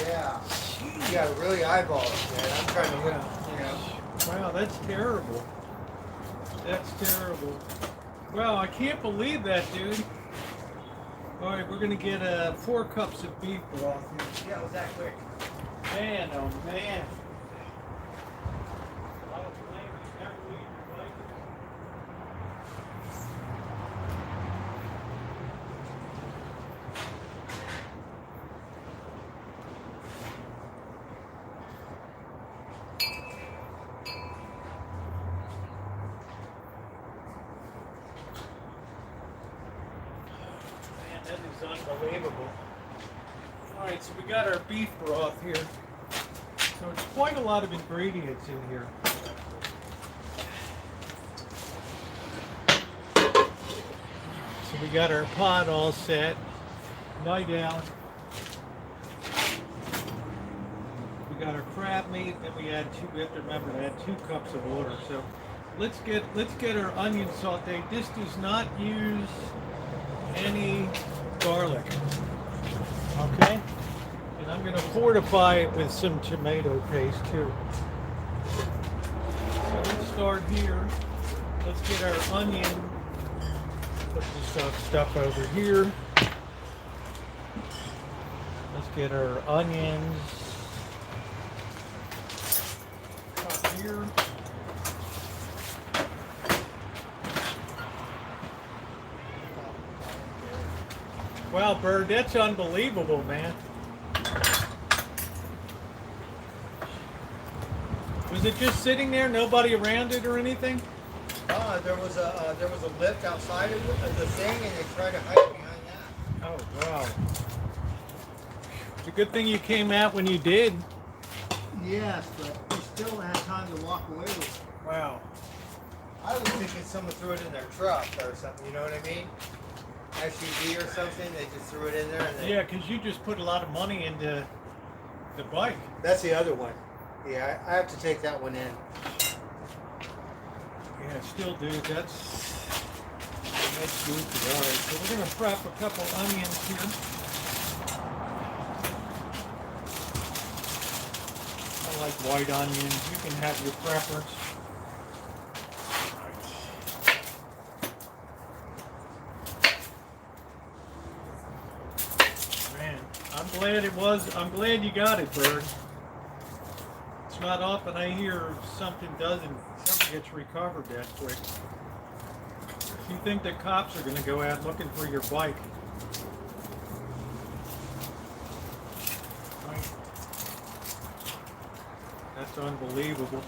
Yeah. You gotta really eyeball it, man. I'm trying to look, you know. Wow, that's terrible. That's terrible. Wow, I can't believe that, dude. All right, we're gonna get 4 cups of beef broth here. Yeah, it was that quick. Man, oh man. That is unbelievable. Alright, so we got our beef broth here. So it's quite a lot of ingredients in here. So we got our pot all set. Night out. We got our crab meat, and we have to remember to add 2 cups of water. So let's get our onion sauteed. This does not use any garlic. Okay? And I'm going to fortify it with some tomato paste too. So let's start here. Let's get our onion. Put this stuff over here. Let's get our onions cut here. Wow, Bird, that's unbelievable, man. Was it just sitting there, nobody around it or anything? There was a lift outside of the thing, and they tried to hide behind that. Oh, wow. It's a good thing you came out when you did. Yes, but we still had time to walk away with it. Wow. I was thinking someone threw it in their truck or something. You know what I mean? SUV or something. They just threw it in there. And Yeah, because you just put a lot of money into the bike. That's the other one. Yeah, I have to take that one in. Yeah, still, dude. That's good. All right, so we're gonna prep a couple onions here. I like white onions. You can have your preference. Man, I'm glad you got it, Bird. It's not often I hear something gets recovered that quick. You think the cops are going to go out looking for your bike? Right. That's unbelievable.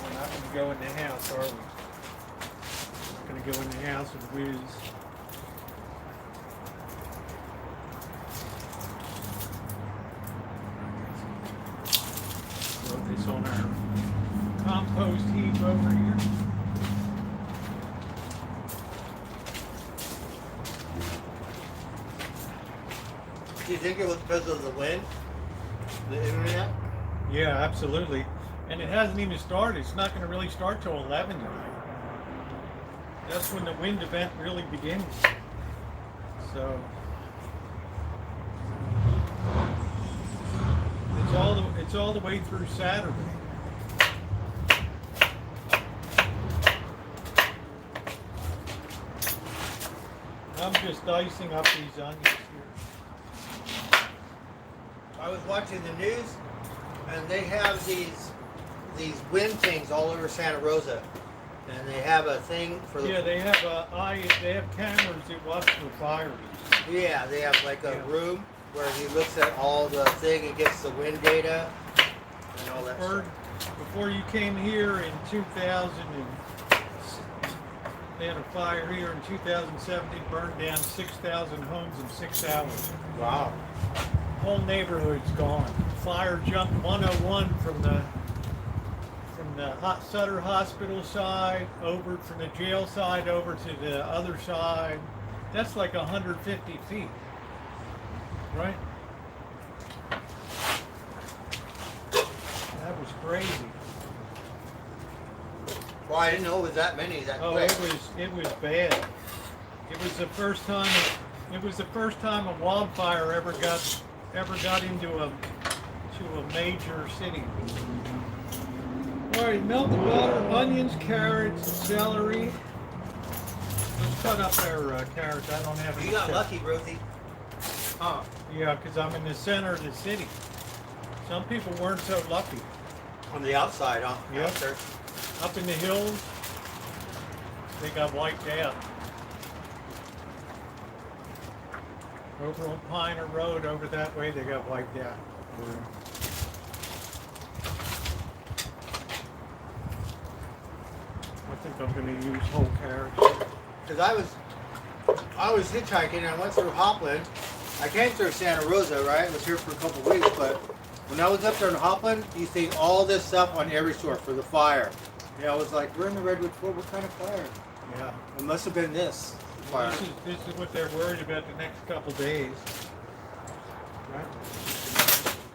We're not going to go in the house, are we? We're going to go in the house and whiz. Throw this on our compost heap over here. Do you think it was because of the wind? The internet? Yeah, absolutely. And it hasn't even started. It's not going to really start till 11 tonight. That's when the wind event really begins. So it's all the way through Saturday. I'm just dicing up these onions here. I was watching the news, and they have these wind things all over Santa Rosa, and they have a thing for the they have cameras that watch for fires. yeah, they have like a room where he looks at all the thing and gets the wind data and all that Bird, stuff. before you came here in They had a fire here in 2017, burned down 6,000 homes in 6 hours. Wow. Whole neighborhood's gone. Fire jumped 101 from the Sutter Hospital side over, from the jail side over to the other side. That's like 150 feet, right? That was crazy. Well, I didn't know it was that many that Oh, quick. it was bad. It was the first time a wildfire ever got into a major city. All right, melted butter, onions, carrots, celery. Let's cut up our carrots. I don't have any. You got chef. lucky, Rosie. Huh? Yeah, because I'm in the center of the city. Some people weren't so lucky. On the outside, huh? Yep. Out there. Up in the hills, they got wiped out. Over on Piner Road, over that way, they got wiped out. I think I'm going to use whole carrots. Because I was hitchhiking and I went through Hopland. I came through Santa Rosa, right? I was here for a couple of weeks, but when I was up there in Hopland, you see all this stuff on every store for the fire. Yeah, I was like, we're in the Redwood Fort. What kind of fire? Yeah. It must have been this fire. This is what they're worried about the next couple days. Right?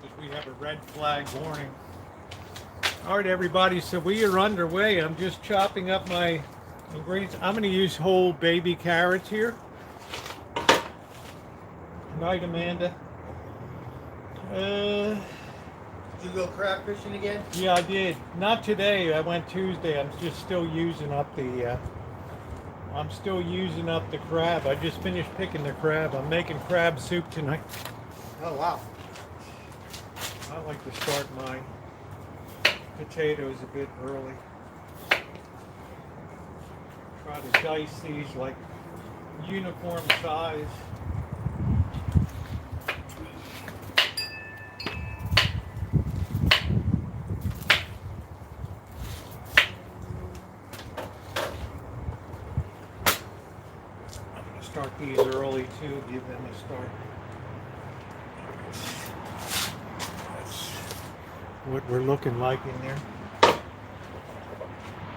Because we have a red flag warning. All right, everybody, so we are underway. I'm just chopping up my ingredients. I'm going to use whole baby carrots here. Night, Amanda. Did you go crab fishing again? Yeah, I did. Not today. I went Tuesday. I'm just still using up the. I'm still using up the crab. I just finished picking the crab. I'm making crab soup tonight. Oh wow! I like to start my potatoes a bit early. Try to dice these like uniform size. Start these early too, give them a start. That's what we're looking like in there.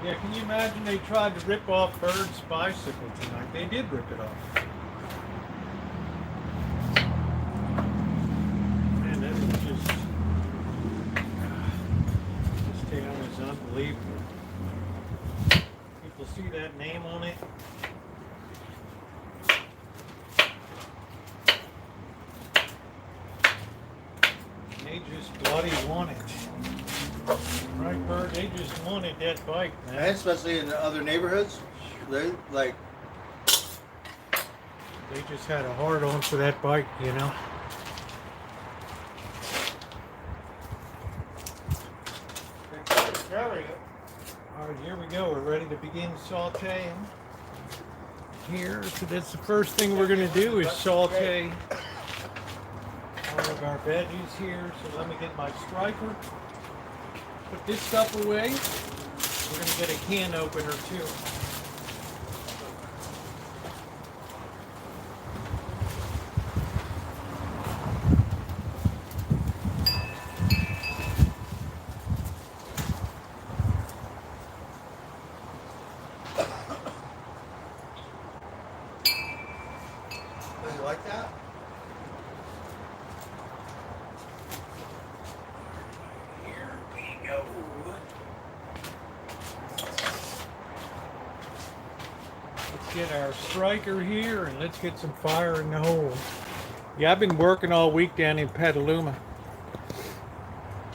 Yeah, can you imagine they tried to rip off Bird's bicycle tonight? They did rip it off. Man, that is just, this town is unbelievable. People see that name on it. They just bloody want it. Right, Bird? They just wanted that bike, man. And especially in the other neighborhoods, they like. They just had a hard on for that bike, you know. All right, here we go. We're ready to begin sauteing. Here, so that's the first thing we're going to do is saute all of our veggies here. So let me get my striker. Put this stuff away. We're going to get a can opener too. Does it like that? Here we go. Let's get our striker here and let's get some fire in the hole. Yeah, I've been working all week down in Petaluma.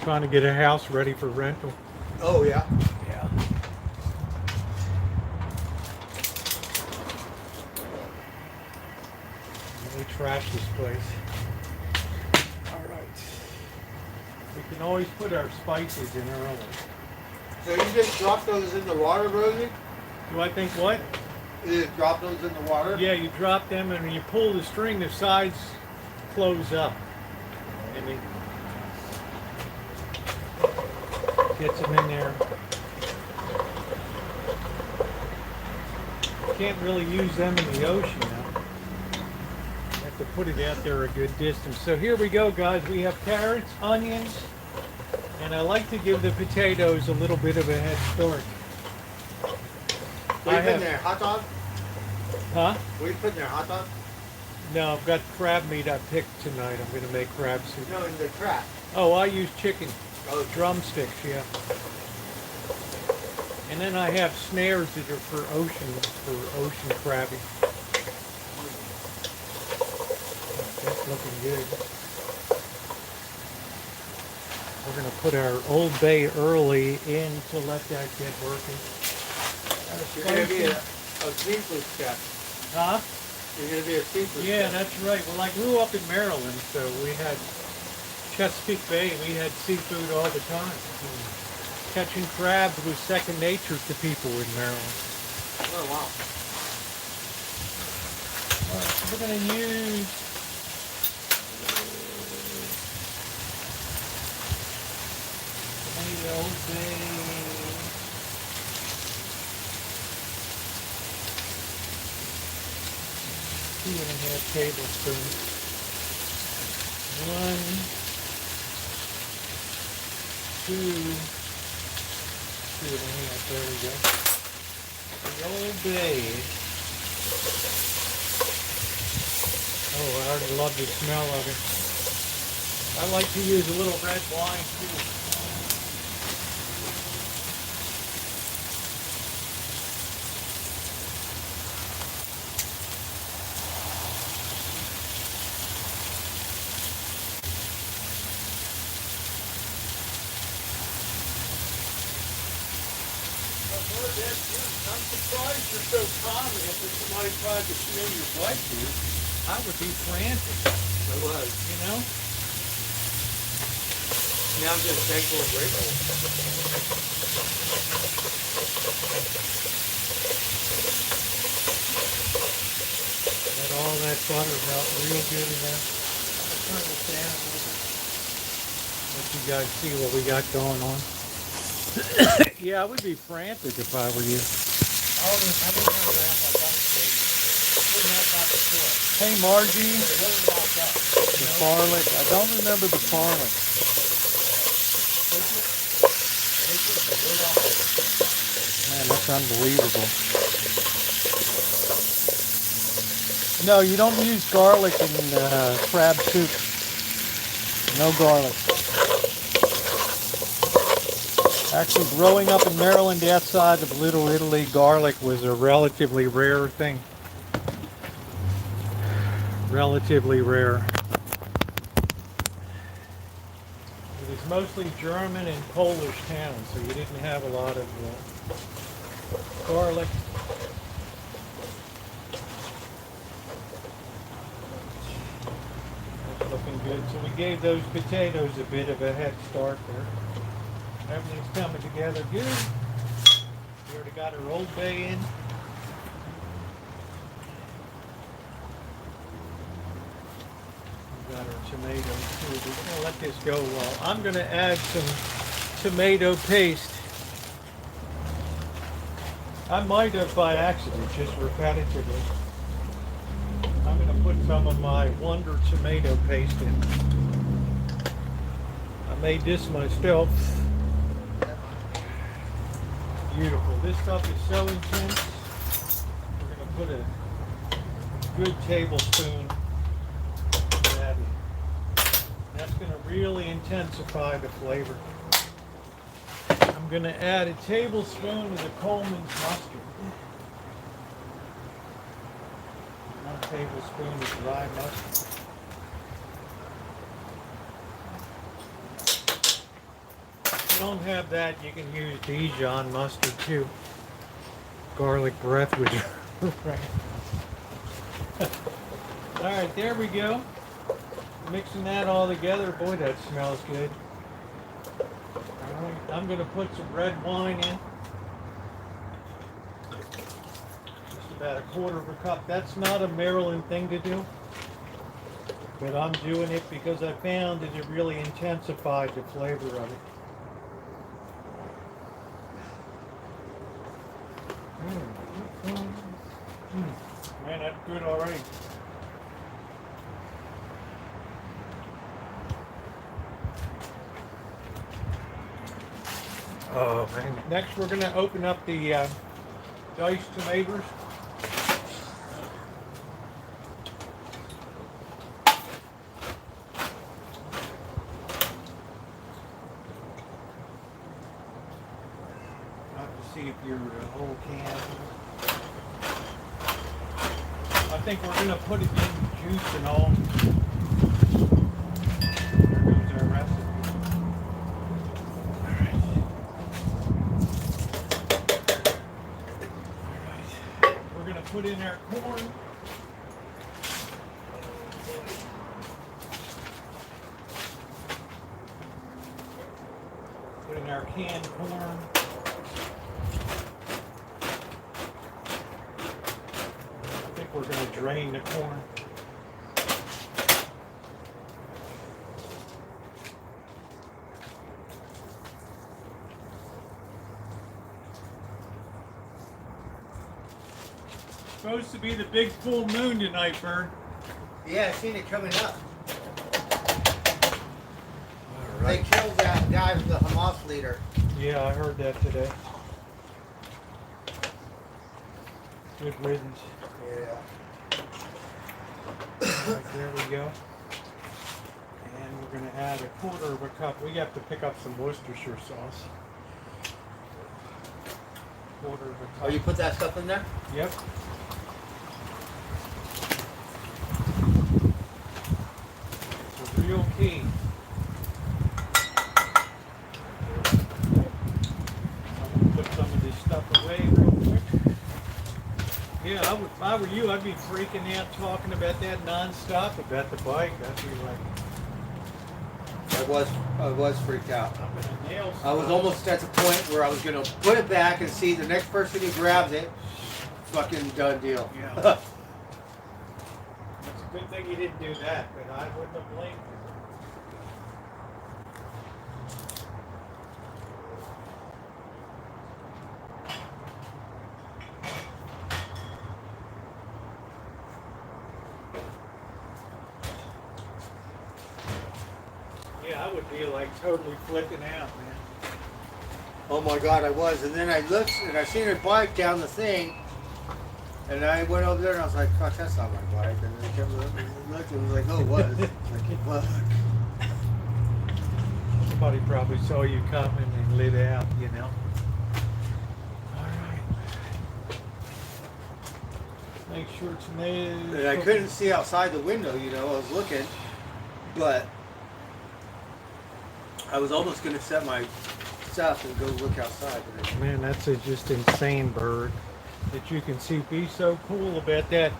Trying to get a house ready for rental. Oh yeah. Yeah. Really trash this place. All right. We can always put our spices in early. So you just drop those in the water, Rosie? Do I think what? You just drop those in the water? Yeah, you drop them and when you pull the string, the sides close up. And it gets them in there. Can't really use them in the ocean now. Have to put it out there a good distance. So here we go, guys. We have carrots, onions, and I like to give the potatoes a little bit of a head start. What are you putting there? Hot dog? Huh? What are you putting there? Hot dog? No, I've got crab meat I picked tonight. I'm going to make crab soup. No, in the trap. Oh, I use chicken. Oh, Drumsticks, yeah. And then I have snares that are for ocean crabbing. That's looking good. We're going to put our Old Bay early in to let that get working. you're going to be a seafood chef. Huh? You're going to be a seafood Yeah, chef. that's right. Well, I grew up in Maryland, so we had Chesapeake Bay. We had seafood all the time. Catching crabs was second nature to people in Maryland. Oh, wow. All right, so we're going to use the Old Bay. 2.5 tablespoons. 1, 2, 2.5. There we go. The Old Bay. Oh, I already love the smell of it. I like to use a little red wine too. I'm surprised you're so calm. If somebody tried to steal your bike, dude, I would be frantic. I was. You know? Now I'm just thankful and grateful. Let all that butter melt real good in there. I'm gonna turn this down a little bit. Let you guys see what we got going on. Yeah, I would be frantic if I were you. Hey, Margie. The garlic. I don't remember the garlic. Man, that's unbelievable. No, you don't use garlic in crab soup. No garlic. Actually, growing up in Maryland outside of Little Italy, garlic was a relatively rare thing. Relatively rare. It was mostly German and Polish towns, so you didn't have a lot of garlic. That's looking good. So we gave those potatoes a bit of a head start there. Everything's coming together good. We already got our Old Bay in. Got our tomatoes too. We're gonna let this go well. I'm gonna add some tomato paste. I might have by accident, just repetitively. I'm gonna put some of my Wonder tomato paste in. I made this myself. Beautiful. This stuff is so intense. We're gonna put a good tablespoon. That's going to really intensify the flavor. I'm going to add a tablespoon of the Coleman's mustard. 1 tablespoon of dry mustard. If you don't have that, you can use Dijon mustard too. Garlic breath would right. All right, there we go. Mixing that all together, boy, that smells good. All right, I'm going to put some red wine in. Just about 1/4 cup. That's not a Maryland thing to do, but I'm doing it because I found that it really intensified the flavor of it. that's good already. Oh man. Next we're gonna open up the diced tomatoes. See if your whole can. I think we're gonna put it in juice and all. There goes our recipe. All right. We're gonna put in our corn. Put in our canned corn. We're going to drain the corn. Supposed to be the big full moon tonight, Bert. Yeah, I seen it coming up. All right. They killed that guy, the Hamas leader. Yeah, I heard that today. Good riddance. Yeah. Right, there we go. And we're going to add a quarter of a cup. We have to pick up some Worcestershire sauce. Quarter of a cup. Oh, you put that stuff in there? Yep. It's a real key. I'm going to put some of this stuff away real quick. Yeah, if I were you, I'd be freaking out talking about that nonstop about the bike. I'd be like, I was freaked out. I'm gonna nail I was almost at the point where I was gonna put it back and see the next person who grabs it. Fucking done deal. Yeah. It's a good thing you didn't do that, but I wouldn't have blamed you. Yeah, I would be like totally flipping out, man. Oh my god, I was. And then I looked and I seen her bike down the thing. And I went over there and I was like, fuck, that's not my bike. And then I kept looking and was like, oh, it was. Like, fuck. Somebody probably saw you coming and lit out, you know. Alright. Make sure it's made. And I couldn't see outside the window, you know, I was looking. But I was almost going to set my stuff and go look outside. Man, that's a just insane bird that you can see. Be so cool about that.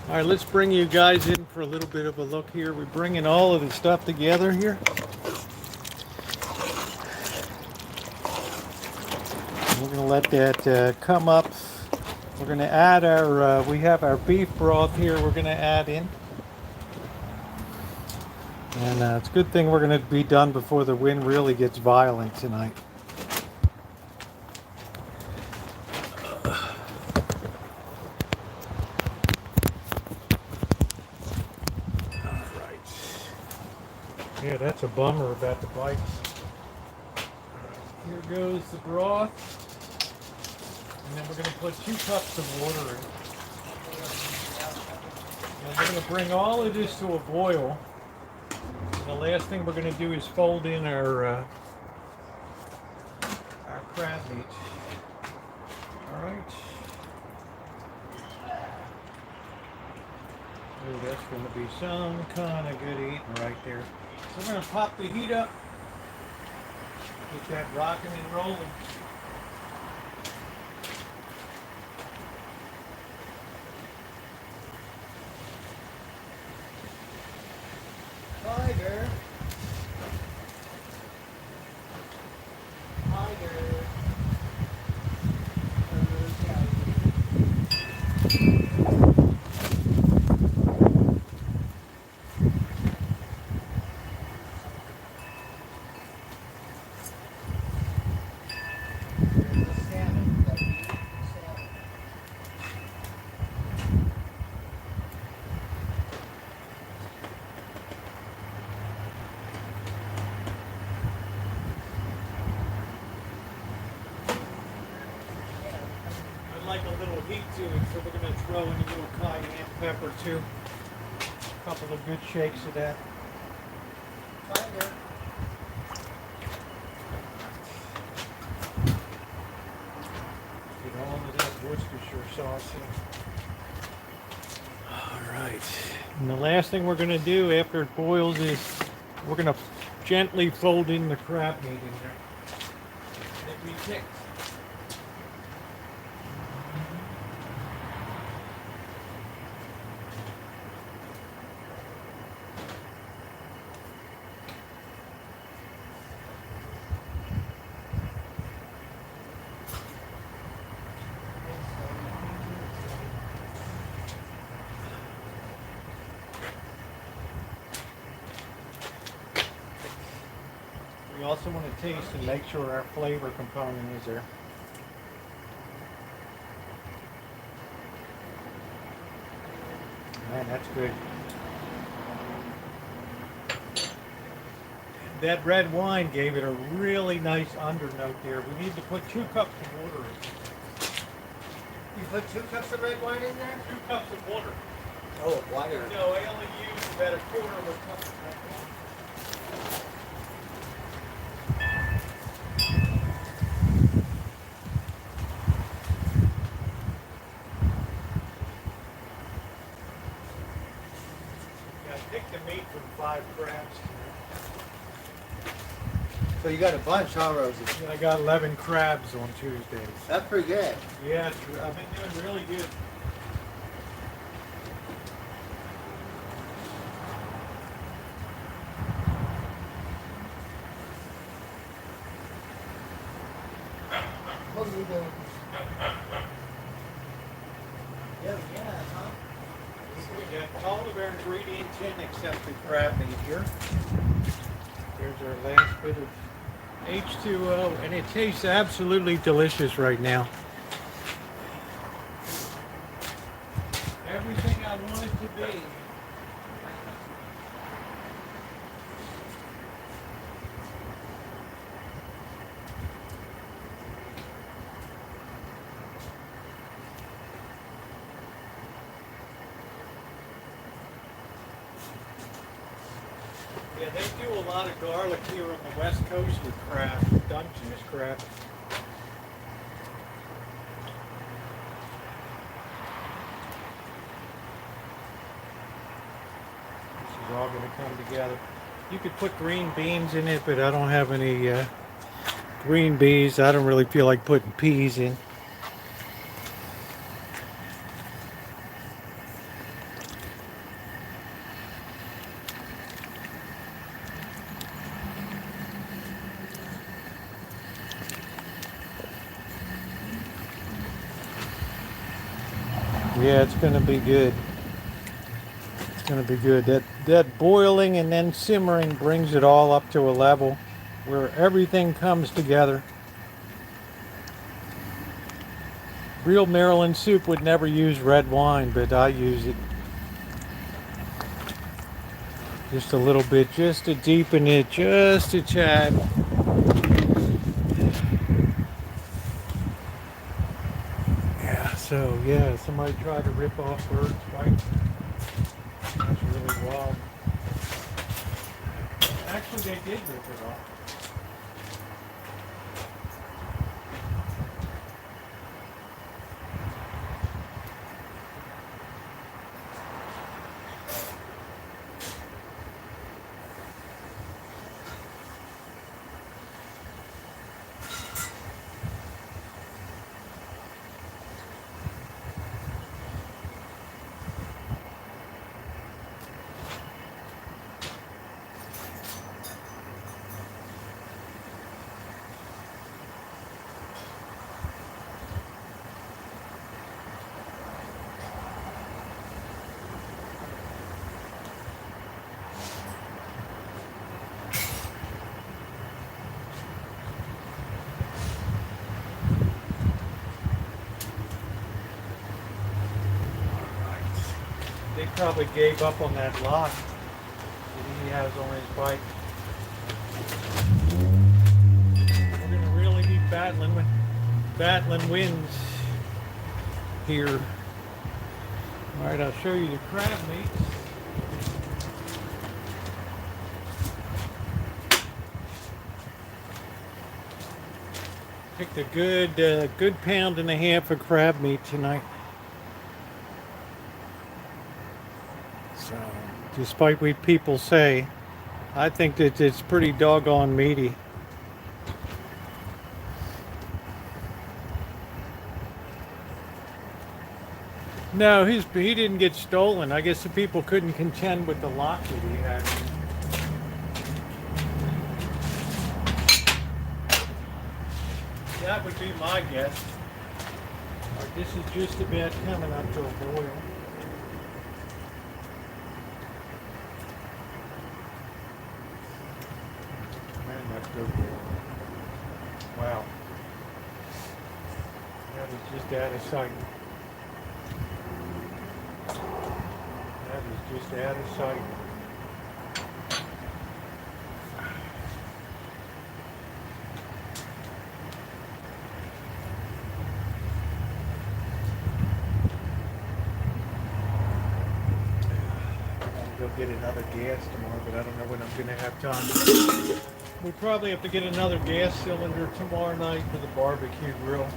All right, let's bring you guys in for a little bit of a look here. We're bringing all of the stuff together here. We're going to let that come up. We're going to add our, we have our beef broth here we're going to add in. And it's a good thing we're going to be done before the wind really gets violent tonight. Alright. Yeah, that's a bummer about the bikes. Here goes the broth. And then we're going to put 2 cups of water in. And we're going to bring all of this to a boil. And the last thing we're going to do is fold in our crab meat. All right. Ooh, that's going to be some kind of good eating right there. So we're going to pop the heat up. Get that rocking and rolling. Tiger. Tiger. to it, so we're going to throw in a little cayenne pepper too. A couple of good shakes of that. Tiger. Get all of that Worcestershire sauce in. All right. And the last thing we're going to do after it boils is we're going to gently fold in the crab meat in there that we picked. We also want to taste and make sure our flavor component is there. Man, that's good. That red wine gave it a really nice undernote there. We need to put 2 cups of water in. You put 2 cups of red wine in there? 2 cups of water. Oh, water. No, I only used about 1/4 of a cup of red wine. Pick the meat from 5 crabs. So you got a bunch, huh, Rosie? I got 11 crabs on Tuesdays. That's pretty good. Yeah, I've been doing really good. What are you doing? Yeah, huh? We got all of our ingredients in except the crab meat here. Here's our last bit of H2O, and it tastes absolutely delicious right now. Everything I want it to be. Yeah, they do a lot of garlic here on the west coast with crab, Dungeness crab. This is all going to come together. You could put green beans in it, but I don't have any green beans. I don't really feel like putting peas in. Yeah, it's going to be good. It's going to be good. That boiling and then simmering brings it all up to a level where everything comes together. Real Maryland soup would never use red wine, but I use it. Just a little bit, just to deepen it, just a tad. So yeah, somebody tried to rip off birds, right? That's really wild. Actually, they did rip it off. They probably gave up on that lock that he has on his bike. We're gonna really be battling winds. here. All right, I'll show you the crab meat. Picked a good pound and a half of crab meat tonight. So, despite what people say, I think that it's pretty doggone meaty. No, he didn't get stolen. I guess the people couldn't contend with the lock that he had. That would be my guess. All right, this is just about coming up to a boil. Man, that's good. Wow. That is just out of sight. That is just out of sight. I'll go get another gas tomorrow, but I don't know when I'm going to have time. We'll probably have to get another gas cylinder tomorrow night for the barbecue grill.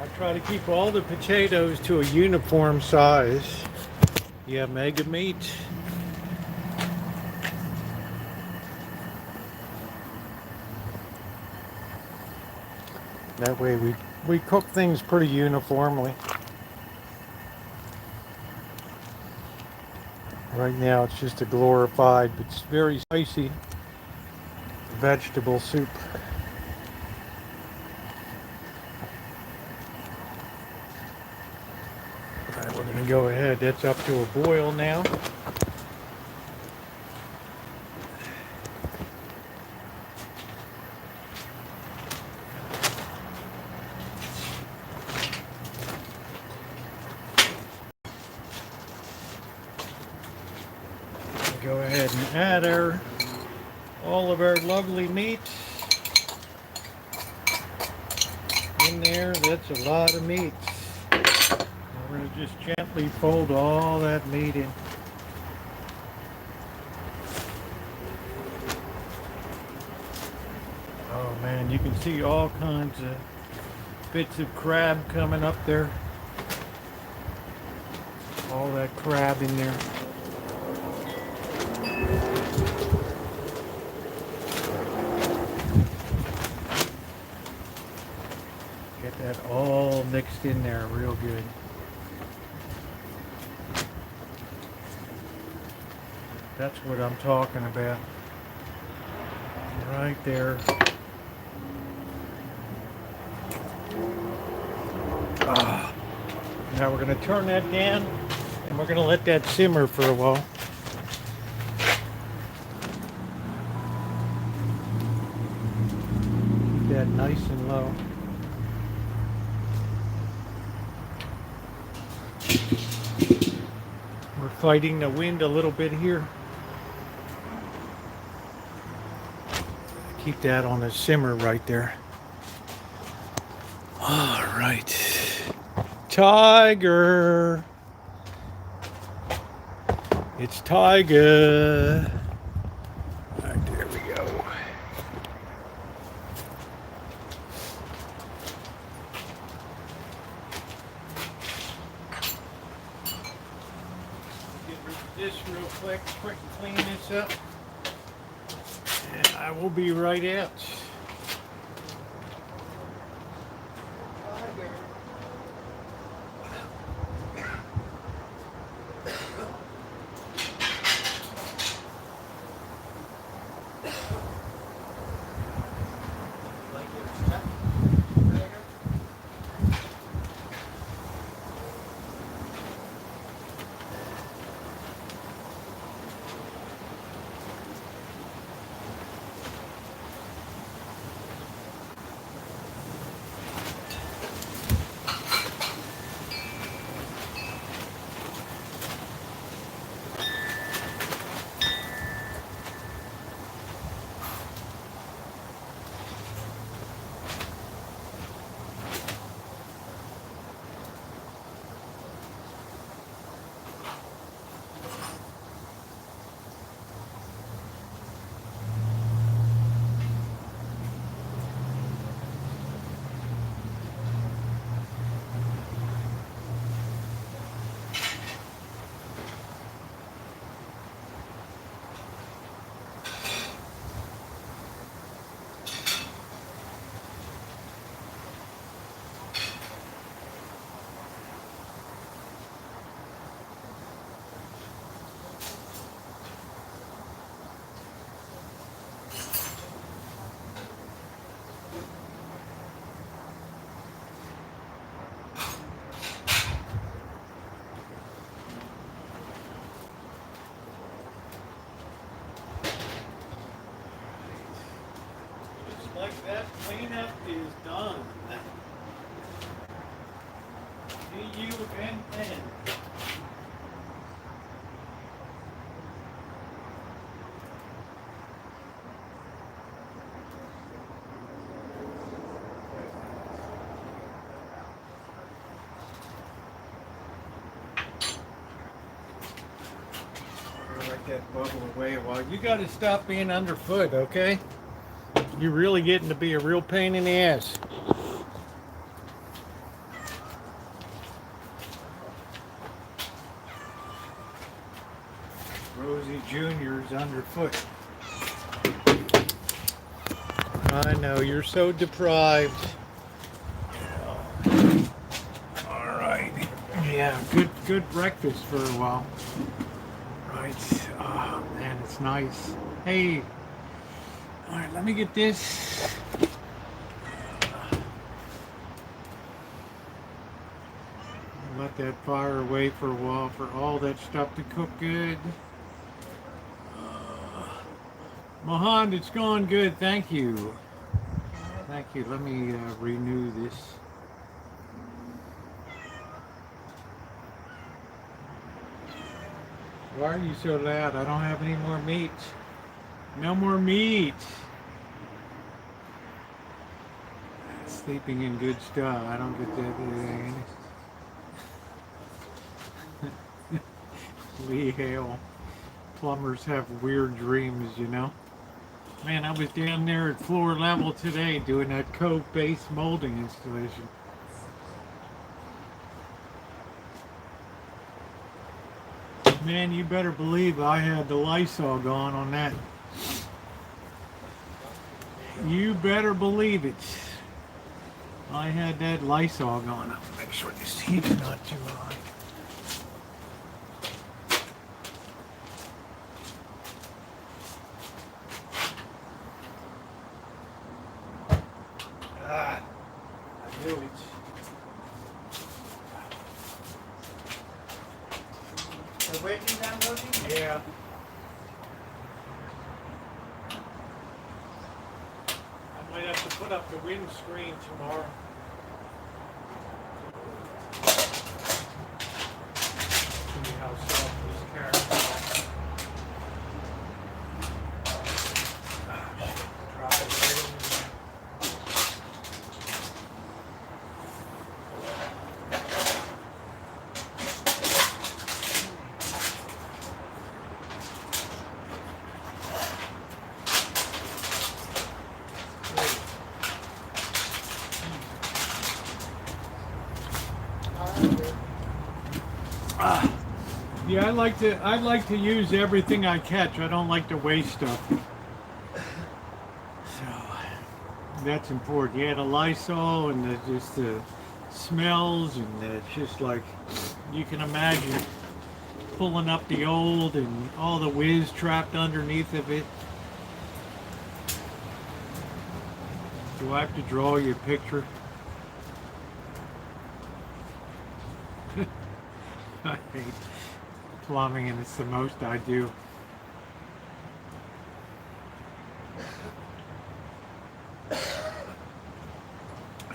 I try to keep all the potatoes to a uniform size. Yeah, mega meat. That way we cook things pretty uniformly. Right now it's just a glorified, but it's very spicy vegetable soup. Alright, we're going to go ahead. That's up to a boil now. Go ahead and add all of our lovely meat in there. That's a lot of meat. We're going to just gently fold all that meat in. Oh man, you can see all kinds of bits of crab coming up there. All that crab in there. Get that all mixed in there real good. That's what I'm talking about. Right there. Now we're going to turn that down and we're going to let that simmer for a while. Keep that nice and low. We're fighting the wind a little bit here. Keep that on a simmer right there. All right. Tiger. It's Tiger. All right, there we go. Get rid of this real quick and clean this up. And I will be right out. G-U-N-N. Let that bubble away a while. You got to stop being underfoot, okay? You're really getting to be a real pain in the ass. Rosie Jr.'s underfoot. I know, you're so deprived. Alright. Yeah, good breakfast for a while. Right. Oh, man, it's nice. Hey. Alright, let me get this. Let that fire away for a while for all that stuff to cook good. Mohan, it's going good. Thank you. Thank you. Let me renew this. Why are you so loud? I don't have any more meat. No more meat. Sleeping in good stuff. I don't get that. Lee Hale. Plumbers have weird dreams, you know. Man, I was down there at floor level today doing that cove base molding installation. Man, you better believe I had the Lysol going on that. You better believe it. I had that Lysol going. I'll make sure this heat's not too high. I knew it. The waiting down, Rosie? Yeah. I might have to put up the windscreen tomorrow. See how soft this carrot is. Dry right in there. Yeah, I like to use everything I catch. I don't like to waste stuff. So that's important. Yeah, the Lysol and just the smells, and it's just like you can imagine pulling up the old and all the whiz trapped underneath of it. Do I have to draw you a picture? I hate plumbing, and it's the most I do.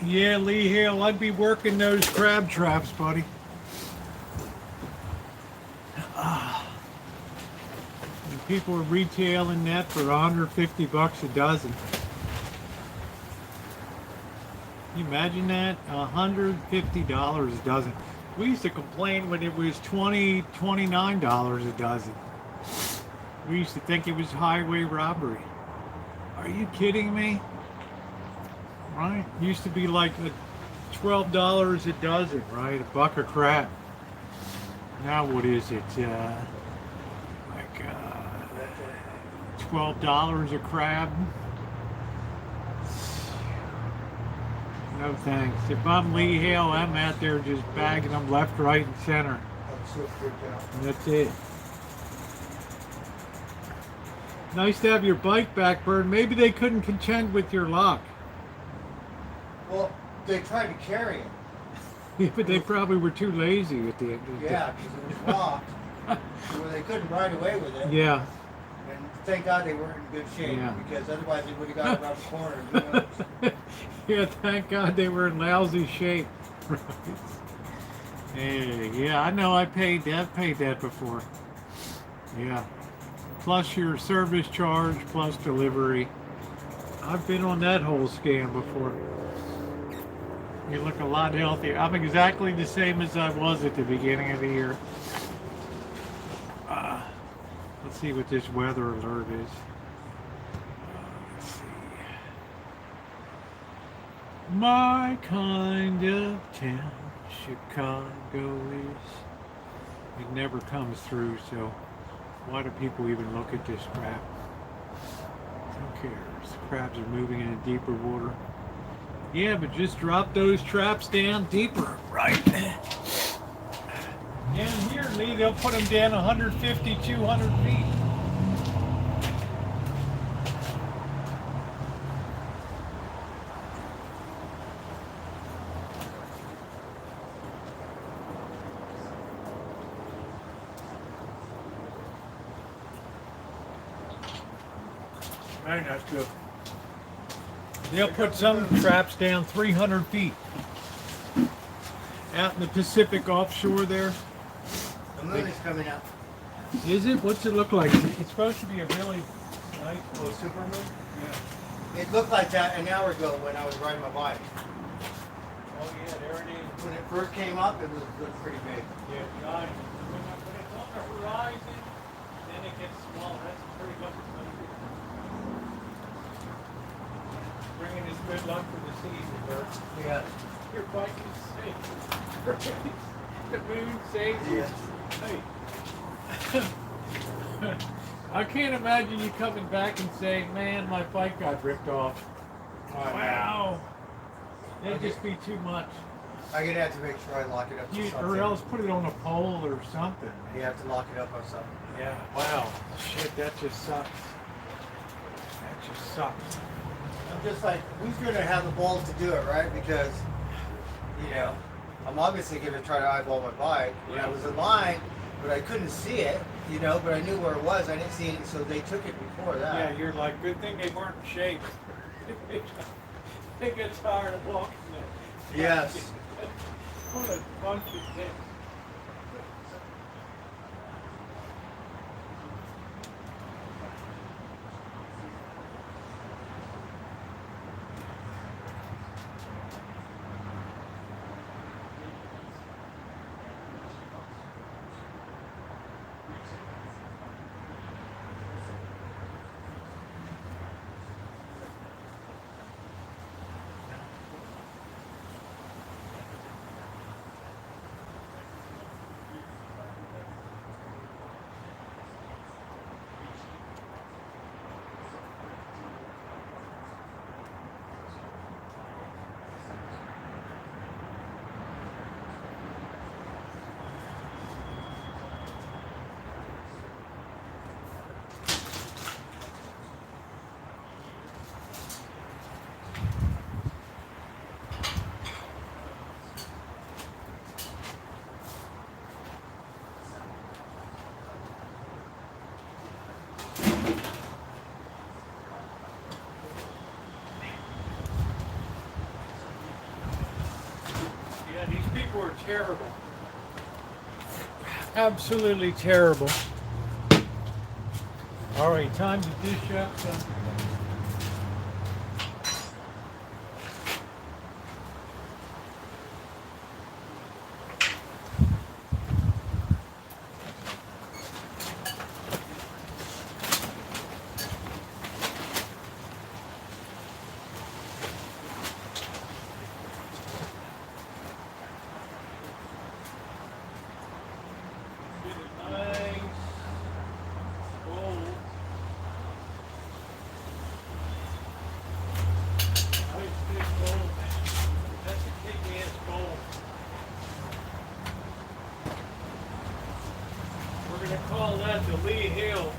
Yeah, Lee Hale, I'd be working those crab traps, buddy. And people are retailing that for $150 a dozen. Can you imagine that? $150 a dozen. We used to complain when it was $20, $29 a dozen. We used to think it was highway robbery. Are you kidding me? Right? Used to be like $12 a dozen, right? A buck of crab. Now what is it? $12 a crab? No thanks. If I'm Lee Hale, I'm out there just bagging them left, right, and center. And that's it. Nice to have your bike back, Bird. Maybe they couldn't contend with your lock. Well, they tried to carry it. Yeah, but they probably were too lazy at the end of the day. Yeah, because it was locked. Well, they couldn't ride away with it. Yeah. And thank God they weren't in good shape, Yeah. because otherwise they would have got around the corner. Who knows? Yeah, thank God they were in lousy shape. Right. Yeah, I know. I've paid that before. Yeah. Plus your service charge, plus delivery. I've been on that whole scam before. You look a lot healthier. I'm exactly the same as I was at the beginning of the year. Let's see what this weather alert is. Let's see. My kind of town, Chicago is. It never comes through, so why do people even look at this crap? Who cares? Crabs are moving into deeper water. Yeah, but just drop those traps down deeper, right? Down here, Lee, they'll put them down 150, 200 feet. Man, that's good. They'll put some traps down 300 feet. Out in the Pacific offshore there. The moon is coming up. Is it? What's it look like? It's supposed to be a really nice Oh, super moon? Yeah. It looked like that an hour ago when I was riding my bike. Oh yeah, there it is. When it first came up, it looked pretty big. Yeah, God. When it's on the horizon, then it gets small. That's pretty much what it is. Bringing us good luck for the season, Bert. Yeah. Your bike is safe. The moon saves you. Yes. Hey. I can't imagine you coming back and saying, man, my bike got ripped off. Wow. That'd just be too much. I'm gonna have to make sure I lock it up to something. Or else put it on a pole or something. You have to lock it up on something. Yeah. Wow. Shit, that just sucks. That just sucks. I'm just like, who's gonna have the balls to do it, right? Because, you know, I'm obviously gonna try to eyeball my bike. When I was in line, but I couldn't see it, you know, but I knew where it was. I didn't see it, so they took it before that. Yeah, you're like, good thing they weren't in shape. They get tired of walking there. Yes. What a bunch of dicks. Yeah, these people are terrible. Absolutely terrible. All right, time to dish up some. Call that the Lee Hill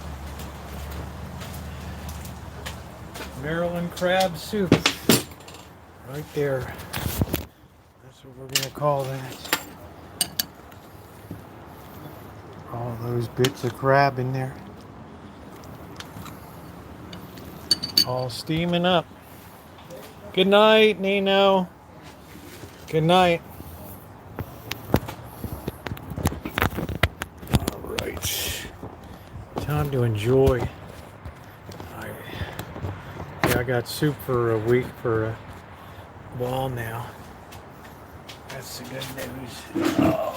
Maryland crab soup. Right there. That's what we're going to call that. All those bits of crab in there. All steaming up. Good night, Nino. Good night. to enjoy. I got soup for a week for a while now. That's the good news. Oh,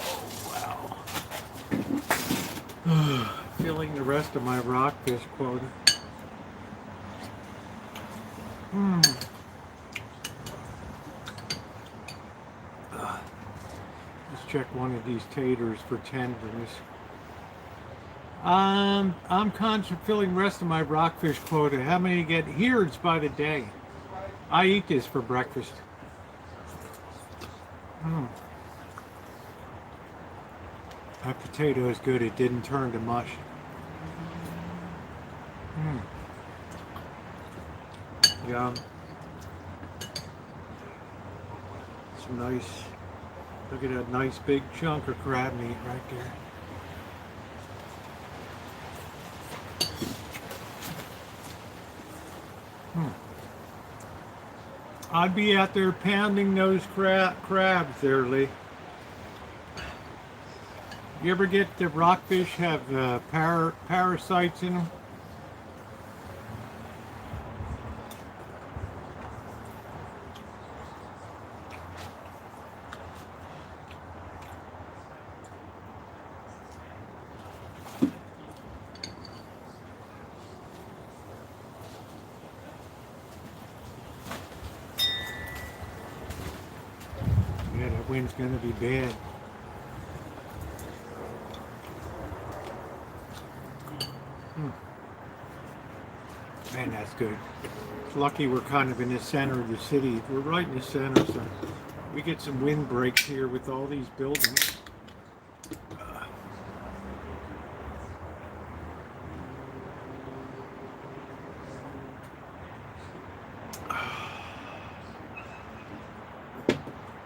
wow. Filling the rest of my rockfish quota. Let's check one of these taters for tenderness. I'm filling the rest of my rockfish quota. How many you get? Here it's by the day. I eat this for breakfast. That potato is good. It didn't turn to mush. Yum. Some nice, look at that nice big chunk of crab meat right there. I'd be out there pounding those crabs there, Lee. You ever get the rockfish have parasites in them? Yeah, that wind's gonna be bad. Man, that's good. It's lucky we're kind of in the center of the city. We're right in the center, so we get some wind breaks here with all these buildings.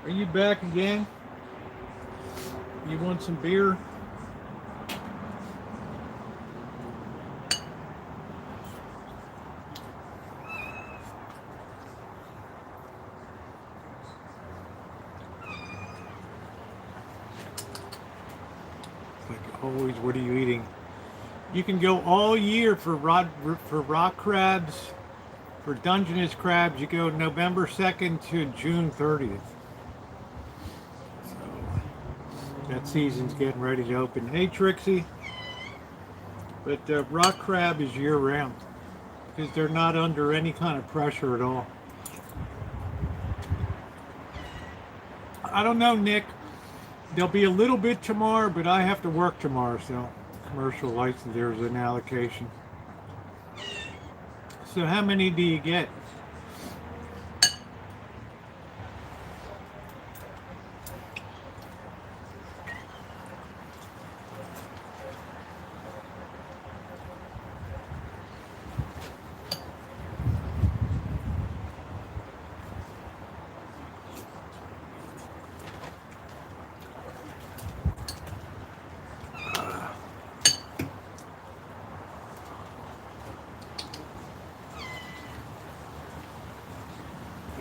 Are you back again? You want some beer? Like always, what are you eating? You can go all year for rock crabs, for Dungeness crabs. You go November 2nd to June 30th. That season's getting ready to open. Hey, Trixie. But rock crab is year-round because they're not under any kind of pressure at all. I don't know, Nick. There'll be a little bit tomorrow, but I have to work tomorrow, so commercial license, there's an allocation. So how many do you get?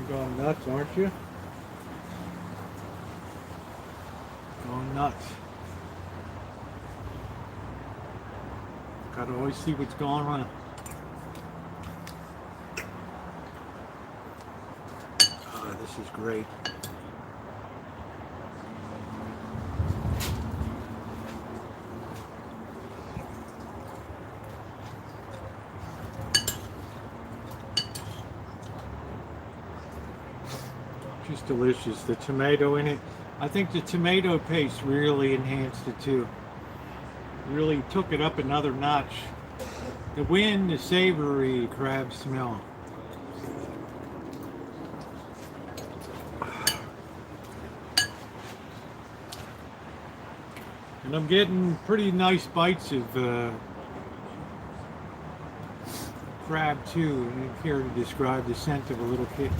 Going nuts, aren't you? Going nuts. Gotta always see what's going on. Oh, this is great. Just delicious. The tomato in it. I think the tomato paste really enhanced it too. Really took it up another notch. The wind, the savory crab smell. And I'm getting pretty nice bites of crab too. I'm here to describe the scent of a little kitten.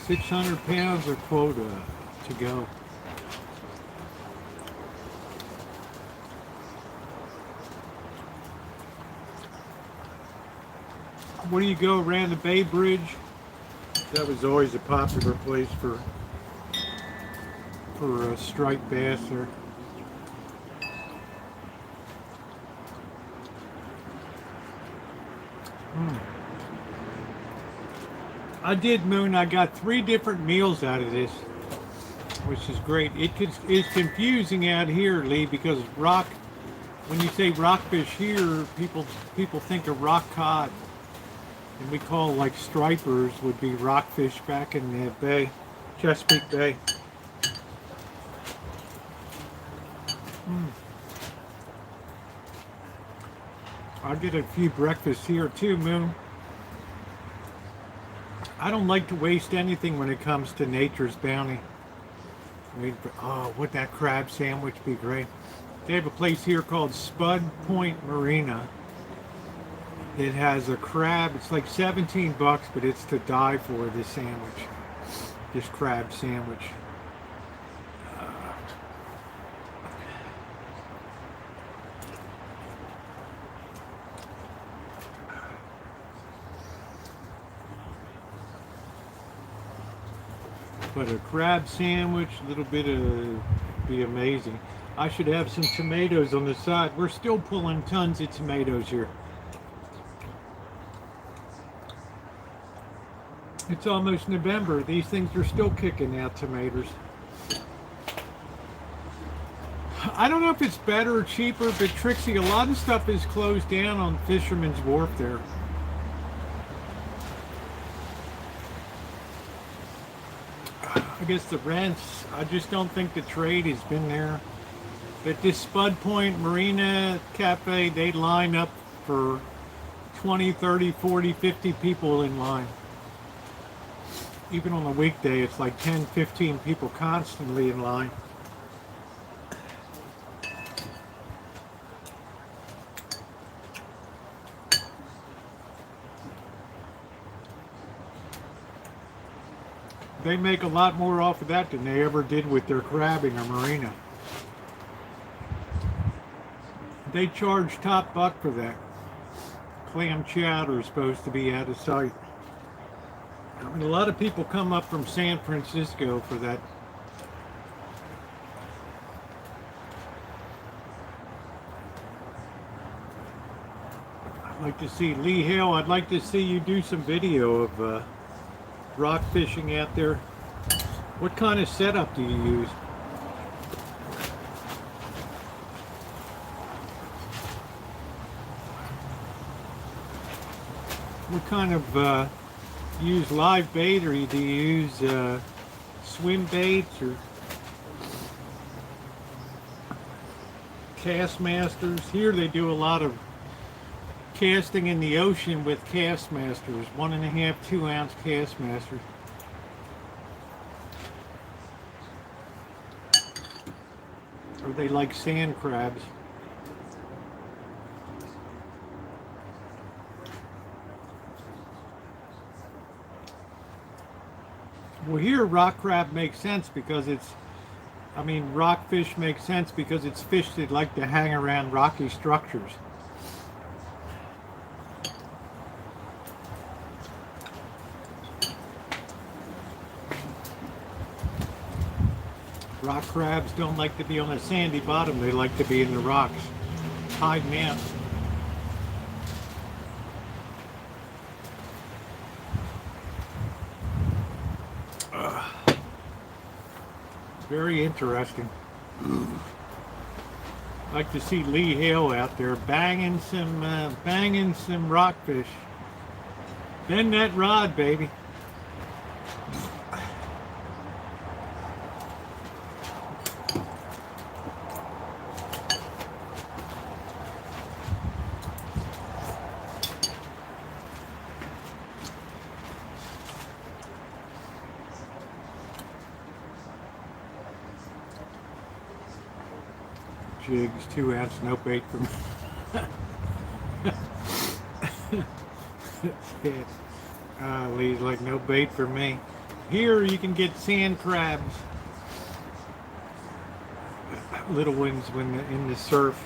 £600 of quota to go. Where do you go around the Bay Bridge? That was always a popular place for striped bass there. I did, Moon. I got 3 different meals out of this, which is great. It's confusing out here, Lee, because when you say rockfish here, people think of rock cod, and we call like stripers would be rockfish back in the bay, Chesapeake Bay. I'll get a few breakfasts here too, Moon. I don't like to waste anything when it comes to nature's bounty. Oh, would that crab sandwich be great? They have a place here called Spud Point Marina. It has a crab. It's like $17, but it's to die for, this sandwich. This crab sandwich. But a crab sandwich, a little bit of, be amazing. I should have some tomatoes on the side. We're still pulling tons of tomatoes here. It's almost November. These things are still kicking out tomatoes. I don't know if it's better or cheaper, but Trixie, a lot of stuff is closed down on Fisherman's Wharf there. I guess the rents, I just don't think the trade has been there. But this Spud Point Marina Cafe, they line up for 20, 30, 40, 50 people in line. Even on a weekday, it's like 10, 15 people constantly in line. They make a lot more off of that than they ever did with their crabbing or marina. They charge top buck for that. Clam chowder is supposed to be out of sight. I mean, a lot of people come up from San Francisco for that. I'd like to see Lee Hale. I'd like to see you do some video of rock fishing out there. What kind of setup do you use? What kind of use live bait, or do you use swim baits or cast masters? Here they do a lot of casting in the ocean with cast masters, 1.5, 2 ounce cast masters. Or they like sand crabs. Well, here rock crab makes sense because it's, I mean, rockfish makes sense because it's fish that like to hang around rocky structures. Rock crabs don't like to be on a sandy bottom, they like to be in the rocks, hiding out. Very interesting. I'd like to see Lee Hale out there banging some rockfish. Bend that rod, baby. Jigs, 2 ounce, no bait for me. Lee's like, no bait for me. Here you can get sand crabs, little ones when in the surf.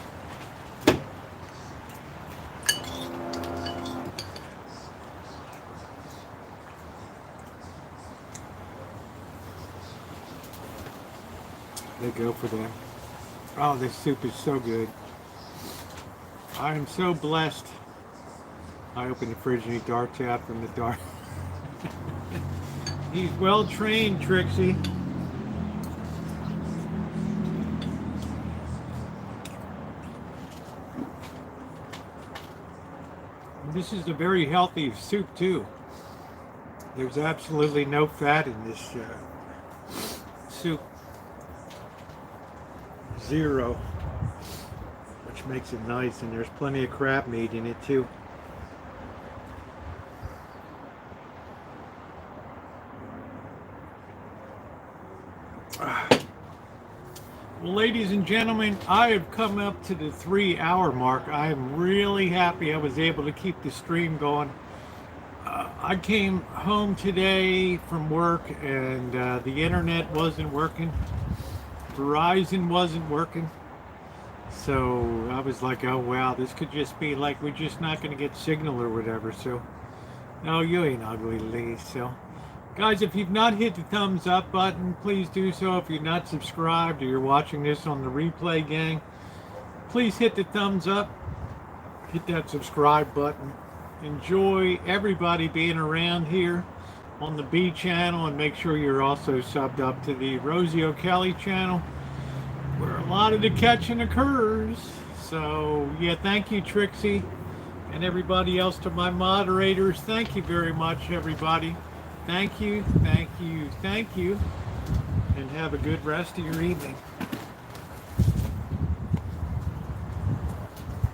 go for them. Oh, this soup is so good. I am so blessed. I opened the fridge and he darts out from the dark. He's well trained, Trixie. This is a very healthy soup too. There's absolutely no fat in this soup. Zero, which makes it nice, and there's plenty of crab meat in it too. Well, ladies and gentlemen, I have come up to the 3-hour mark. I am really happy I was able to keep the stream going. I came home today from work and the internet wasn't working. Verizon wasn't working. So I was like, oh wow, this could just be like we're just not going to get signal or whatever. So, no, you ain't ugly, Lee. So, guys, if you've not hit the thumbs up button, please do so. If you're not subscribed or you're watching this on the replay, gang, please hit the thumbs up. Hit that subscribe button. Enjoy everybody being around here on the B channel, and make sure you're also subbed up to the Rosie O'Kelly channel, where a lot of the catching occurs. So, yeah, thank you, Trixie, and everybody else, to my moderators. Thank you very much, everybody. Thank you, thank you, thank you, and have a good rest of your evening.